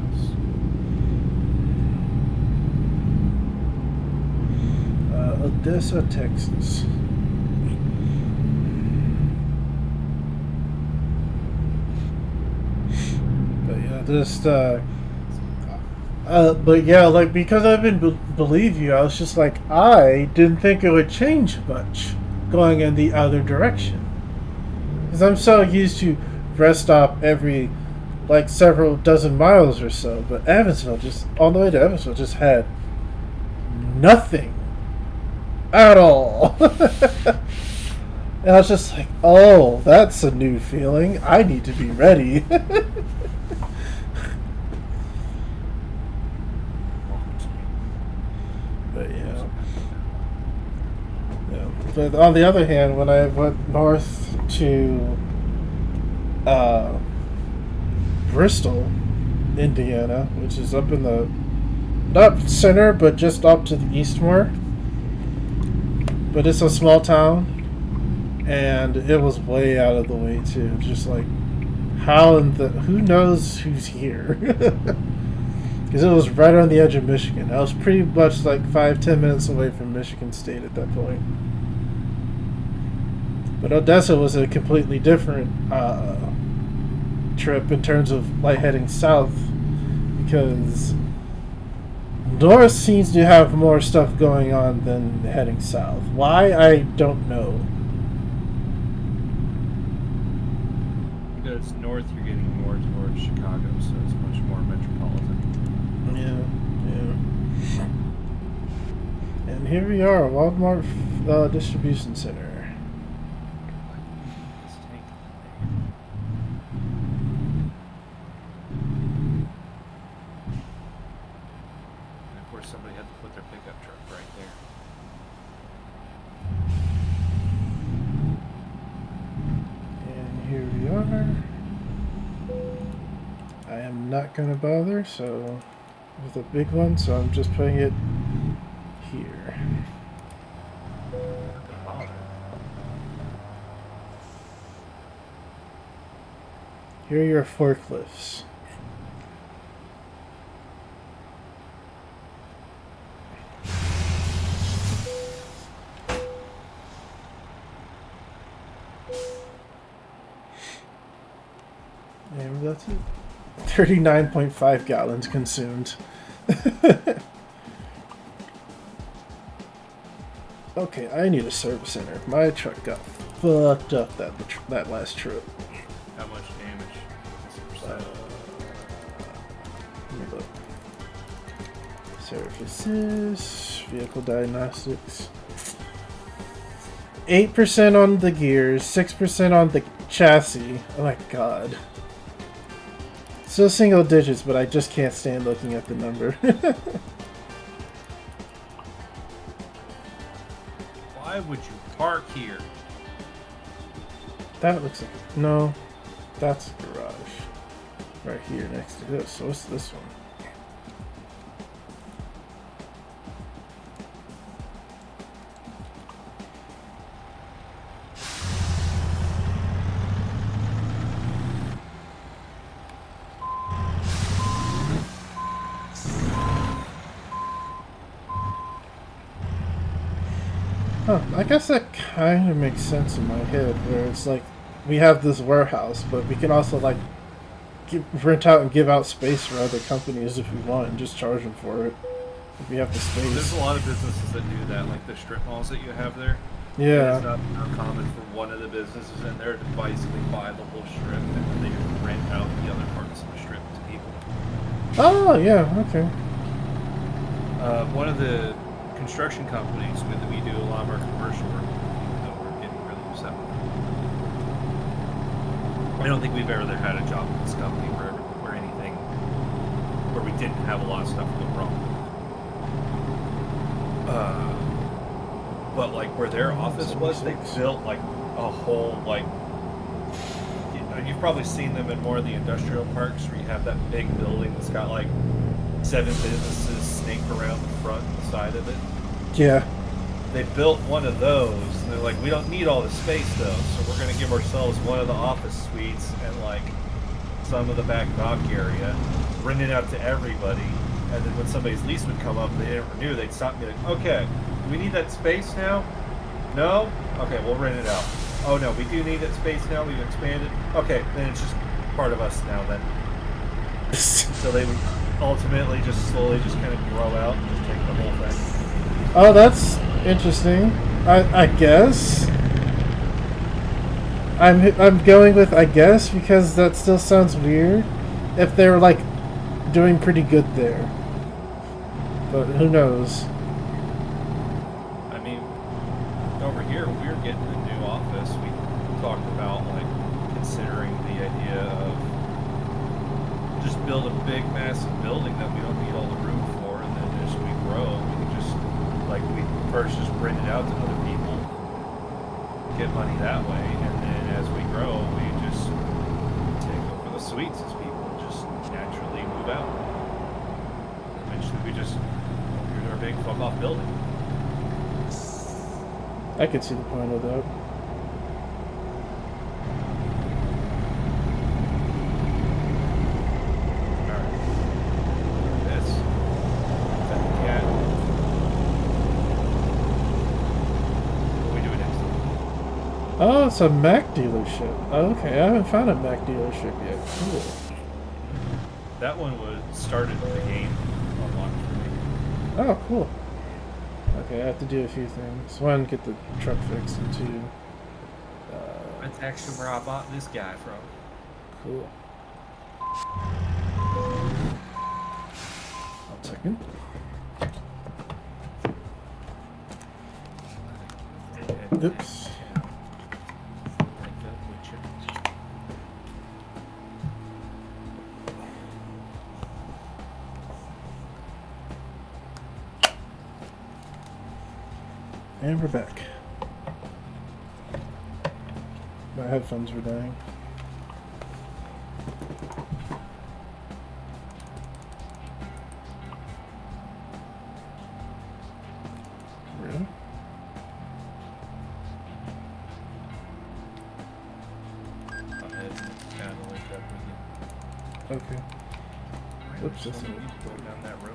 [SPEAKER 1] Odessa, Texas. But yeah, just but yeah, like, because I've been believe you, I was just like, I didn't think it would change much going in the other direction, because I'm so used to rest stop every like several dozen miles or so. But Evansville, just on the way to Evansville, just had nothing at all. And I was just like, oh, that's a new feeling. I need to be ready. But yeah. Yeah. But on the other hand, when I went north to Bristol, Indiana, which is up in the not center, but just up to the east more. But it's a small town, and it was way out of the way too. Just like, how in the who knows who's here? Because it was right on the edge of Michigan. I was pretty much like 5-10 minutes away from Michigan State at that point. But Odessa was a completely different trip in terms of like heading south, because north seems to have more stuff going on than heading south. Why? I don't know.
[SPEAKER 2] Because north, you're getting more towards Chicago, so it's much more metropolitan.
[SPEAKER 1] Yeah. And here we are, Walmart distribution center.
[SPEAKER 2] This tank. And of course, somebody had to put their pickup truck right there.
[SPEAKER 1] And here we are. I am not going to bother, so with a big one, so I'm just putting it here. Here are your forklifts. And that's it. 39.5 gallons consumed. Okay, I need a service center. My truck got fucked up that last trip.
[SPEAKER 2] How much damage?
[SPEAKER 1] Let me look. Services, vehicle diagnostics. 8% on the gears, 6% on the chassis. Oh my god. Still single digits, but I just can't stand looking at the number.
[SPEAKER 2] Why would you park here?
[SPEAKER 1] That looks like... No. That's a garage. Right here next to this. So what's this one? Huh, I guess that kind of makes sense in my head, where it's like, we have this warehouse, but we can also like rent out and give out space for other companies if we want, and just charge them for it if we have the space.
[SPEAKER 2] There's a lot of businesses that do that, like the strip malls that you have there.
[SPEAKER 1] Yeah.
[SPEAKER 2] It's not uncommon for one of the businesses in there to basically buy the whole strip, and then they rent out the other parts of the strip to people.
[SPEAKER 1] Oh, yeah, okay.
[SPEAKER 2] One of the construction companies with that we do a lot of our commercial work with, even though we're getting really upset with them. I don't think we've ever had a job with this company where anything, where we didn't have a lot of stuff go wrong. But like where their office was, they built like a whole like, you've probably seen them in more of the industrial parks where you have that big building that's got like 7 businesses snaked around the front and the side of it.
[SPEAKER 1] Yeah.
[SPEAKER 2] They built one of those, and they're like, we don't need all the space though, so we're going to give ourselves one of the office suites and like some of the back dock area, rent it out to everybody, and then when somebody's lease would come up and they didn't renew, they'd stop and be like, okay, do we need that space now? No? Okay, we'll rent it out. Oh no, we do need that space now, we've expanded. Okay, then it's just part of us now then. So they would ultimately just slowly just kind of grow out and just take the whole thing.
[SPEAKER 1] Oh, that's interesting. I guess. I'm going with I guess because that still sounds weird. If they're like doing pretty good there, but who knows?
[SPEAKER 2] I mean, over here we were getting a new office. We talked about like considering the idea of just build a big, massive building that we don't need all the room for, and then as we grow, we can just like we first just rent it out to other people, get money that way, and then as we grow, we just take over the suites as people just naturally move out. Eventually, we just here's our big fuck off building.
[SPEAKER 1] I could see the point of that. Oh, it's a Mac dealership. Oh, okay, I haven't found a Mac dealership yet. Cool.
[SPEAKER 2] That one was started the game unlocked for me.
[SPEAKER 1] Oh, cool. Okay, I have to do a few things. One, get the truck fixed, and two...
[SPEAKER 2] That's actually where I bought this guy from.
[SPEAKER 1] Cool. 1 second. Oops. And we're back. My headphones were dying. Really? Okay. Oops, that's
[SPEAKER 2] going down that road.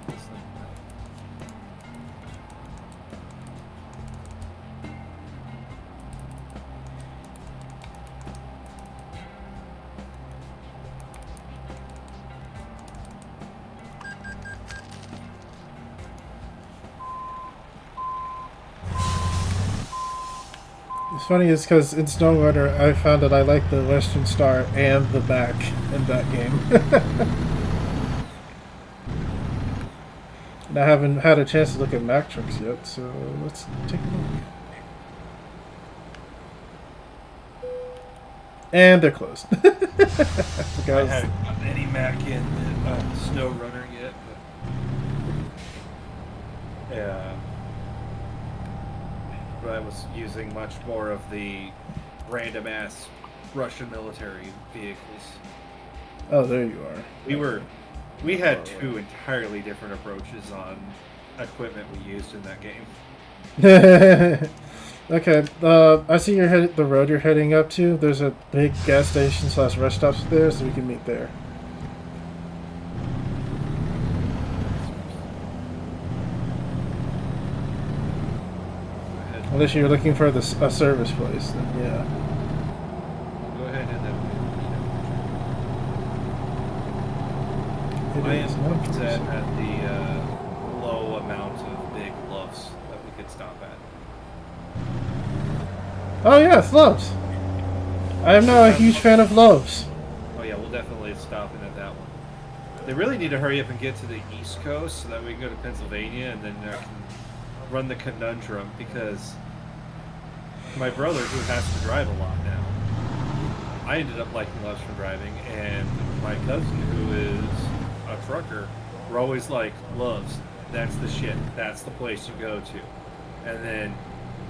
[SPEAKER 1] It's funny is because in Snowrunner I found that I like the Western Star and the back in that game. And I haven't had a chance to look at Mack trucks yet, so let's take a look. And they're closed.
[SPEAKER 2] I haven't gotten any Mac in Snowrunner yet, but yeah. But I was using much more of the random ass Russian military vehicles.
[SPEAKER 1] Oh, there you are.
[SPEAKER 2] We had two entirely different approaches on equipment we used in that game.
[SPEAKER 1] Okay, I see the road you're heading up to. There's a big gas station / rest stops there, so we can meet there. Unless you're looking for a service place, then yeah.
[SPEAKER 2] Go ahead and then.
[SPEAKER 1] It
[SPEAKER 2] I
[SPEAKER 1] is
[SPEAKER 2] am
[SPEAKER 1] not
[SPEAKER 2] upset at the low amount of big loves that we could stop at.
[SPEAKER 1] Oh yes, loaves. I am now a huge fan of loaves.
[SPEAKER 2] Oh yeah, we'll definitely stop in at that one. They really need to hurry up and get to the East Coast so that we can go to Pennsylvania, and then I can run the conundrum, because my brother, who has to drive a lot now, I ended up liking loves for driving, and my cousin, who is a trucker, we're always like, loves, that's the shit, that's the place you go to. And then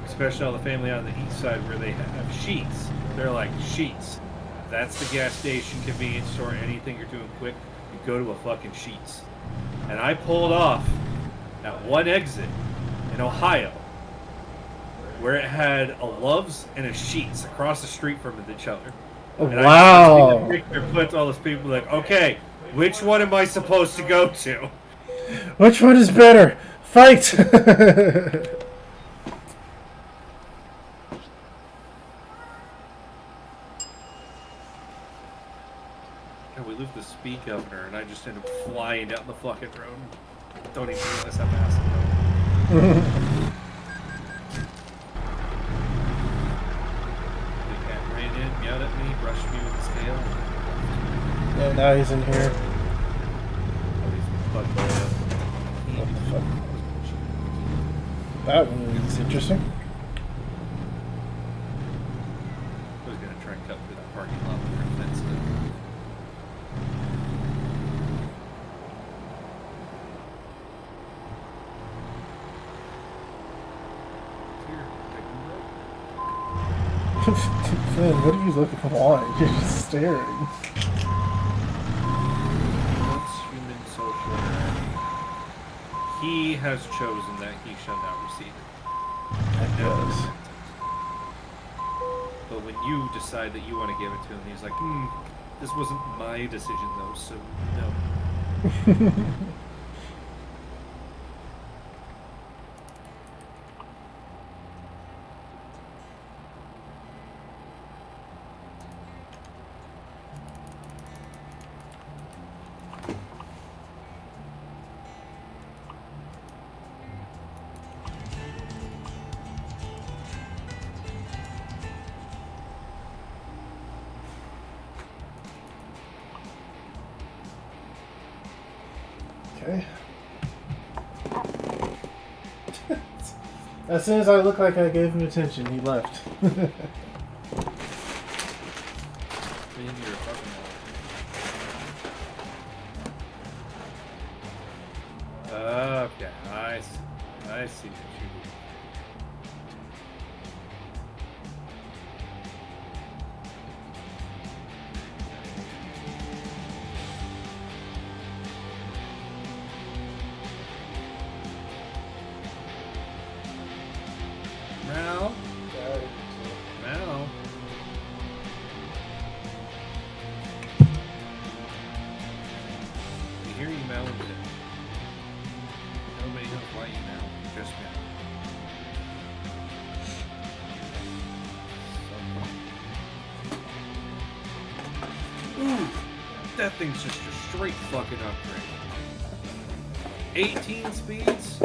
[SPEAKER 2] especially all the family on the east side where they have Sheets, they're like, Sheets, that's the gas station, convenience store, anything you're doing quick, you go to a fucking Sheets. And I pulled off at one exit in Ohio where it had a Love's and a Sheets across the street from each other. And
[SPEAKER 1] wow.
[SPEAKER 2] I picture put all those people like, okay, which one am I supposed to go to?
[SPEAKER 1] Which one is better? Fight!
[SPEAKER 2] And we lose the speed governor, and I just end up flying down the fucking road. Don't even realize how fast I'm going. They can't rein in. you with the scale.
[SPEAKER 1] Yeah, now he's in here.
[SPEAKER 2] Oh, he's fucked by us.
[SPEAKER 1] What the fuck? That one is interesting.
[SPEAKER 2] I was gonna try and cut through that parking lot with their fence stuff. Here, take a look.
[SPEAKER 1] Finn, what are you looking for? You're just staring.
[SPEAKER 2] Once human social interaction. He has chosen that he shall not receive it. And now
[SPEAKER 1] Yes.
[SPEAKER 2] it's but when you decide that you want to give it to him, he's like, this wasn't my decision though, so no.
[SPEAKER 1] Okay. As soon as I look like I gave him attention, he left.
[SPEAKER 2] Me and your fucking okay, I see what you mean. Mal? Mal? We hear you mowing today. Nobody knows why you mow. Just mow. Ooh! That thing's just a straight fucking upgrade. 18 speeds?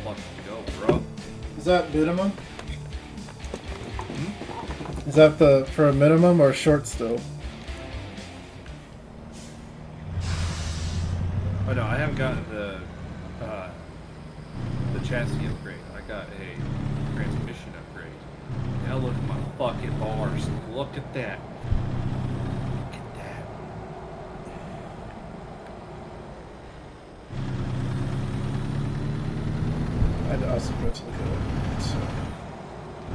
[SPEAKER 2] Fucking go, bro.
[SPEAKER 1] Is that minimum? Is that for a minimum or short still?
[SPEAKER 2] Oh no, I haven't gotten the chassis upgrade. I got a transmission upgrade. Now look at my fucking bars. Look at that. Look at that.
[SPEAKER 1] I also go to look at it. So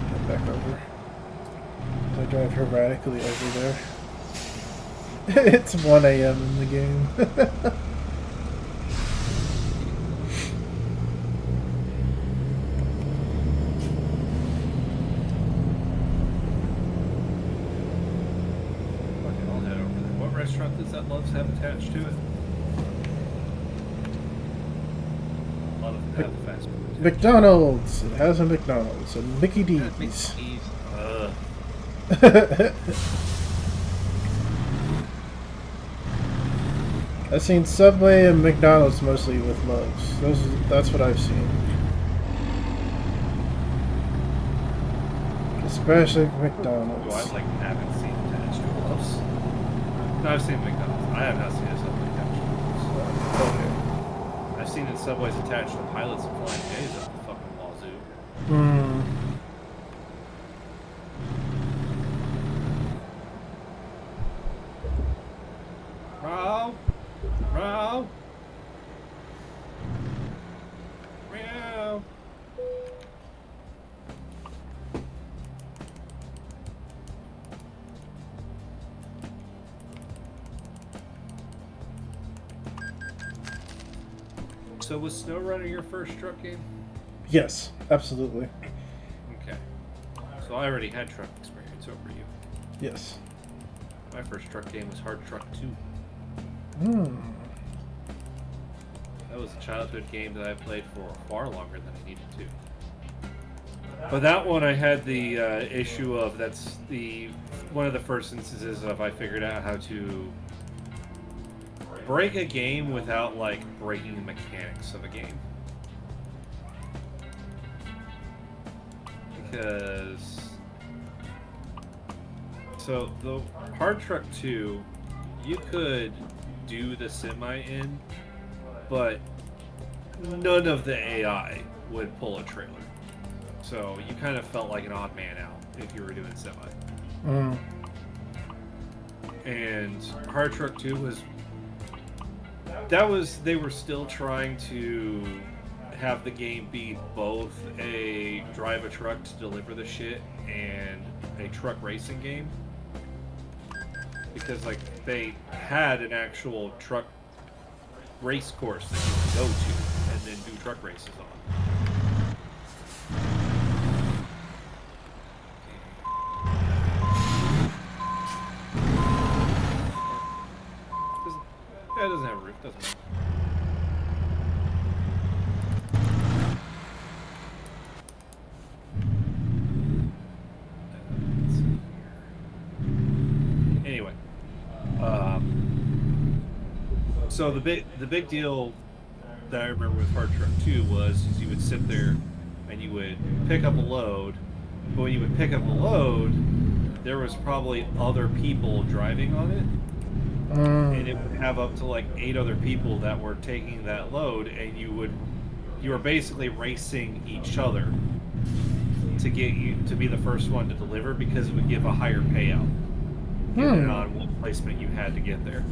[SPEAKER 1] head back over. I drive erratically over there. It's 1 a.m. in the game.
[SPEAKER 2] Okay, I'll head over there. What restaurant does that Love's have attached to it? A lot of them have fast food.
[SPEAKER 1] McDonald's! It has a McDonald's. And Mickey D's. I've seen Subway and McDonald's mostly with Loves. That's what I've seen. Especially McDonald's.
[SPEAKER 2] Oh, I haven't seen attached to Love's. No, I've seen McDonald's. I have not seen a Subway attached to Love's.
[SPEAKER 1] Okay.
[SPEAKER 2] I've seen in Subways attached to pilots and flying J's up the fucking wazoo.
[SPEAKER 1] Hmm.
[SPEAKER 2] Row! Row! Meow! So was SnowRunner your first truck game?
[SPEAKER 1] Yes, absolutely.
[SPEAKER 2] Okay. So I already had truck experience over you.
[SPEAKER 1] Yes.
[SPEAKER 2] My first truck game was Hard Truck 2.
[SPEAKER 1] Hmm.
[SPEAKER 2] That was a childhood game that I played for far longer than I needed to. But that one I had the issue of that's one of the first instances of I figured out how to break a game without like breaking the mechanics of a game. Because So the Hard Truck 2, you could do the semi in, but none of the AI would pull a trailer. So you kind of felt like an odd man out if you were doing semi.
[SPEAKER 1] Mm.
[SPEAKER 2] And Hard Truck 2 they were still trying to have the game be both a drive a truck to deliver the shit and a truck racing game. Because like they had an actual truck race course that you could go to and then do truck races on. It doesn't have a roof, doesn't matter. Let's see here. Anyway, so the big deal that I remember with Hard Truck 2 was is you would sit there and you would pick up a load, but when you would pick up a load, there was probably other people driving on it. And it would have up to like 8 other people that were taking that load, and you were basically racing each other to get you to be the first one to deliver because it would give a higher payout depending on what placement you had to get there.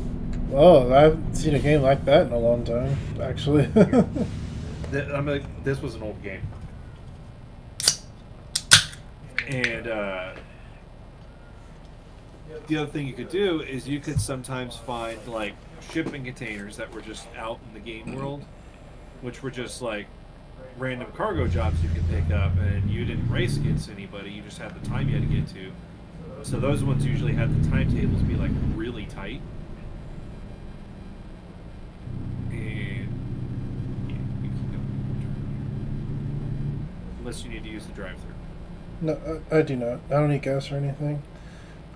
[SPEAKER 1] Oh, I haven't seen a game like that in a long time, actually.
[SPEAKER 2] This was an old game, and the other thing you could do is you could sometimes find like shipping containers that were just out in the game world, which were just like random cargo jobs you could pick up, and you didn't race against anybody, you just had the time you had to get to. So those ones usually had the timetables be like really tight. And yeah, you keep going. Unless you need to use the drive-thru.
[SPEAKER 1] No, I do not. I don't need gas or anything.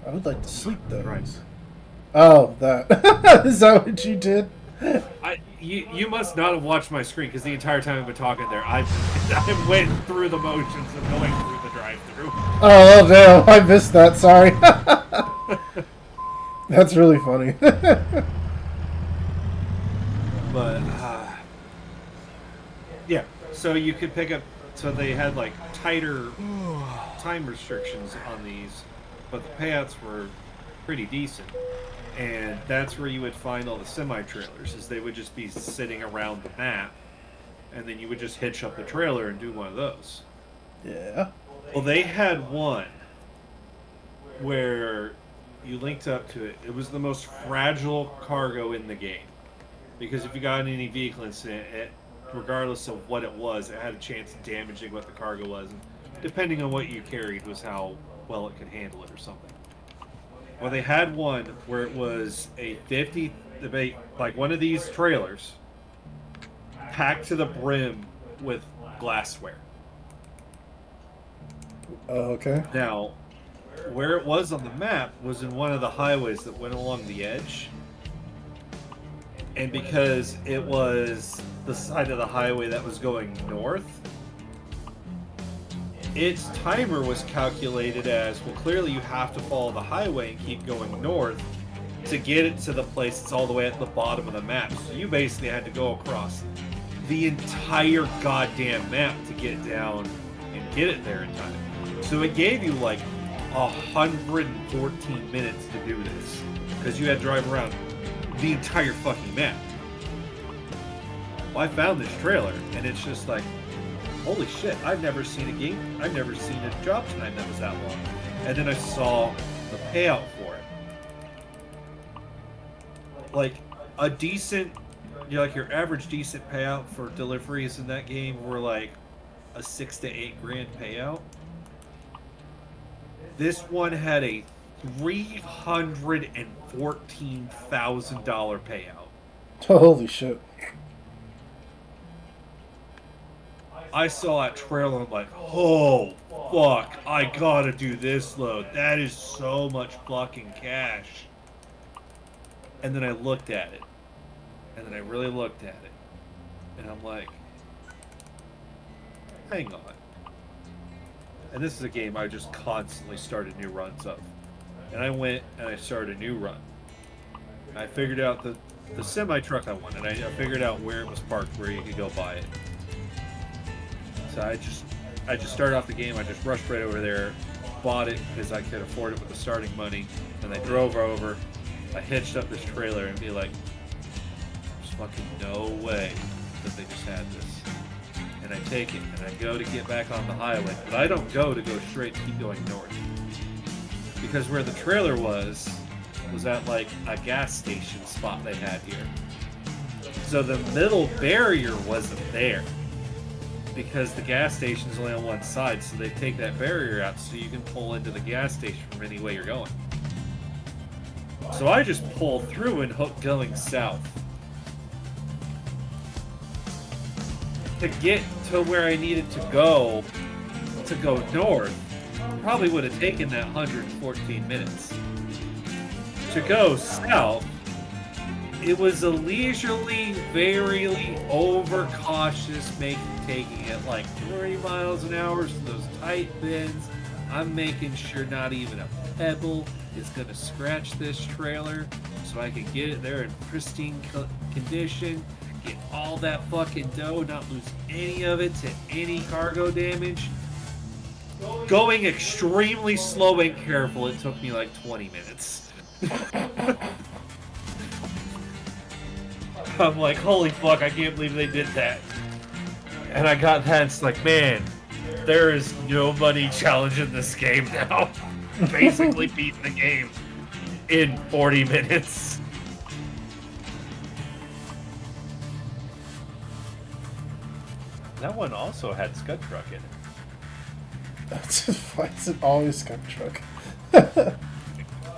[SPEAKER 1] I would like to sleep though.
[SPEAKER 2] Right.
[SPEAKER 1] Oh, that. Is that what you did?
[SPEAKER 2] You must not have watched my screen because the entire time I've been talking there, I went through the motions of going through the drive-thru.
[SPEAKER 1] Oh, damn! I missed that. Sorry. That's really funny.
[SPEAKER 2] But yeah, so you could pick up. So they had like tighter time restrictions on these, but the payouts were pretty decent. And that's where you would find all the semi-trailers, is they would just be sitting around the map, and then you would just hitch up the trailer and do one of those.
[SPEAKER 1] Yeah.
[SPEAKER 2] Well, they had one where you linked up to it. It was the most fragile cargo in the game. Because if you got in any vehicle incident, regardless of what it was, it had a chance of damaging what the cargo was. And depending on what you carried was how well it could handle it or something. Well, they had one where it was a 50, like one of these trailers, packed to the brim with glassware.
[SPEAKER 1] Oh, okay.
[SPEAKER 2] Now, where it was on the map was in one of the highways that went along the edge. And because it was the side of the highway that was going north, its timer was calculated as, well, clearly you have to follow the highway and keep going north to get it to the place that's all the way at the bottom of the map. So you basically had to go across the entire goddamn map to get down and get it there in time. So it gave you like 114 minutes to do this because you had to drive around the entire fucking map. Well, I found this trailer and it's just like, holy shit, I've never seen a job time that was that long. And then I saw the payout for it. Like a decent, like your average decent payout for deliveries in that game were like a $6,000 to $8,000 payout. This one had a $314,000 payout.
[SPEAKER 1] Holy shit.
[SPEAKER 2] I saw that trailer and I'm like, oh, fuck, I gotta do this load. That is so much fucking cash. And then I looked at it. And then I really looked at it. And I'm like, hang on. And this is a game I just constantly started new runs of. and I went and I started a new run. I figured out the semi truck I wanted. I figured out where it was parked, where you could go buy it. So I just started off the game. I just rushed right over there, bought it because I could afford it with the starting money, and I drove over. I hitched up this trailer and be like, "There's fucking no way that they just had this." And I take it and I go to get back on the highway, but I don't go to go straight. Keep going north because where the trailer was at like a gas station spot they had here. So the middle barrier wasn't there because the gas station is only on one side, so they take that barrier out so you can pull into the gas station from any way you're going. So I just pull through and hook going south. To get to where I needed to go north, probably would have taken that 114 minutes. To go south, it was a leisurely, very overcautious taking it like 30 miles an hour to those tight bends. I'm making sure not even a pebble is going to scratch this trailer so I can get it there in pristine condition, get all that fucking dough, not lose any of it to any cargo damage. Going extremely slow and careful, it took me like 20 minutes. I'm like, holy fuck, I can't believe they did that. And I got that, it's like, man, there is nobody challenging this game now. Basically beating the game in 40 minutes. That one also had Scud Truck in it.
[SPEAKER 1] Why is it always Scud Truck?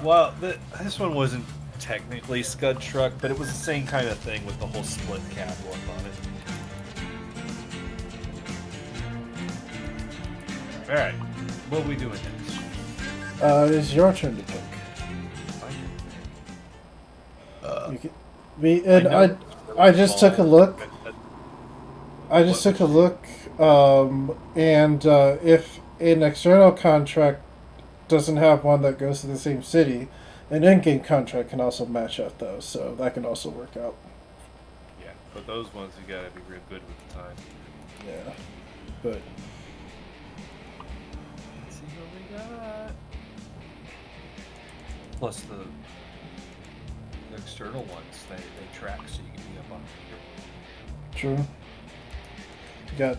[SPEAKER 2] Well, this one wasn't technically Scud Truck, but it was the same kind of thing with the whole split cab look on it. Alright, what are we doing next?
[SPEAKER 1] It's your turn to pick. You can, I just took a look. If an external contract doesn't have one that goes to the same city, an in-game contract can also match up those, so that can also work out.
[SPEAKER 2] Yeah, but those ones you gotta be real good with the time.
[SPEAKER 1] Yeah, but
[SPEAKER 2] let's see what we got. Plus the external ones, they track so you can be up on the
[SPEAKER 1] true. You got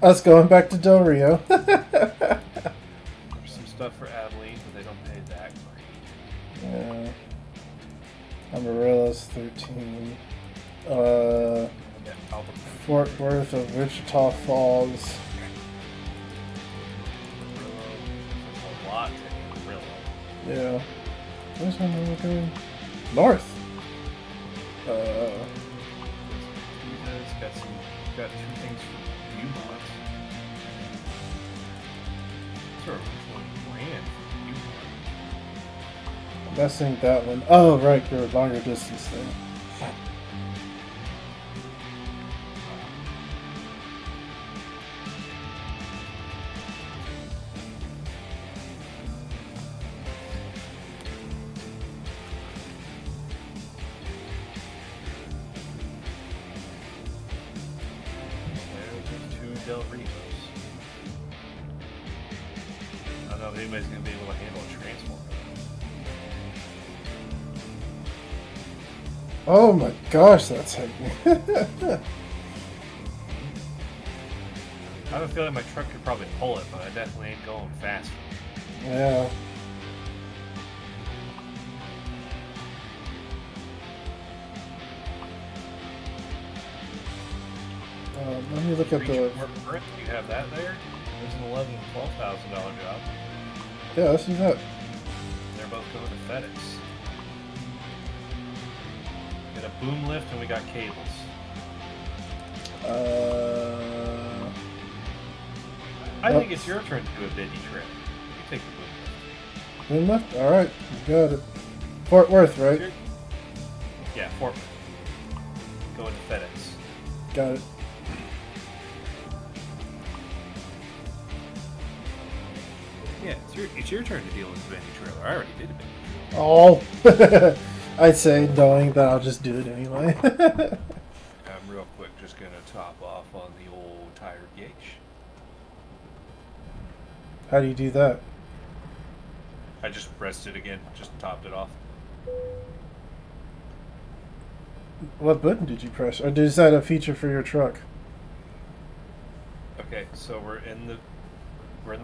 [SPEAKER 1] us going back to Del Rio.
[SPEAKER 2] There's some stuff for Abilene, but they don't pay that great.
[SPEAKER 1] Yeah. Amarillo's 13. Fort Worth of Wichita Falls.
[SPEAKER 2] There's a lot to Amarillo.
[SPEAKER 1] Yeah. Where's Amarillo going? North.
[SPEAKER 2] Got two things for Beaumont. Sure, which one ran for Beaumont?
[SPEAKER 1] I'm guessing that one. Oh, right, your longer distance thing.
[SPEAKER 2] Del Rios. I don't know if anybody's going to be able to handle a transformer.
[SPEAKER 1] Oh my gosh, that's heavy.
[SPEAKER 2] I have a feeling my truck could probably pull it, but I definitely ain't going fast.
[SPEAKER 1] Yeah. Let me look at the.
[SPEAKER 2] You have that there? There's an $11,000 and $12,000 job.
[SPEAKER 1] Yeah, let's do that.
[SPEAKER 2] They're both going to FedEx. We got a boom lift and we got cables. I think it's your turn to do a biddy trip. You take the boom lift.
[SPEAKER 1] Boom lift? Alright, got it. Fort Worth, right?
[SPEAKER 2] Yeah, Fort Worth. Going to FedEx.
[SPEAKER 1] Got it.
[SPEAKER 2] Yeah, it's your turn to deal with the Bendy trailer. I already did it.
[SPEAKER 1] Oh, I'd say knowing that I'll just do it anyway.
[SPEAKER 2] I'm real quick just gonna top off on the old tire gauge.
[SPEAKER 1] How do you do that?
[SPEAKER 2] I just pressed it again, just topped it off.
[SPEAKER 1] What button did you press? Or is that a feature for your truck?
[SPEAKER 2] Okay, so we're in the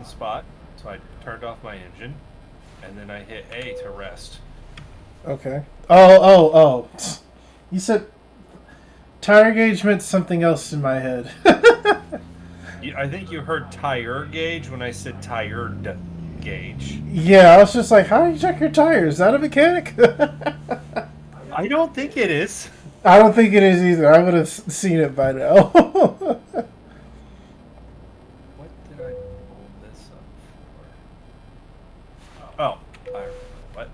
[SPEAKER 2] spot. So I turned off my engine, and then I hit A to rest.
[SPEAKER 1] Okay. Oh. You said tire gauge meant something else in my head.
[SPEAKER 2] I think you heard tire gauge when I said tired gauge.
[SPEAKER 1] Yeah, I was just like, how do you check your tires? Is that a mechanic?
[SPEAKER 2] I don't think it is.
[SPEAKER 1] I don't think it is either. I would have seen it by now.
[SPEAKER 2] What did I pull this up for? Oh, I remember what.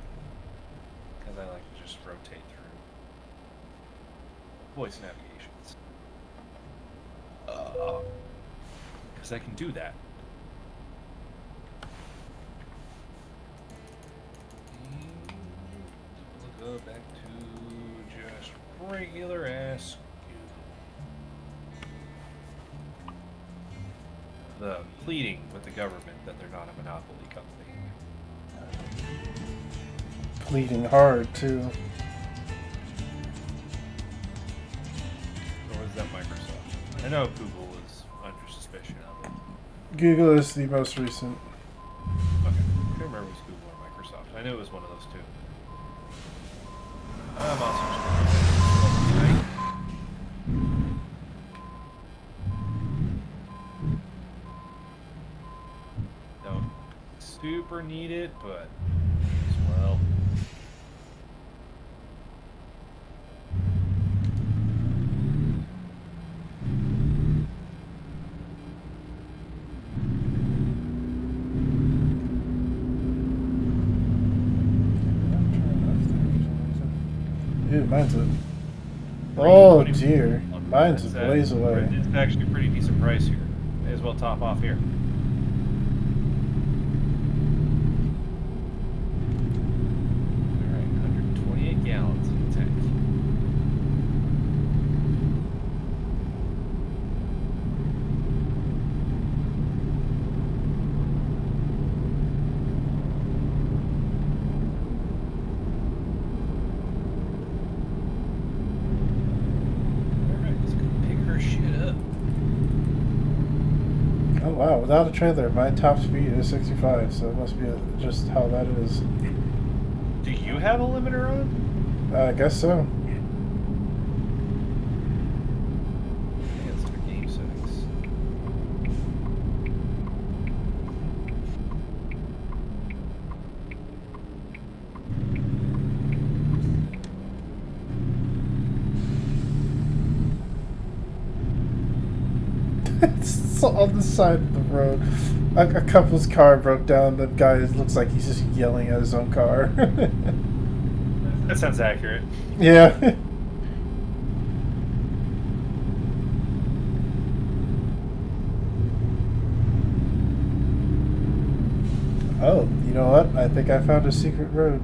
[SPEAKER 2] Because I like to just rotate through voice navigations. Because I can do that. We'll go back to just regular ass Google. The pleading with the government that they're not a monopoly company.
[SPEAKER 1] Pleading hard, too.
[SPEAKER 2] Or was that Microsoft? I know Google was under suspicion of it.
[SPEAKER 1] Google is the most recent.
[SPEAKER 2] Okay. I can't remember if it was Google or Microsoft. I knew it was one of those two. I'm also just don't super need it, but as well.
[SPEAKER 1] Dude, mine's a... Oh,
[SPEAKER 2] 320.
[SPEAKER 1] dear. Mine's a
[SPEAKER 2] It's
[SPEAKER 1] blaze away.
[SPEAKER 2] It's actually a pretty decent price here. May as well top off here. Alright, 128 gallons in the tank. Alright, let's go pick her shit up.
[SPEAKER 1] Oh, wow. Without a trailer, my top speed is 65, so it must be just how that is.
[SPEAKER 2] Do you have a limiter on?
[SPEAKER 1] I guess so.
[SPEAKER 2] I think it's under game settings.
[SPEAKER 1] It's on the side of the road. A couple's car broke down. The guy looks like he's just yelling at his own car.
[SPEAKER 2] That sounds accurate.
[SPEAKER 1] Yeah. Oh, you know what? I think I found a secret road.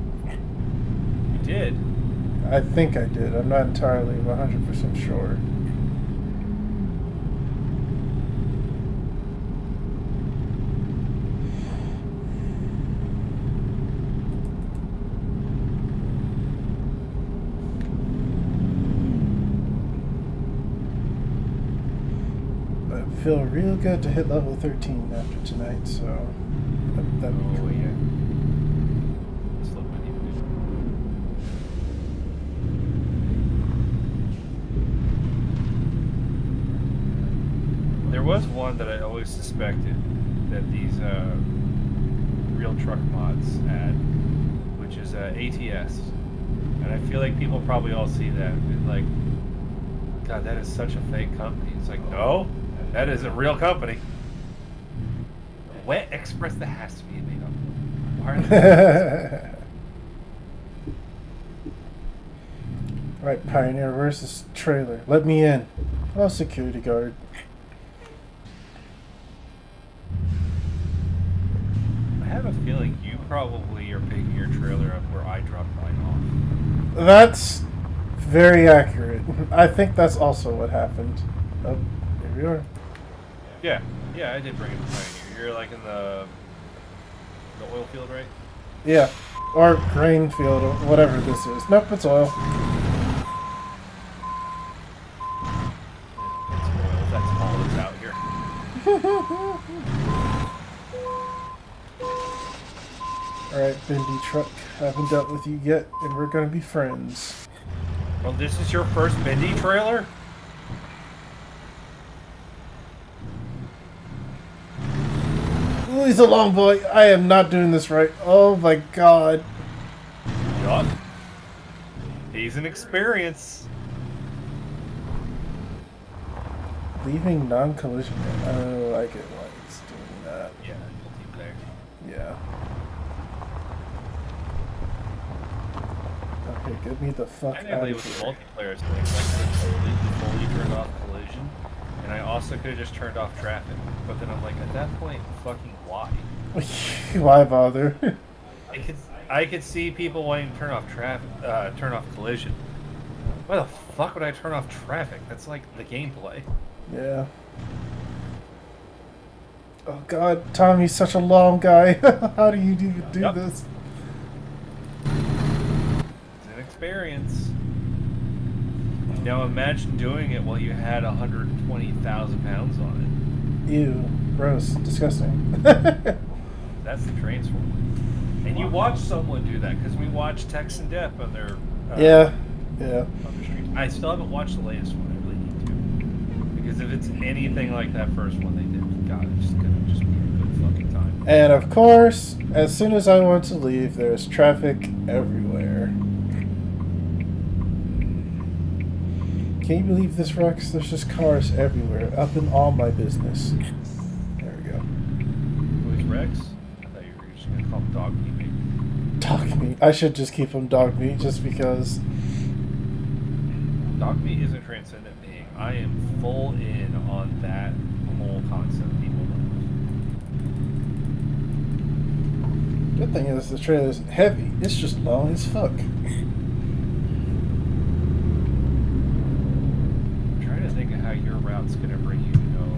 [SPEAKER 2] You did.
[SPEAKER 1] I think I did. I'm not entirely 100% sure. But I feel real good to hit level 13 after tonight, so that'd be cool.
[SPEAKER 2] Yeah. Let's look my name. There was one that I always suspected that these real truck mods had, which is ATS. And I feel like people probably all see that and like, God, that is such a fake company. It's like, no, that is a real company. Wet Express, that has to be made up. Why are they
[SPEAKER 1] Right, Pioneer, where's this trailer? Let me in. Oh, security guard.
[SPEAKER 2] I
[SPEAKER 1] That's very accurate. I think that's also what happened. Oh, here we are.
[SPEAKER 2] Yeah, yeah, I did bring it to Pioneer. You're like in the oil field, right?
[SPEAKER 1] Yeah. Or grain field, or whatever this is. Nope, it's oil.
[SPEAKER 2] It's oil. That's all that's out here.
[SPEAKER 1] Alright, Bendy truck. I haven't dealt with you yet, and we're gonna be friends.
[SPEAKER 2] Well, this is your first Mindy trailer?
[SPEAKER 1] Ooh, he's a long boy. I am not doing this right. Oh my god.
[SPEAKER 2] Yup. He's an experience.
[SPEAKER 1] Leaving non-collision. Oh, I get why it's doing that.
[SPEAKER 2] Yeah, we'll keep there.
[SPEAKER 1] Yeah. Okay, get me the fuck out
[SPEAKER 2] Technically,
[SPEAKER 1] of
[SPEAKER 2] with the
[SPEAKER 1] here.
[SPEAKER 2] multiplayer thing, like, I completely fully turned off collision, and I also could have just turned off traffic. But then I'm like, at that point, fucking why?
[SPEAKER 1] Why bother?
[SPEAKER 2] I could see people wanting to turn off traffic, turn off collision. Why the fuck would I turn off traffic? That's like the gameplay.
[SPEAKER 1] Yeah. Oh god, Tommy's such a long guy. How do you even do
[SPEAKER 2] Yep.
[SPEAKER 1] this?
[SPEAKER 2] It's an experience. Now imagine doing it while you had 120,000 pounds on
[SPEAKER 1] Ew, gross, disgusting.
[SPEAKER 2] it. That's the transformer. And you watch someone do that, because we watched Tex and Depp on their...
[SPEAKER 1] Yeah.
[SPEAKER 2] on the streets. I still haven't watched the latest one. I really need to. Because if it's anything like that first one they did, God, it's gonna just be a good fucking time.
[SPEAKER 1] And of course, as soon as I want to leave, there's traffic everywhere. Can you believe this, Rex? There's just cars everywhere, up in all my business. There we go.
[SPEAKER 2] Who is Rex? I thought you were just gonna call him Dog Meat.
[SPEAKER 1] Dog meat. I should just keep him dog meat just because.
[SPEAKER 2] Dog Meat is a transcendent being. I am full in on that whole concept people love.
[SPEAKER 1] Good thing is the trailer isn't heavy. It's just long as fuck.
[SPEAKER 2] I'm trying to think of how your route's gonna bring you to know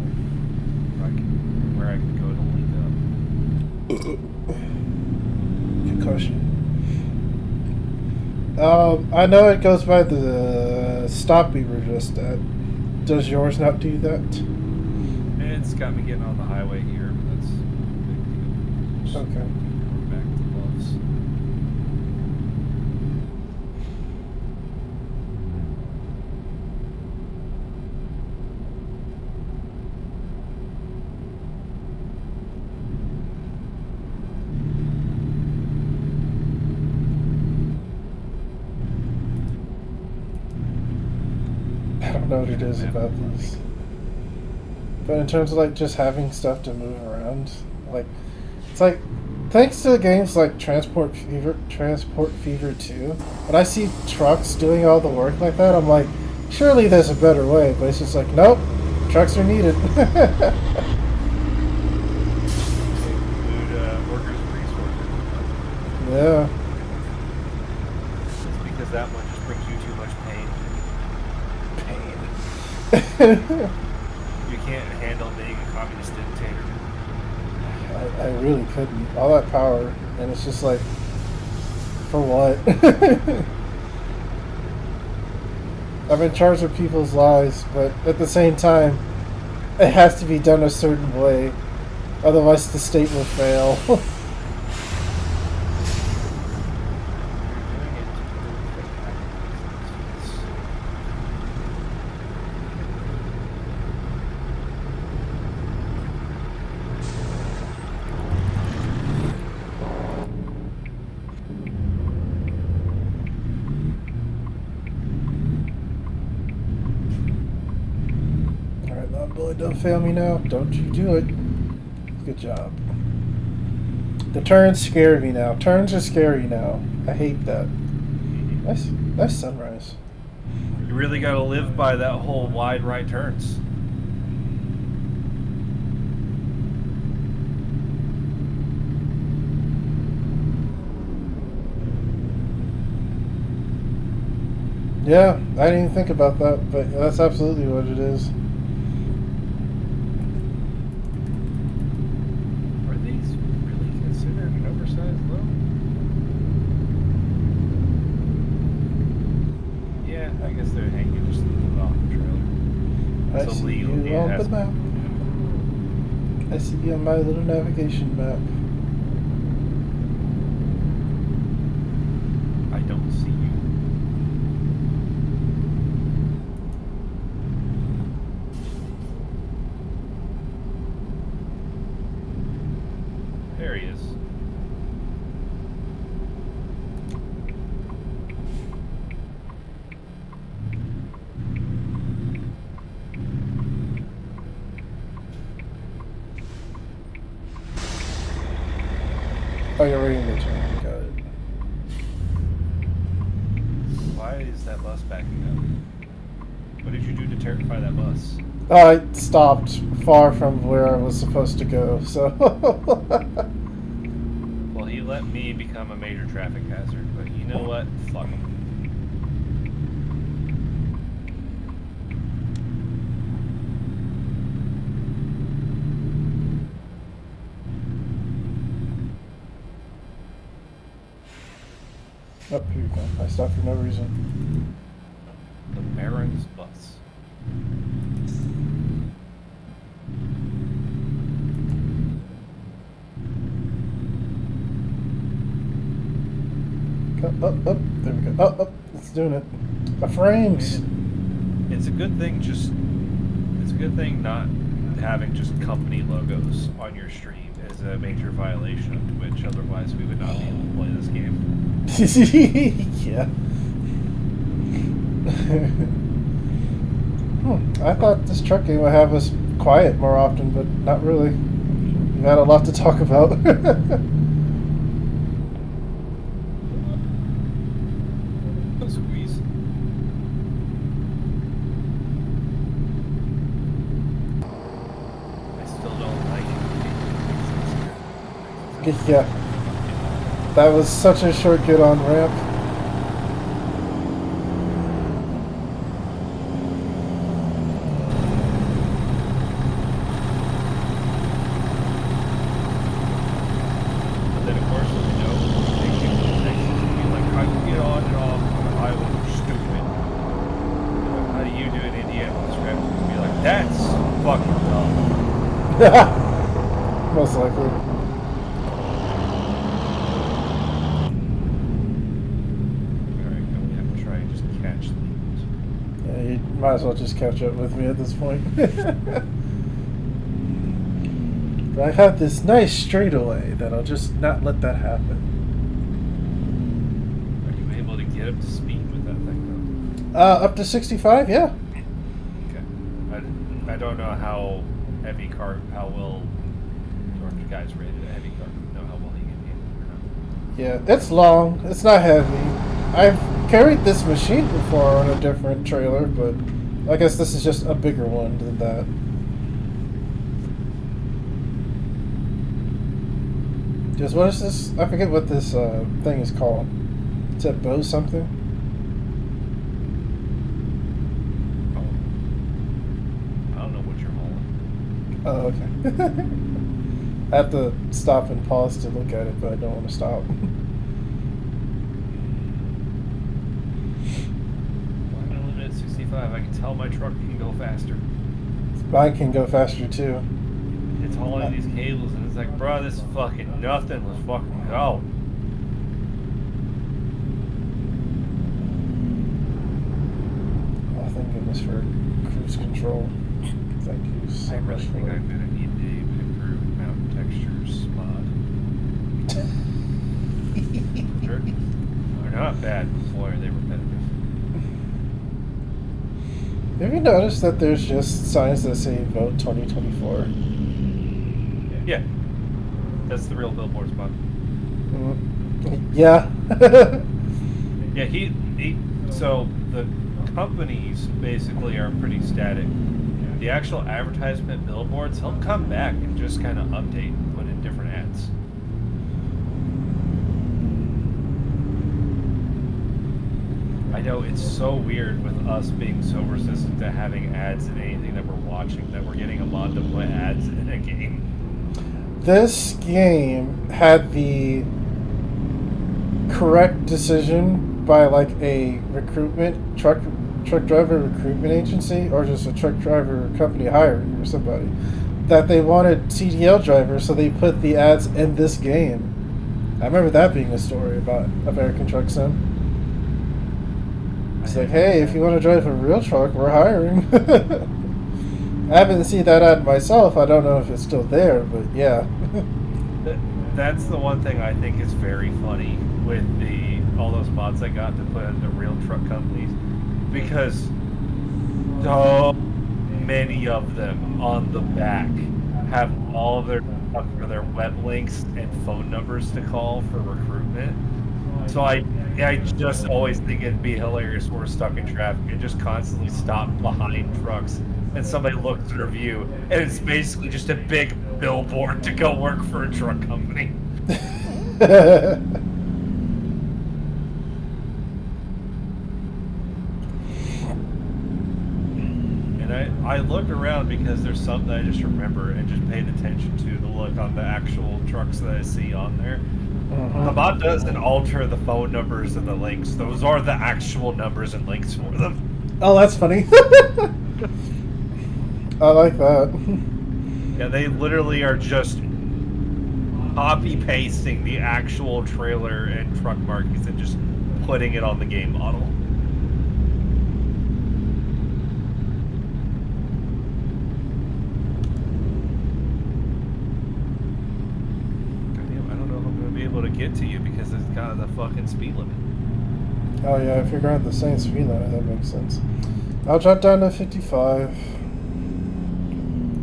[SPEAKER 2] where I can go to link up.
[SPEAKER 1] Good question. I know it goes by the stop we were just at. Does yours not do that?
[SPEAKER 2] It's got me getting on the highway here, but that's no big deal. Just
[SPEAKER 1] Okay.
[SPEAKER 2] we're back to gloves.
[SPEAKER 1] I don't know what it is about these. But in terms of like just having stuff to move around, like it's like thanks to games like Transport Fever 2, when I see trucks doing all the work like that, I'm like, surely there's a better way, but it's just like, nope, trucks are needed.
[SPEAKER 2] Include workers and resources.
[SPEAKER 1] Yeah.
[SPEAKER 2] It's because that one just brings you too much pain. You can't handle being a communist dictator.
[SPEAKER 1] I really couldn't. All that power, and it's just like, for what? I'm in charge of people's lives, but at the same time, it has to be done a certain way. Otherwise, the state will fail.
[SPEAKER 2] You're doing it to prove that happiness.
[SPEAKER 1] Alright, Lord Boy, don't fail me now. Don't you do it. Good job. The turns scare me now. Turns are scary now. I hate that. Nice sunrise.
[SPEAKER 2] You really got to live by that whole wide right turns.
[SPEAKER 1] Yeah, I didn't even think about that, but that's absolutely what it is.
[SPEAKER 2] Are these really considered an oversized load? Yeah, I guess they're hanging just a little bit off the trailer.
[SPEAKER 1] I
[SPEAKER 2] It's
[SPEAKER 1] see
[SPEAKER 2] illegal.
[SPEAKER 1] you
[SPEAKER 2] Yeah,
[SPEAKER 1] on
[SPEAKER 2] it
[SPEAKER 1] the
[SPEAKER 2] has.
[SPEAKER 1] map. I see you on my little navigation map.
[SPEAKER 2] I don't see you. There he is.
[SPEAKER 1] Oh, you're reading the turn. Got it.
[SPEAKER 2] Why is that bus backing up? What did you do to terrify that bus?
[SPEAKER 1] I stopped far from where I was supposed to go, so.
[SPEAKER 2] Well, he let me become a major traffic hazard, but you know what? Fuck him.
[SPEAKER 1] Oh, here you go. I stopped for no reason.
[SPEAKER 2] The Baron's bus.
[SPEAKER 1] Up. There we go. Up. It's doing it. My frames.
[SPEAKER 2] And it's a good thing it's a good thing not having just company logos on your stream is a major violation of Twitch, otherwise we would not be able to play this game.
[SPEAKER 1] Yeah. I thought this truck game would have us quiet more often, but not really. We've had a lot to talk about.
[SPEAKER 2] No squeeze. I still don't like it.
[SPEAKER 1] Yeah. That was such a short get on ramp.
[SPEAKER 2] But then of course, you know, they keep texting me like, how do you get on and off on the highway? You're stupid. You know, how do you do it in Indiana? This rap's gonna be like, that's fucking dumb.
[SPEAKER 1] Most likely.
[SPEAKER 2] Alright, now we have to try and just catch these.
[SPEAKER 1] Yeah, you might as well just catch up with me at this point. But I have this nice straightaway that I'll just not let that happen.
[SPEAKER 2] Are you able to get up to speed with that thing
[SPEAKER 1] Up to 65, yeah.
[SPEAKER 2] though? Okay. I don't know how well George guy's rated a heavy car. Know how well he can handle it or not.
[SPEAKER 1] Yeah, it's long. It's not heavy. I've carried this machine before on a different trailer, but I guess this is just a bigger one than that. Just what is this? I forget what this thing is called. It's a bow something.
[SPEAKER 2] Oh. I don't know what you're hauling.
[SPEAKER 1] Oh, okay. I have to stop and pause to look at it, but I don't want to stop.
[SPEAKER 2] Well, I'm gonna limit it at 65. I can tell my truck can go faster.
[SPEAKER 1] Mine can go faster too.
[SPEAKER 2] It's hauling these cables, and it's like, bro, this is fucking nothing. Let's fucking go.
[SPEAKER 1] Oh, thank goodness for cruise control. Thank you so
[SPEAKER 2] I
[SPEAKER 1] much
[SPEAKER 2] really
[SPEAKER 1] for
[SPEAKER 2] think
[SPEAKER 1] it.
[SPEAKER 2] I'm gonna need to improve mountain textures mod. They're not bad, but boy, are they repetitive.
[SPEAKER 1] Have you noticed that there's just signs that say vote 2024?
[SPEAKER 2] Yeah, that's the real billboard spot.
[SPEAKER 1] Yeah.
[SPEAKER 2] Yeah, so the companies basically are pretty static. The actual advertisement billboards, he'll come back and just kind of update and put in different ads. I know it's so weird with us being so resistant to having ads in anything that we're watching that we're getting a mod to put ads in a game.
[SPEAKER 1] This game had the correct decision by like a truck driver recruitment agency or just a truck driver company hiring or somebody that they wanted CDL drivers, so they put the ads in this game. I remember that being a story about American Truck Sim. It's like, hey, if you want to drive a real truck, we're hiring. I haven't seen that ad myself. I don't know if it's still there, but yeah.
[SPEAKER 2] That's the one thing I think is very funny with all those mods I got to put in the real truck companies, because so many of them on the back have all of their web links and phone numbers to call for recruitment. So I just always think it'd be hilarious when we're stuck in traffic and just constantly stop behind trucks and somebody looks at their view and it's basically just a big billboard to go work for a truck company. And I look around because there's some that I just remember and just paid attention to look on the actual trucks that I see on there. The bot doesn't alter the phone numbers and the links. Those are the actual numbers and links for them.
[SPEAKER 1] Oh, that's funny. I like that.
[SPEAKER 2] Yeah, they literally are just copy pasting the actual trailer and truck markings and just putting it on the game model. Able to get to you because it's got the fucking speed limit.
[SPEAKER 1] Oh yeah, if you're going at the same speed limit, that makes sense. I'll drop down to 55.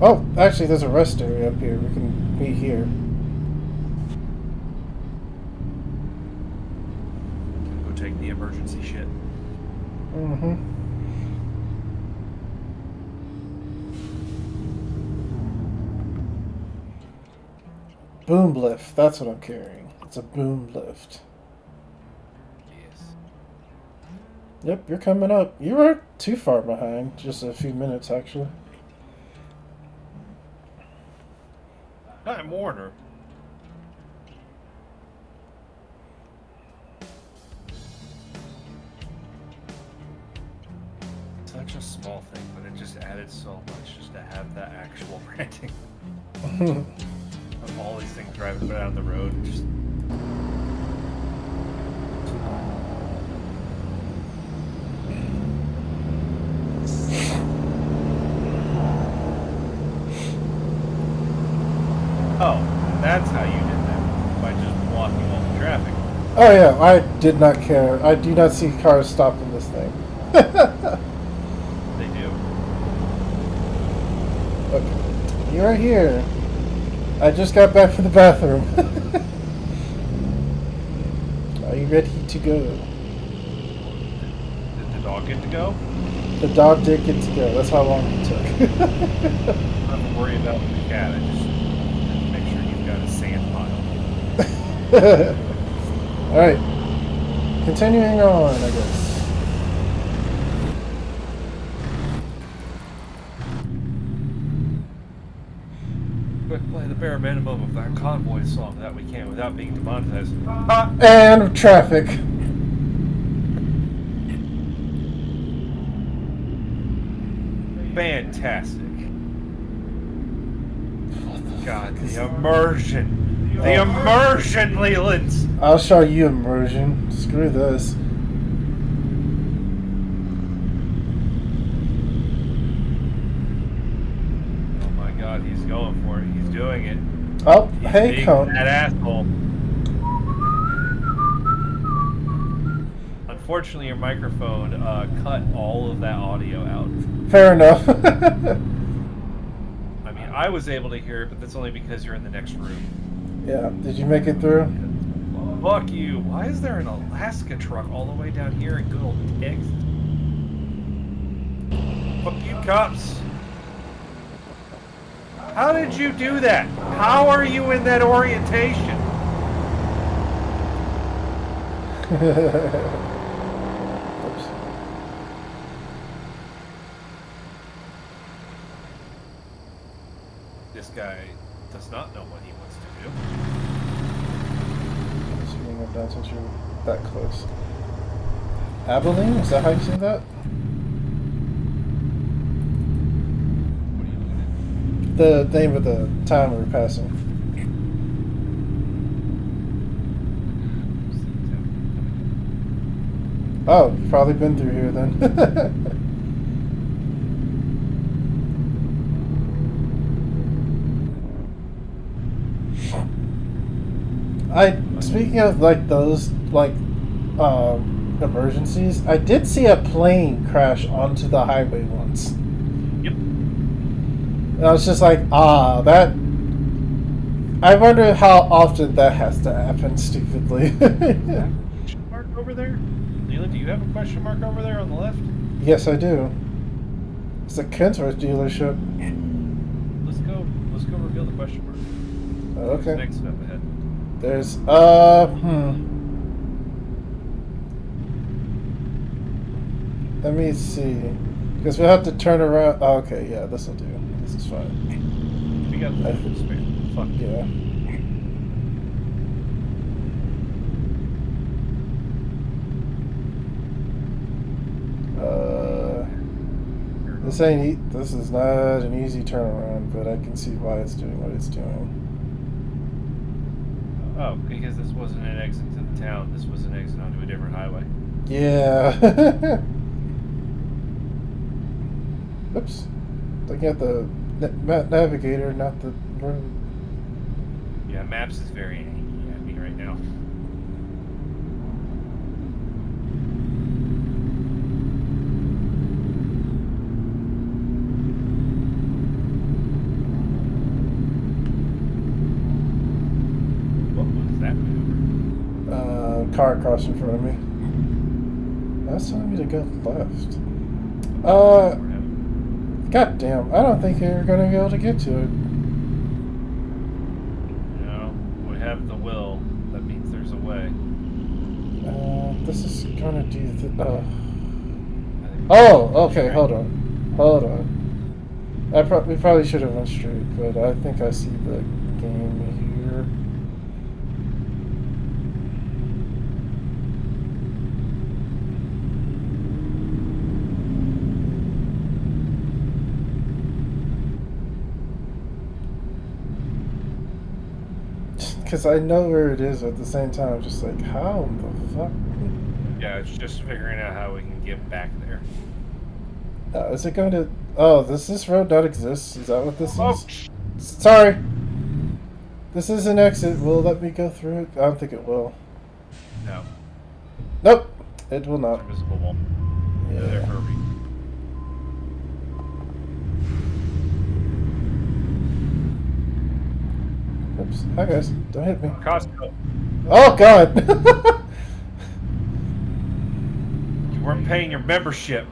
[SPEAKER 1] Oh, actually there's a rest area up here. We can meet here.
[SPEAKER 2] Go take the emergency shit.
[SPEAKER 1] Boom lift, that's what I'm carrying. It's a boom lift.
[SPEAKER 2] Yes.
[SPEAKER 1] Yep, you're coming up. You weren't too far behind, just a few minutes actually.
[SPEAKER 2] I'm Warner. Such a small thing, but it just added so much just to have that actual branding. Of all these things driving down the road, just oh, that's how you did that, by just blocking all the traffic.
[SPEAKER 1] Oh yeah, I did not care. I do not see cars stopping this thing.
[SPEAKER 2] They do.
[SPEAKER 1] Okay, you're right here. I just got back from the bathroom. Are you ready to go?
[SPEAKER 2] Did the dog get to go?
[SPEAKER 1] The dog did get to go. That's how long it took.
[SPEAKER 2] I'm not worried about the cat. I just have to make sure he's got a sand pile.
[SPEAKER 1] Alright. Continuing on, I guess.
[SPEAKER 2] Quick play the bare minimum of that convoy song that we can without being demonetized.
[SPEAKER 1] And traffic.
[SPEAKER 2] Fantastic. God, the immersion. The immersion, Leland!
[SPEAKER 1] I'll show you immersion. Screw this.
[SPEAKER 2] Oh my god, he's going for it. He's doing it.
[SPEAKER 1] Oh,
[SPEAKER 2] He's
[SPEAKER 1] hey,
[SPEAKER 2] being
[SPEAKER 1] Cone.
[SPEAKER 2] that asshole. Unfortunately, your microphone cut all of that audio out.
[SPEAKER 1] Fair enough.
[SPEAKER 2] I mean, I was able to hear it, but that's only because you're in the next room.
[SPEAKER 1] Yeah, did you make it through?
[SPEAKER 2] Fuck you. Why is there an Alaska truck all the way down here in good old Texas? Fuck you, cops. How did you do that? How are you in that orientation?
[SPEAKER 1] Oops.
[SPEAKER 2] This guy does not know what he wants to do.
[SPEAKER 1] Just bring it down since you're that close. Abilene? Is that how you say that?
[SPEAKER 2] What are you looking
[SPEAKER 1] The name of the town we're passing.
[SPEAKER 2] at?
[SPEAKER 1] Oh, you've probably been through here then. Speaking of like those emergencies, I did see a plane crash onto the highway once.
[SPEAKER 2] Yep.
[SPEAKER 1] And I was just like, that. I wonder how often that has to happen stupidly.
[SPEAKER 2] Question mark over there? Leland, do you have a question mark over there on the left?
[SPEAKER 1] Yes, I do. It's a Kentworth dealership.
[SPEAKER 2] Let's go reveal the question mark.
[SPEAKER 1] Okay.
[SPEAKER 2] What's next up ahead?
[SPEAKER 1] There's, Let me see. Because we'll have to turn around. Oh, okay, yeah, this'll do. This is fine.
[SPEAKER 2] We got the full spare. Fuck
[SPEAKER 1] Yeah. This is not an easy turnaround, but I can see why it's doing what it's doing.
[SPEAKER 2] Oh, because this wasn't an exit to the town. This was an exit onto a different highway.
[SPEAKER 1] Yeah. Oops. Looking at the navigator, not the road.
[SPEAKER 2] Yeah, Maps is very angry at me right now. What was that maneuver?
[SPEAKER 1] Car across in front of me. That's telling me to go left. God damn, I don't think you're gonna be able to get to it.
[SPEAKER 2] No, we have the will. That means there's a way.
[SPEAKER 1] This is gonna do the. Oh, okay, hold on. We probably should have went straight, but I think I see the game here. Because I know where it is, but at the same time, I'm just like, how the fuck?
[SPEAKER 2] Yeah, it's just figuring out how we can get back there.
[SPEAKER 1] Is it going to... Oh, does this road not exist? Is that what this
[SPEAKER 2] Oh,
[SPEAKER 1] is? Sorry! This is an exit. Will it let me go through it? I don't think it will.
[SPEAKER 2] no.
[SPEAKER 1] Nope! It will not.
[SPEAKER 2] Invisible wall. They're there for a reason.
[SPEAKER 1] Oops. Hi, guys. Don't hit me.
[SPEAKER 2] Costco.
[SPEAKER 1] Oh, God!
[SPEAKER 2] You weren't paying your membership.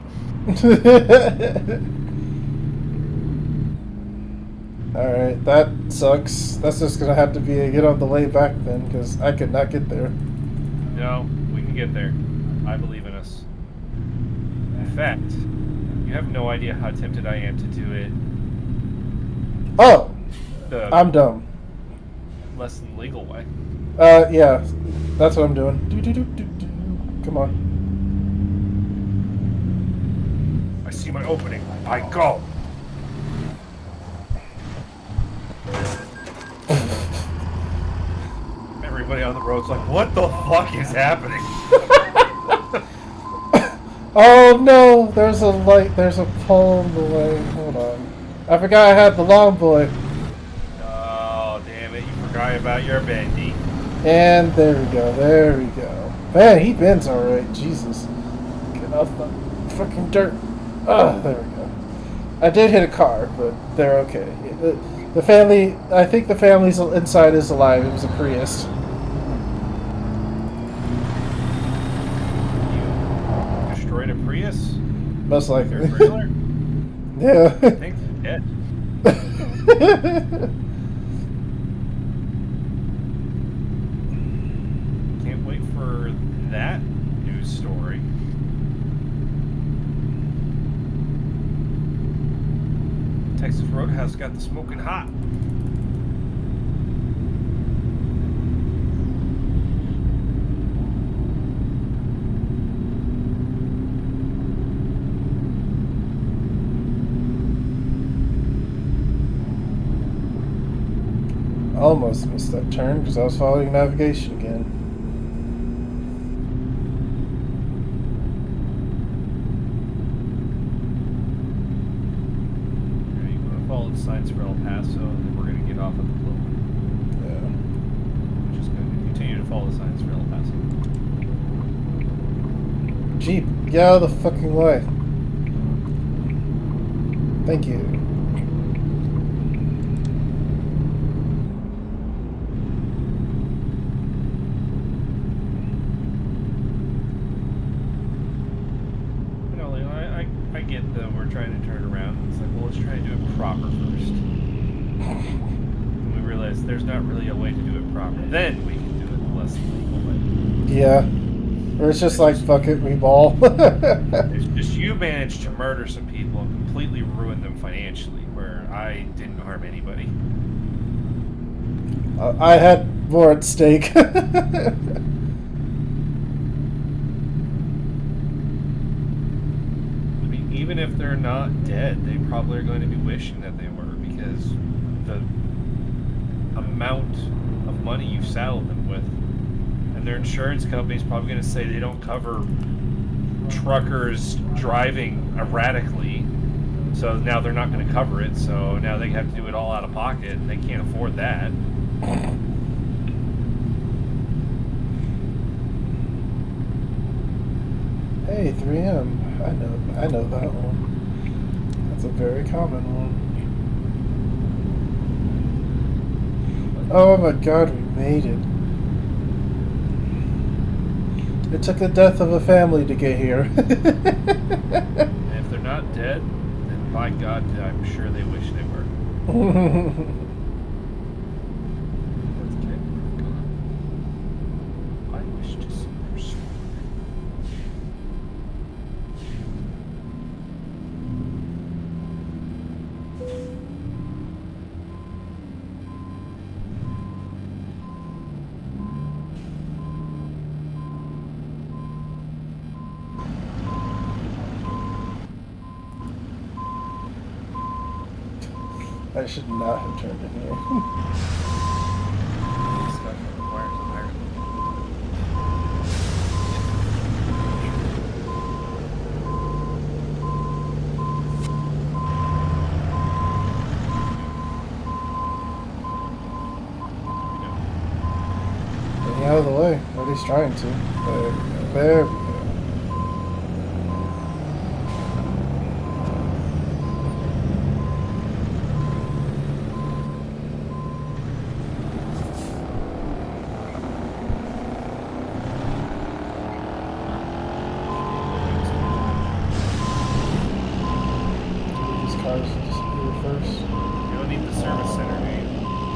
[SPEAKER 1] Alright, that sucks. That's just gonna have to be a get on the way back then, because I could not get there.
[SPEAKER 2] No, we can get there. I believe in us. In fact, you have no idea how tempted I am to do it.
[SPEAKER 1] Oh!
[SPEAKER 2] The
[SPEAKER 1] I'm dumb.
[SPEAKER 2] less than legal way.
[SPEAKER 1] Yeah. That's what I'm doing. Come on.
[SPEAKER 2] I see my opening. I go. Everybody on the road's like, what the fuck is happening?
[SPEAKER 1] Oh no! There's a light. There's a pole in the way. Hold on. I forgot I had the long boy.
[SPEAKER 2] Oh, damn it. You forgot about your bendy.
[SPEAKER 1] And there we go. There we go. Man, he bends alright. Jesus. Get off the fucking dirt. Oh, there we go. I did hit a car, but they're okay. The family, I think the family's inside is alive. It was a Prius.
[SPEAKER 2] You destroyed a Prius?
[SPEAKER 1] Most
[SPEAKER 2] Their
[SPEAKER 1] likely.
[SPEAKER 2] trailer?
[SPEAKER 1] Yeah.
[SPEAKER 2] I think they're dead. Can't wait for that news story. Texas Roadhouse got the smoking hot.
[SPEAKER 1] Almost missed that turn because I was following navigation again.
[SPEAKER 2] Yeah, you want to follow the signs for El Paso, and then we're going to get off at the Globe.
[SPEAKER 1] Yeah.
[SPEAKER 2] We're just going to continue to follow the signs for El Paso.
[SPEAKER 1] Jeep, get out of the fucking way. Thank you.
[SPEAKER 2] I get that we're trying to turn around. It's like, well, let's try to do it proper first. And we realize there's not really a way to do it proper. Then we can do it the less legal way.
[SPEAKER 1] Yeah. Or it's just like, fuck it, we ball.
[SPEAKER 2] It's just you managed to murder some people and completely ruin them financially, where I didn't harm anybody.
[SPEAKER 1] I had more at stake.
[SPEAKER 2] Even if they're not dead, they probably are going to be wishing that they were, because the amount of money you saddled them with, and their insurance company's probably going to say they don't cover truckers driving erratically, so now they're not going to cover it, so now they have to do it all out of pocket, and they can't afford that.
[SPEAKER 1] Hey, 3M. I know that one. That's a very common one. Oh my god, we made it. It took the death of a family to get here.
[SPEAKER 2] And if they're not dead, then by God, I'm sure they wish they were. I wish to see their soul.
[SPEAKER 1] I should not have turned in here.
[SPEAKER 2] Stuff requires a higher
[SPEAKER 1] Getting out of the way. Or at least trying to. There we go. These cars disappear first.
[SPEAKER 2] You don't need the service center, do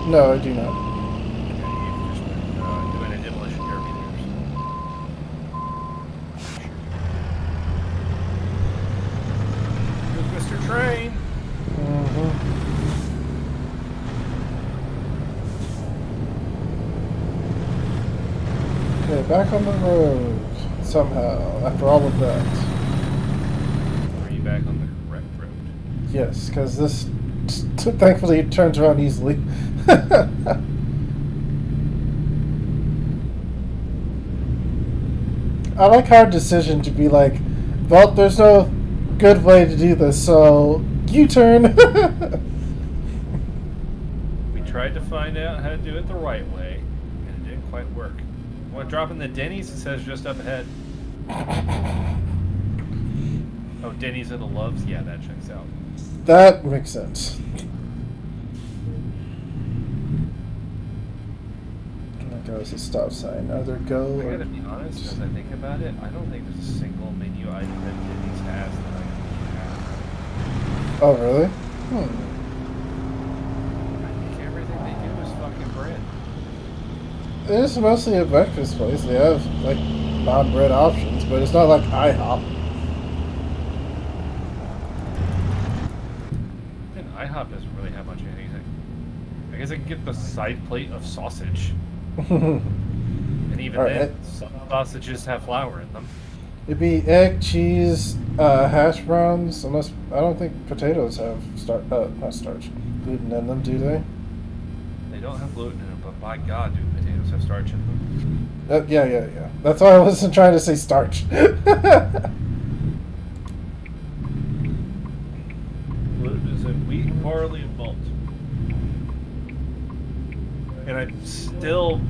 [SPEAKER 2] you?
[SPEAKER 1] No, I do not.
[SPEAKER 2] Yeah, you just doing a demolition derby there. Good Mr. Train.
[SPEAKER 1] Mm-hmm. Okay, back on the road. Somehow, after all of that.
[SPEAKER 2] Are you back on the correct road?
[SPEAKER 1] Yes, because this, thankfully, it turns around easily. I like our decision to be like, well, there's no good way to do this, so U-turn.
[SPEAKER 2] We tried to find out how to do it the right way, and it didn't quite work. Want to drop in the Denny's? It says just up ahead. Oh, Denny's in the Loves? Yeah, that checks out.
[SPEAKER 1] That makes sense. There was a stop sign. Either go
[SPEAKER 2] I
[SPEAKER 1] or...
[SPEAKER 2] gotta be honest, as I think about it, I don't think there's a single menu item that Denny's has that I can have.
[SPEAKER 1] Oh, really?
[SPEAKER 2] I think everything they do is fucking bread.
[SPEAKER 1] It is mostly a breakfast place. They have, like, non-bread options, but it's not like IHOP.
[SPEAKER 2] And IHOP IHOP doesn't really have much of anything. I guess I can get the side plate of sausage. And even
[SPEAKER 1] Alright.
[SPEAKER 2] then, some sausages have flour in them.
[SPEAKER 1] It'd be egg, cheese, hash browns, unless I don't think potatoes have not starch, gluten in them, do they?
[SPEAKER 2] They don't have gluten in them, but by God, do potatoes have starch in them?
[SPEAKER 1] Yeah. That's why I wasn't trying to say starch.
[SPEAKER 2] Gluten is in wheat, barley, and malt. And I still,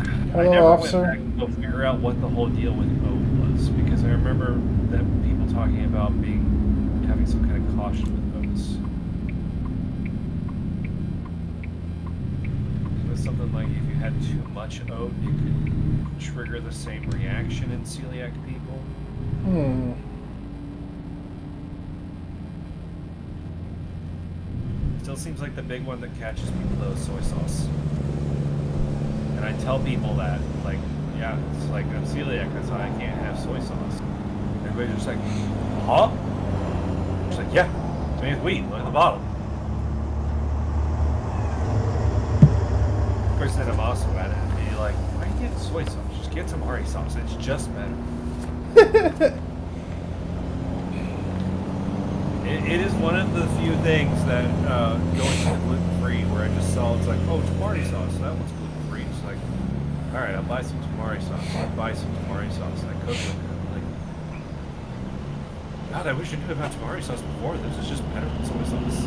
[SPEAKER 2] I
[SPEAKER 1] Hello,
[SPEAKER 2] never
[SPEAKER 1] officer.
[SPEAKER 2] went back to go figure out what the whole deal with oat was, because I remember that people talking about having some kind of caution with oats. It was something like if you had too much oat, it could trigger the same reaction in celiac people. Still seems like the big one that catches people though is soy sauce. And I tell people that, like, yeah, it's like I'm celiac, that's why I can't have soy sauce. Everybody's just like, huh? It's like, yeah, it's made with wheat, look at the bottle. Of course, then I'm also at it and be like, why are you getting soy sauce? Just get tamari sauce, it's just better. It is one of the few things that going to gluten-free where I just saw it's like, oh, tamari sauce, that one's gluten-free. It's like, all right, I'll buy some tamari sauce. I'll buy some tamari sauce, and I cook with it. Like, God, I wish I knew about tamari sauce before this. It's just better than soy sauce.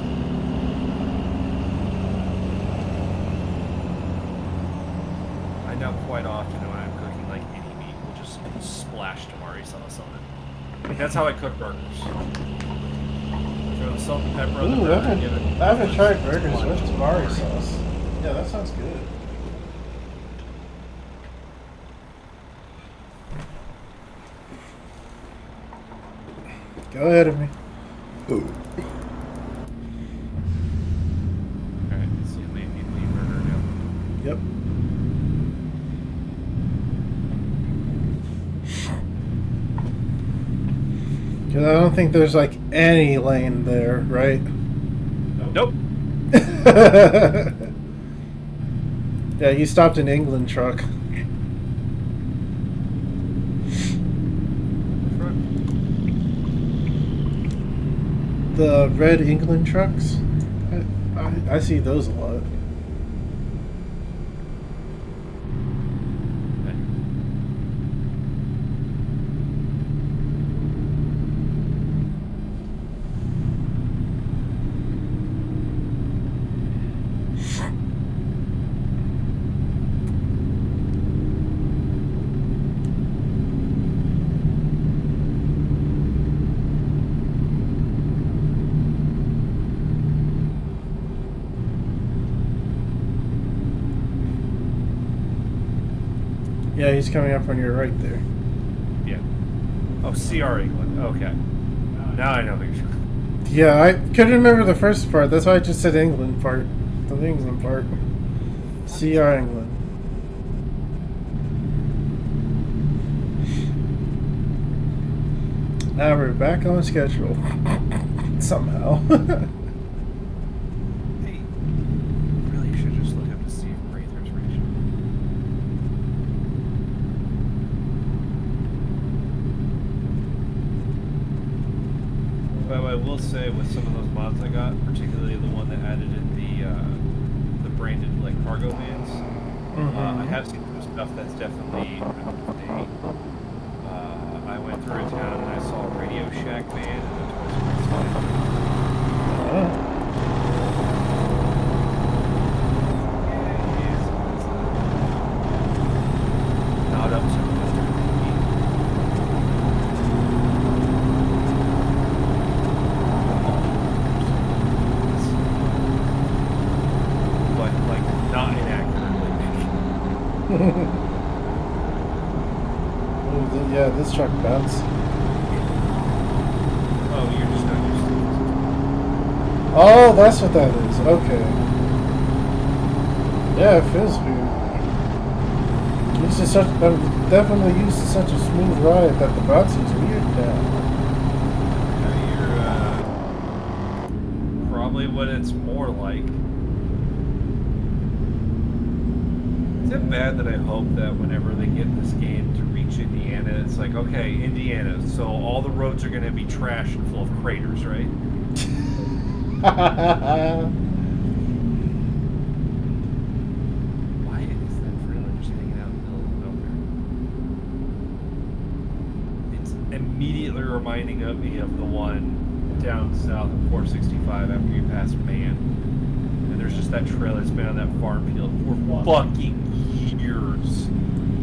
[SPEAKER 2] I know quite often when I'm cooking like any meat, we'll just splash tamari sauce on it. Like, that's how I cook burgers. Throw the salt and pepper on the burger.
[SPEAKER 1] I haven't tried burgers with tamari sauce. Yeah, that sounds good. Go ahead of me.
[SPEAKER 2] Alright, see you made me leave burger now.
[SPEAKER 1] Yep. Because I don't think there's like any lane there, right?
[SPEAKER 2] Nope.
[SPEAKER 1] Yeah, you stopped an England truck. The red England trucks? I see those a lot. Yeah, he's coming up on your right there.
[SPEAKER 2] Yeah. Oh, CR England. Okay. Now I know who you're.
[SPEAKER 1] Yeah, I couldn't remember the first part. That's why I just said England part. The England part. CR England. Now we're back on schedule. Somehow.
[SPEAKER 2] Hey, really should just look up to see if Prather's reaching. But I will say, with some of those mods I got, particularly the one that added in the branded like cargo vans, I have seen some stuff that's definitely out of date. I went through a town and I saw a Radio Shack van and a Toys R Us van. Not up to Mr. But like not inaccurately.
[SPEAKER 1] Yeah, this truck bounce.
[SPEAKER 2] Oh, you're just not used to it.
[SPEAKER 1] Oh, that's what that is. Okay. Yeah, it feels weird. I'm definitely used to such a smooth ride that the bouncing's weird now.
[SPEAKER 2] You're probably what but it's more like. Is it bad that I hope that whenever they get this game to reach Indiana, it's like, okay, Indiana, so all the roads are going to be trash and full of craters, right? Why is that trailer just hanging out in the middle of nowhere? It's immediately reminding me of the one down south of 465 after you pass Man. And there's just that trailer that's been on that farm field for fucking years.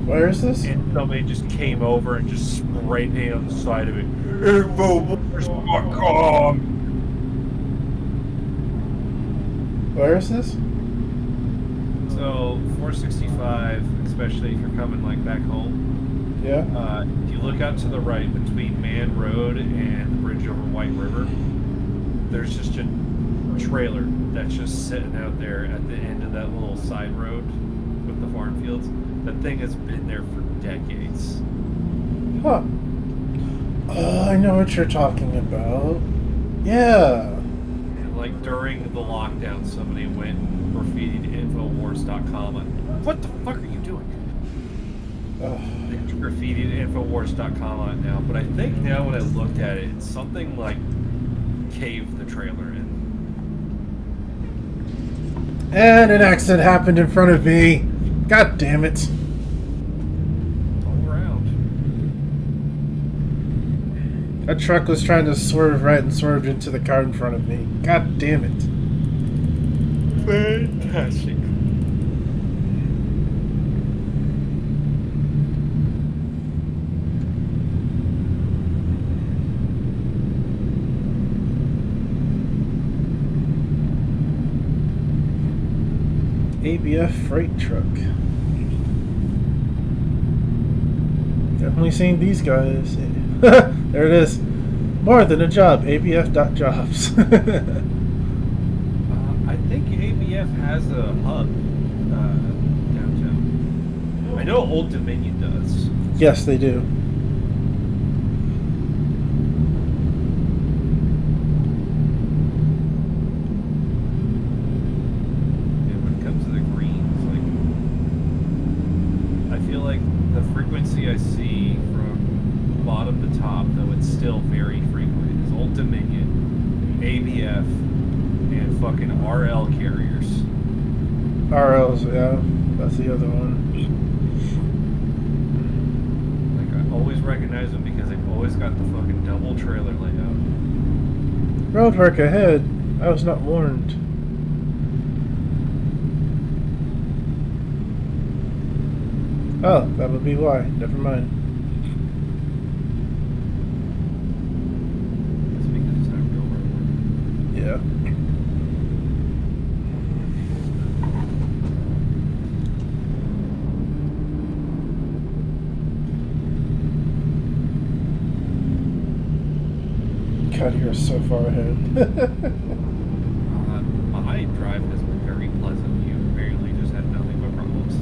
[SPEAKER 1] Where is this?
[SPEAKER 2] And somebody just came over and just spray painted on the side of it. Infowars.com.
[SPEAKER 1] Where is this?
[SPEAKER 2] So 465, especially if you're coming like back home.
[SPEAKER 1] Yeah.
[SPEAKER 2] If you look out to the right between Man Road and the bridge over White River, there's just a trailer that's just sitting out there at the end of that little side road with the farm fields. That thing has been there for decades.
[SPEAKER 1] Huh. Oh, I know what you're talking about. Yeah.
[SPEAKER 2] And like during the lockdown, somebody went and graffitied Infowars.com. What the fuck are you doing? They graffitied Infowars.com on it now, but I think now when I looked at it, it's something like caved the trailer in.
[SPEAKER 1] And an accident happened in front of me. God damn it.
[SPEAKER 2] All around.
[SPEAKER 1] That truck was trying to swerve right and swerved into the car in front of me. God damn it.
[SPEAKER 2] Fantastic.
[SPEAKER 1] ABF freight truck. Definitely seen these guys. There it is. More than a job. ABF.jobs.
[SPEAKER 2] I think ABF has a hub downtown. I know Old Dominion does.
[SPEAKER 1] Yes, they do.
[SPEAKER 2] And when it comes to the greens, like I feel like the frequency I see from bottom to top, though it's still very frequent, is Old Dominion, ABF, and fucking RL carriers.
[SPEAKER 1] RLs, yeah. That's the other one.
[SPEAKER 2] Like I always recognize them because they've always got the fucking double trailer layout.
[SPEAKER 1] Roadwork ahead. I was not warned. Oh, that would be why. Never mind.
[SPEAKER 2] It's because it's not real road work.
[SPEAKER 1] Yeah. God, you're so far ahead.
[SPEAKER 2] My drive has been very pleasant. You apparently just had nothing but problems.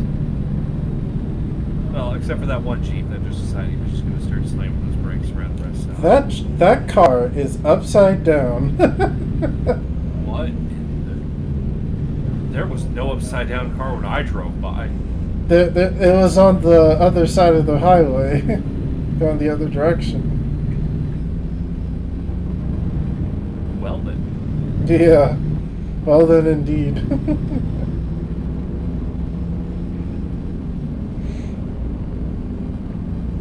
[SPEAKER 2] Well, except for that one Jeep that just decided he was just going to start slamming those brakes around the rest of
[SPEAKER 1] That car is upside down.
[SPEAKER 2] What? There was no upside down car when I drove by.
[SPEAKER 1] It was on the other side of the highway, going the other direction.
[SPEAKER 2] Well then.
[SPEAKER 1] Yeah. Well then, indeed.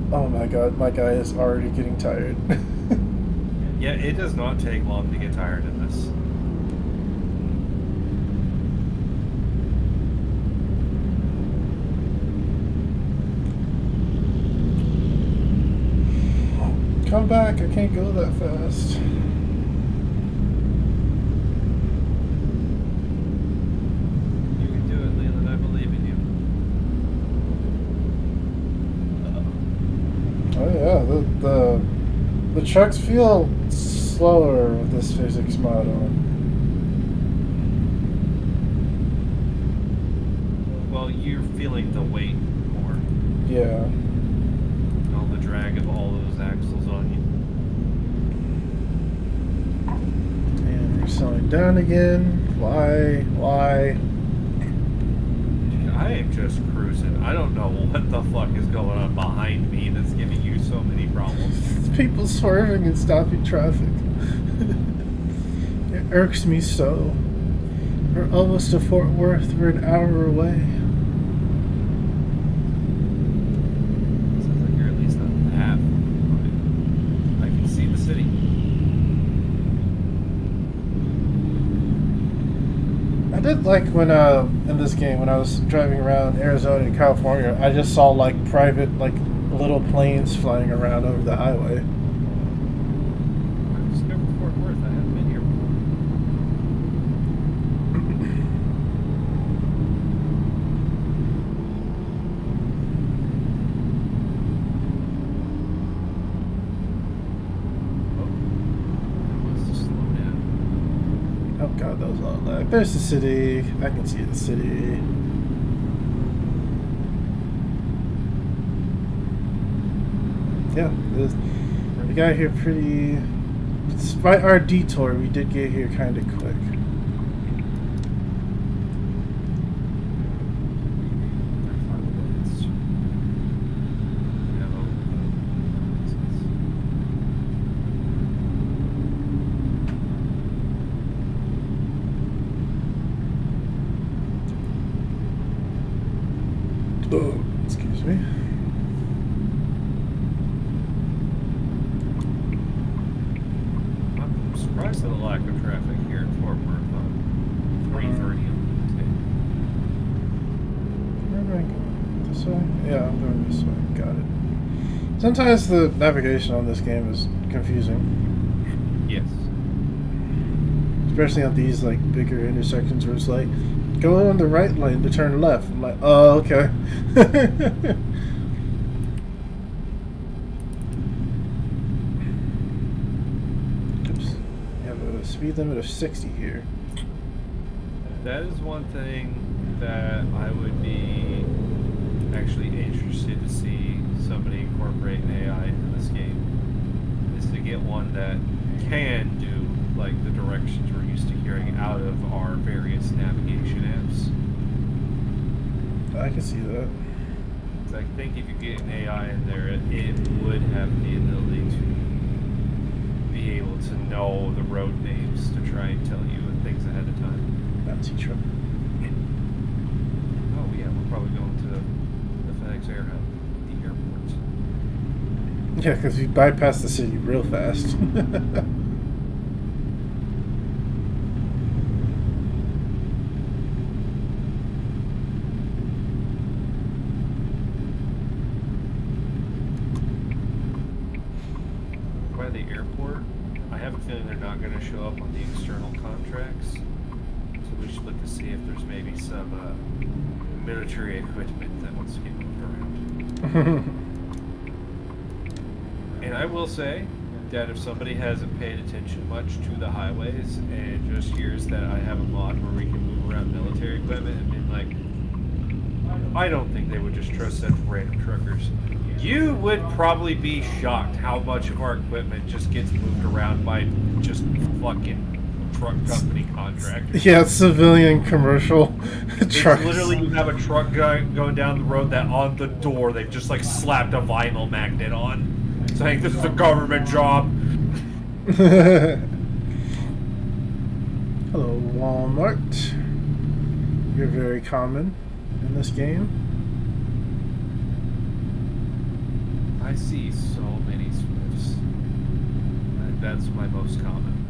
[SPEAKER 1] Oh my god, my guy is already getting tired.
[SPEAKER 2] Yeah, it does not take long to get tired in this.
[SPEAKER 1] Come back, I can't go that fast.
[SPEAKER 2] You can do it, Leland. I believe in you.
[SPEAKER 1] Oh yeah, the trucks feel slower with this physics mod on.
[SPEAKER 2] Well, you're feeling the weight more.
[SPEAKER 1] Yeah.
[SPEAKER 2] All the drag of all those axles on you.
[SPEAKER 1] And we're selling down again. Why? Why?
[SPEAKER 2] I am just cruising. I don't know what the fuck is going on behind me that's giving you so many problems.
[SPEAKER 1] People swerving and stopping traffic. It irks me so. We're almost to Fort Worth. We're an hour away.
[SPEAKER 2] Sounds like you're at least not that far away. I can see the city.
[SPEAKER 1] I did like when in this game when I was driving around Arizona and California, I just saw like private like little planes flying around over the highway.
[SPEAKER 2] I've discovered Fort Worth. I haven't been here before. Oh, I must have slowed down.
[SPEAKER 1] Oh god, that was a lot of lag. There's the city. I can see the city. Yeah, we got here pretty. Despite our detour, we did get here kind of quick. Oh, excuse me.
[SPEAKER 2] I'm surprised at the lack of traffic here in Fort Worth on 3:30 on
[SPEAKER 1] Where am I going? This way? Yeah, I'm going this way. Got it. Sometimes the navigation on this game is confusing.
[SPEAKER 2] Tuesday. Yes.
[SPEAKER 1] Especially on these like bigger intersections where it's like, go on the right lane to turn left. I'm like, oh, okay. Oops. We have a speed limit of 60 here.
[SPEAKER 2] That is one thing that I would be actually interested to see somebody incorporate an AI into this game. Is to get one that can do like the directions we're used to hearing out of our various navigation apps.
[SPEAKER 1] I can see that.
[SPEAKER 2] 'Cause I think if you get an AI in there, it would have the ability to be able to know the road names to try and tell you things ahead of time.
[SPEAKER 1] That's true.
[SPEAKER 2] Oh yeah, we're probably going to the FedEx Air Hub, the airport.
[SPEAKER 1] Yeah, because we bypassed the city real fast.
[SPEAKER 2] By the airport, I have a feeling they're not going to show up on the external contracts. So we should look to see if there's maybe some military equipment that wants to get moved around. And I will say that if somebody hasn't paid attention much to the highways and just hears that I have a mod where we can move around military equipment and been like, I don't think they would just trust such random truckers. You would probably be shocked how much of our equipment just gets moved around by just fucking truck company contractors.
[SPEAKER 1] Yeah, civilian commercial
[SPEAKER 2] It's
[SPEAKER 1] trucks.
[SPEAKER 2] literally, you have a truck guy going down the road that on the door they've just like slapped a vinyl magnet on, saying this is a government job.
[SPEAKER 1] Hello, Walmart. You're very common in this game.
[SPEAKER 2] I see so many Swifts. That's my most common.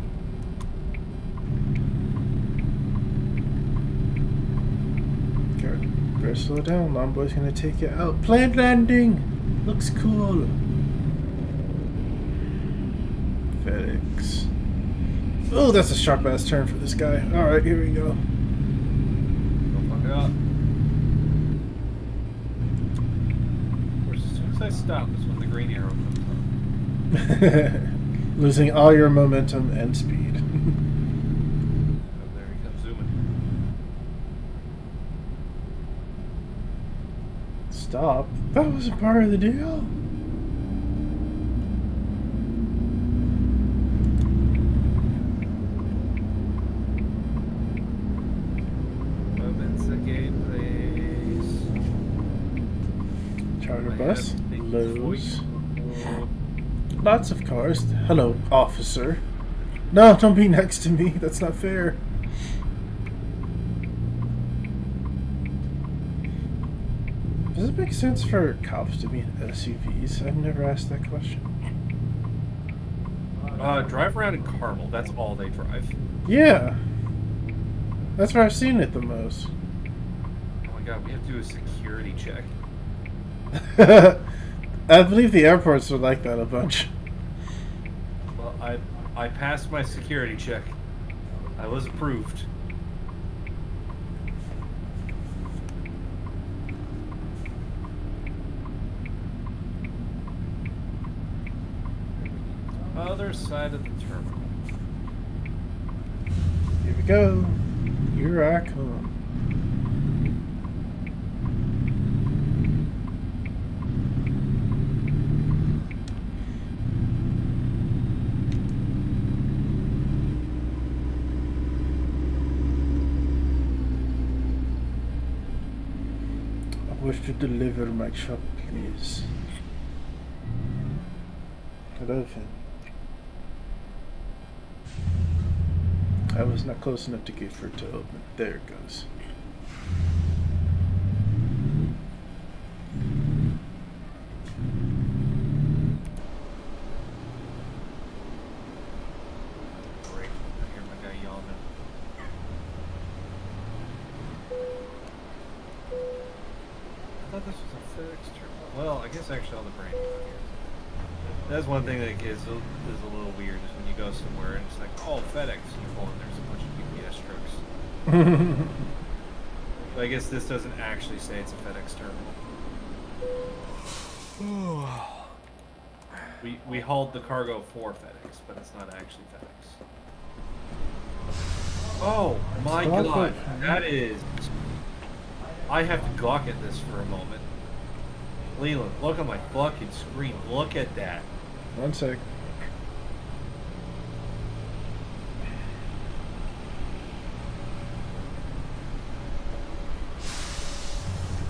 [SPEAKER 1] Good. Better slow down. Long boy's gonna take you out. Planned landing. Looks cool. FedEx. Oh, that's a sharp ass turn for this guy. All right, here we go.
[SPEAKER 2] Don't fuck it up. Of course, as soon as I stop is when the green arrow comes up.
[SPEAKER 1] Losing all your momentum and speed.
[SPEAKER 2] Oh, there he comes zooming.
[SPEAKER 1] Stop. That wasn't part of the deal. ATS.
[SPEAKER 2] Yeah,
[SPEAKER 1] Lowe's. Lots of cars. Hello, officer. No, don't be next to me. That's not fair. Does it make sense for cops to be in SUVs? I've never asked that question.
[SPEAKER 2] Drive around in Carmel. That's all they drive.
[SPEAKER 1] Yeah. That's where I've seen it the most.
[SPEAKER 2] Oh my god, we have to do a security check.
[SPEAKER 1] I believe the airports are like that a bunch.
[SPEAKER 2] Well, I passed my security check. I was approved. Other side of the terminal.
[SPEAKER 1] Here we go. Here I come. I wish to deliver my truck, please. Hello, Finn. I was not close enough to get for it to open. There it goes.
[SPEAKER 2] Great. I hear my guy yelling. I thought this was a FedEx terminal. Well, I guess actually all the branding on here. That's one thing that is a little weird is when you go somewhere and it's like, oh, FedEx, and you pull in, there's a bunch of UPS trucks. But I guess this doesn't actually say it's a FedEx terminal. We hauled the cargo for FedEx, but it's not actually FedEx. Oh my god, that is... I have to gawk at this for a moment. Leland, look on my fucking screen. Look at that.
[SPEAKER 1] One sec.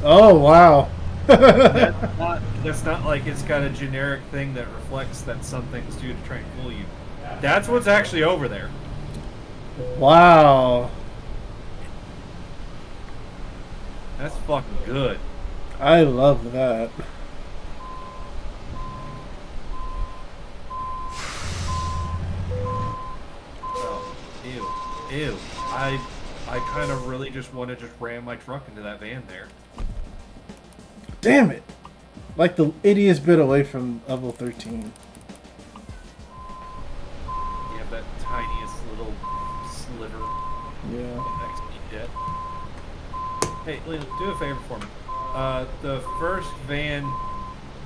[SPEAKER 1] Oh, wow.
[SPEAKER 2] That's not like it's got a generic thing that reflects that something's due to try and fool you. That's what's actually over there.
[SPEAKER 1] Wow.
[SPEAKER 2] That's fucking good.
[SPEAKER 1] I love that.
[SPEAKER 2] Oh, ew. I kind of really just want to just ram my truck into that van there.
[SPEAKER 1] Damn it. Like the ittiest bit away from level 13.
[SPEAKER 2] You have that tiniest little sliver
[SPEAKER 1] Yeah.
[SPEAKER 2] of XP debt. Hey, Leland, do a favor for me. The first van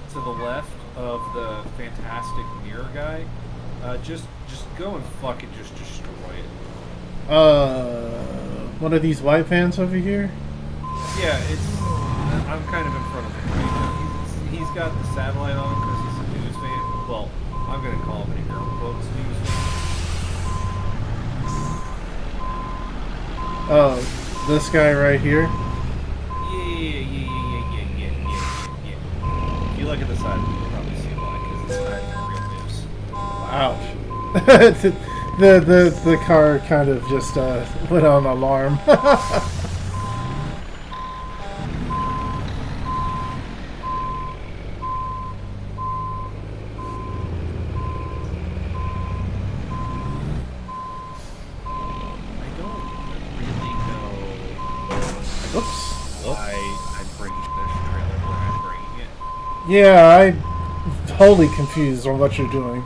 [SPEAKER 2] to the left of the fantastic mirror guy, just go and fucking just destroy it.
[SPEAKER 1] One of these white vans over here?
[SPEAKER 2] Yeah, I'm kind of in front of him right now. He's got the satellite on because he's a news fan. Well, I'm gonna call him an air quotes news fan.
[SPEAKER 1] Oh, this guy right here?
[SPEAKER 2] Yeah. If you look at the side, you'll probably see why, because it's not even real news.
[SPEAKER 1] Ouch. the car kind of just went on alarm. Yeah, I'm totally confused on what you're doing.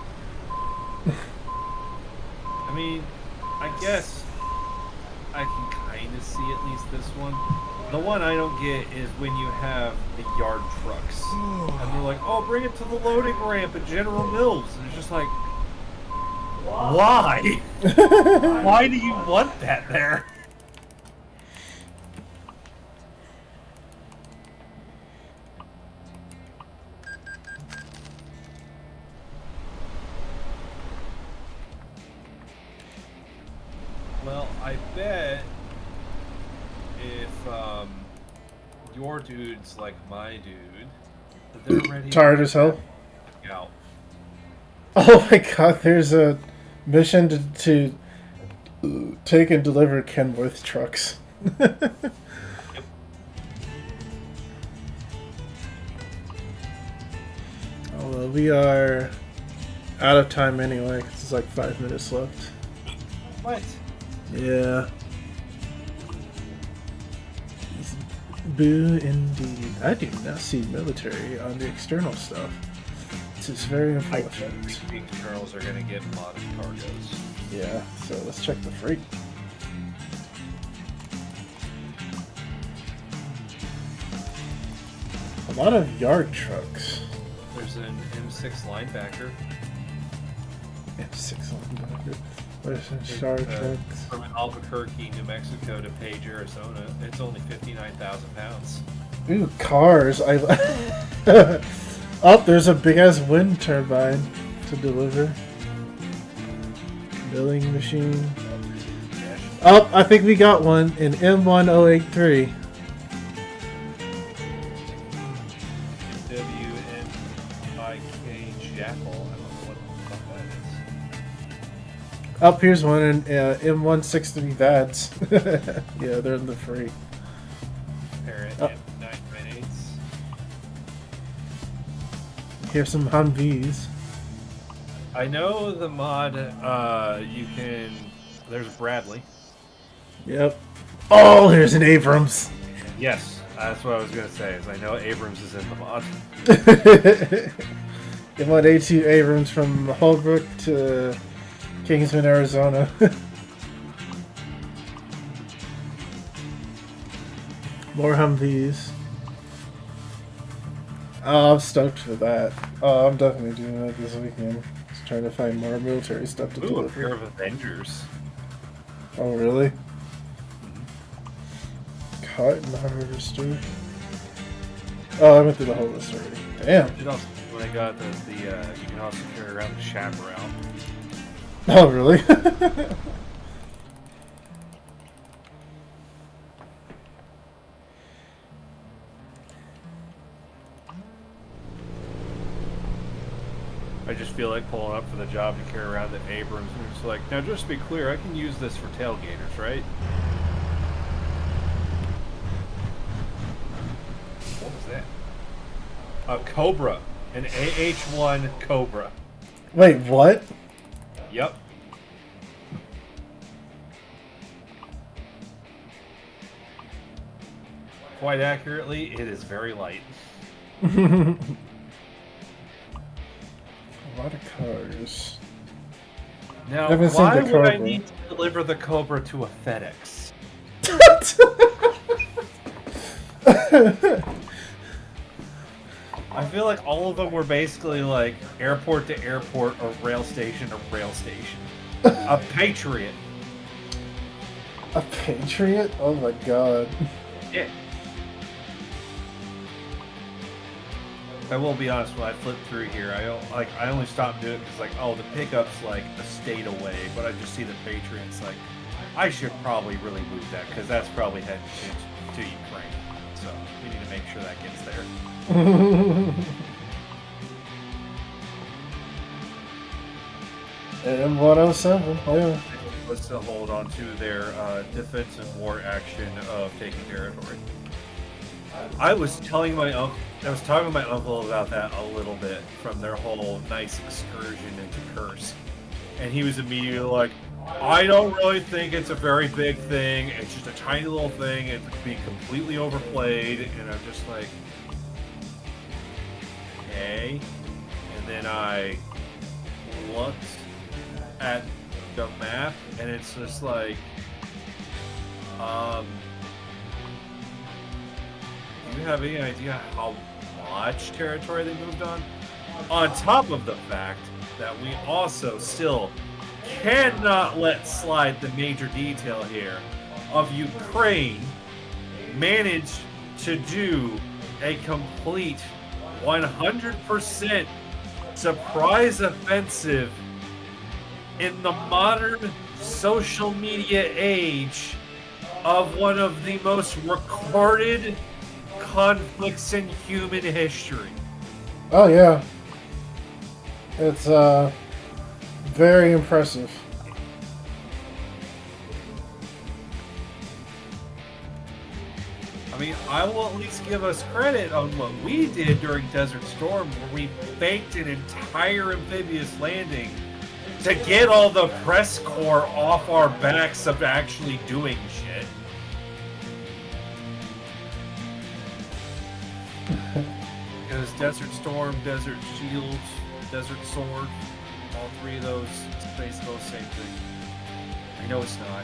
[SPEAKER 2] I mean, I guess I can kind of see at least this one. The one I don't get is when you have the yard trucks. And they're like, oh, bring it to the loading ramp at General Mills. And it's just like, why? Why do you want that there? Well, I bet if your dude's like my dude, They're ready.
[SPEAKER 1] Tired as hell.
[SPEAKER 2] Out.
[SPEAKER 1] Oh my god, there's a mission to take and deliver Kenworth trucks. Although we are out of time anyway, 'cause it's like 5 minutes left.
[SPEAKER 2] What?
[SPEAKER 1] Yeah. Boo indeed. I do not see military on the external stuff. This is very
[SPEAKER 2] I
[SPEAKER 1] unfortunate.
[SPEAKER 2] think the externals are going to get modded cargoes.
[SPEAKER 1] Yeah, so let's check the freight. A lot of yard trucks.
[SPEAKER 2] There's an M6 linebacker.
[SPEAKER 1] M6 linebacker. What is some yard trucks?
[SPEAKER 2] From Albuquerque, New Mexico to Page, Arizona. It's only 59,000 pounds.
[SPEAKER 1] Ooh, cars. I. Oh, there's a big ass wind turbine to deliver. Milling machine. Oh, I think we got one in M1083.
[SPEAKER 2] WNIK Jackal. I don't know what the fuck that is.
[SPEAKER 1] Up here's one in M163 VADs. Yeah, they're in the free.
[SPEAKER 2] Parent
[SPEAKER 1] Oh.
[SPEAKER 2] M998s.
[SPEAKER 1] Here's some Humvees.
[SPEAKER 2] I know the mod, you can... There's Bradley.
[SPEAKER 1] Yep. Oh, there's an Abrams.
[SPEAKER 2] Yes, that's what I was going to say, is I know Abrams is in the mod.
[SPEAKER 1] M1A2 Abrams from Holbrook to Kingsman, Arizona. More Humvees. Oh, I'm stoked for that. Oh, I'm definitely doing that this weekend. Just trying to find more military stuff to
[SPEAKER 2] Ooh, a pair
[SPEAKER 1] deliver.
[SPEAKER 2] of Avengers.
[SPEAKER 1] Oh, really? Cotton harvester. Oh, I went through the whole list already. Damn.
[SPEAKER 2] It also, when I got you can also carry around the chaparral.
[SPEAKER 1] Oh, really?
[SPEAKER 2] I just feel like pulling up for the job to carry around the Abrams, and it's like, now just to be clear, I can use this for tailgaters, right? What was that? A Cobra. An AH-1 Cobra.
[SPEAKER 1] Wait, what?
[SPEAKER 2] Yep. Quite accurately, it is very light.
[SPEAKER 1] A lot of cars.
[SPEAKER 2] Now,
[SPEAKER 1] I haven't seen
[SPEAKER 2] why
[SPEAKER 1] the
[SPEAKER 2] would I
[SPEAKER 1] Cobra.
[SPEAKER 2] need to deliver the Cobra to a FedEx? I feel like all of them were basically like airport to airport or rail station to rail station. A Patriot.
[SPEAKER 1] A Patriot? Oh my god.
[SPEAKER 2] Yeah. I will be honest, when I flip through here, I only stopped doing it because like, oh, the pickup's like a state away, but I just see the Patriots like, I should probably really move that because that's probably heading to Ukraine. So we need to make sure that gets there.
[SPEAKER 1] And M107, yeah.
[SPEAKER 2] Was to hold on to their defensive war action of taking territory. I was talking to my uncle about that a little bit from their whole nice excursion into Kursk, and he was immediately like, "I don't really think it's a very big thing. It's just a tiny little thing. It could be completely overplayed." And I'm just like, "Okay." And then I looked at the map, and it's just like, do you have any idea how much territory they moved on? On top of the fact that we also still cannot let slide the major detail here of Ukraine managed to do a complete 100% surprise offensive in the modern social media age of one of the most recorded conflicts in human history.
[SPEAKER 1] Oh yeah, it's very impressive.
[SPEAKER 2] I mean, I will at least give us credit on what we did during Desert Storm, where we faked an entire amphibious landing to get all the press corps off our backs of actually doing shit. Because Desert Storm, Desert Shield, Desert Sword, all three of those, it's basically the same thing. I know it's not.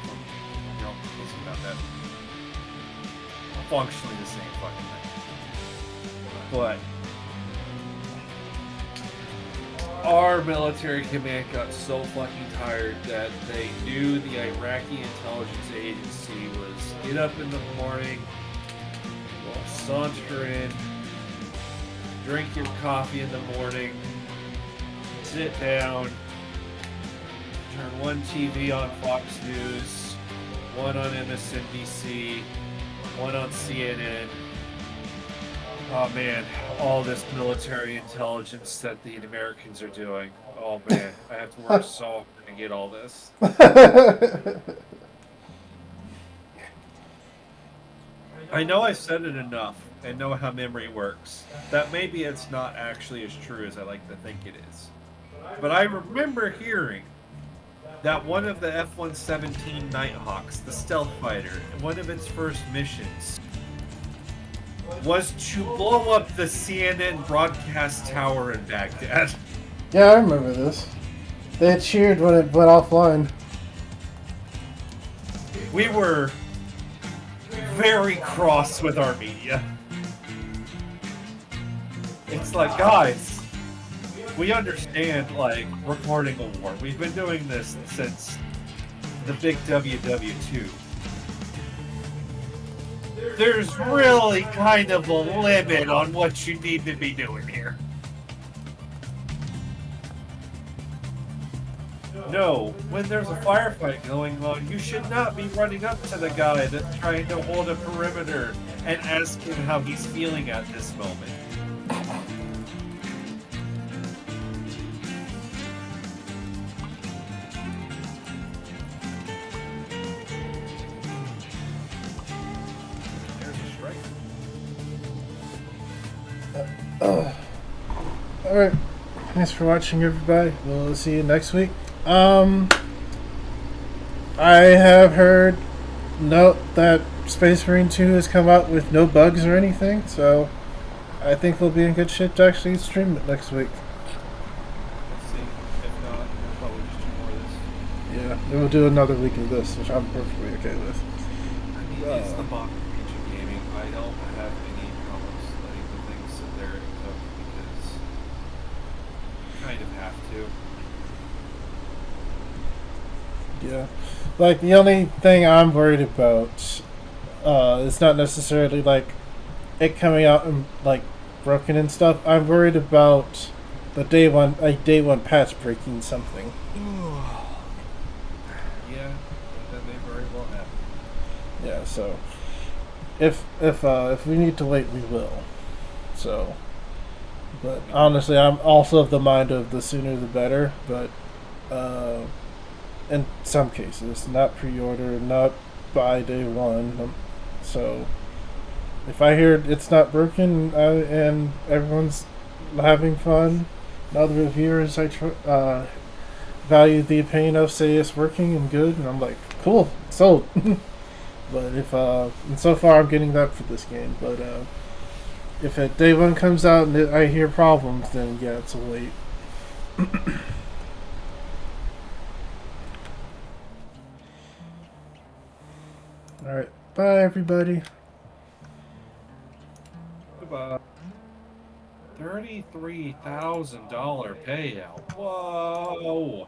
[SPEAKER 2] You know, it's about that. Functionally the same fucking thing. But our military command got so fucking tired that they knew the Iraqi intelligence agency was get up in the morning, go saunter in, drink your coffee in the morning, sit down, turn one TV on Fox News, one on MSNBC, one on CNN. Oh man, all this military intelligence that the Americans are doing. Oh man, I have to work so hard to get all this. I know I've said it enough and know how memory works. That maybe it's not actually as true as I like to think it is. But I remember hearing that one of the F-117 Nighthawks, the stealth fighter, one of its first missions was to blow up the CNN broadcast tower in Baghdad.
[SPEAKER 1] Yeah, I remember this. They had cheered when it went offline.
[SPEAKER 2] We were very cross with our media. It's like, guys, we understand, like, recording a war. We've been doing this since the big WW2. There's really kind of a limit on what you need to be doing here. No, when there's a firefight going on, you should not be running up to the guy that's trying to hold a perimeter and ask him how he's feeling at this moment.
[SPEAKER 1] Alright. Thanks for watching, everybody. We'll see you next week. I have heard that Space Marine 2 has come out with no bugs or anything, so I think we'll be in good shape to actually stream it next week.
[SPEAKER 2] Let's see. If not, we'll probably just do more of this.
[SPEAKER 1] Yeah, then we'll do another week of this, which I'm perfectly okay with.
[SPEAKER 2] I mean, it's the box range of gaming. I don't have any problems letting the things sit there and cook because you kind of have to.
[SPEAKER 1] Yeah. Like, the only thing I'm worried about is not necessarily, like, it coming out and, like, broken and stuff. I'm worried about the day one patch breaking something.
[SPEAKER 2] Yeah, that may very well happen.
[SPEAKER 1] Yeah, so if we need to wait, we will. So, but honestly, I'm also of the mind of the sooner the better. But in some cases, not pre-order, not by day one. So if I hear it's not broken and everyone's having fun, and other reviewers value the opinion of say it's working and good, and I'm like, cool, sold. But if and so far I'm getting that for this game. But if at day one comes out and I hear problems, then yeah, it's a wait. All right, bye everybody.
[SPEAKER 2] Goodbye. $33,000 payout. Whoa.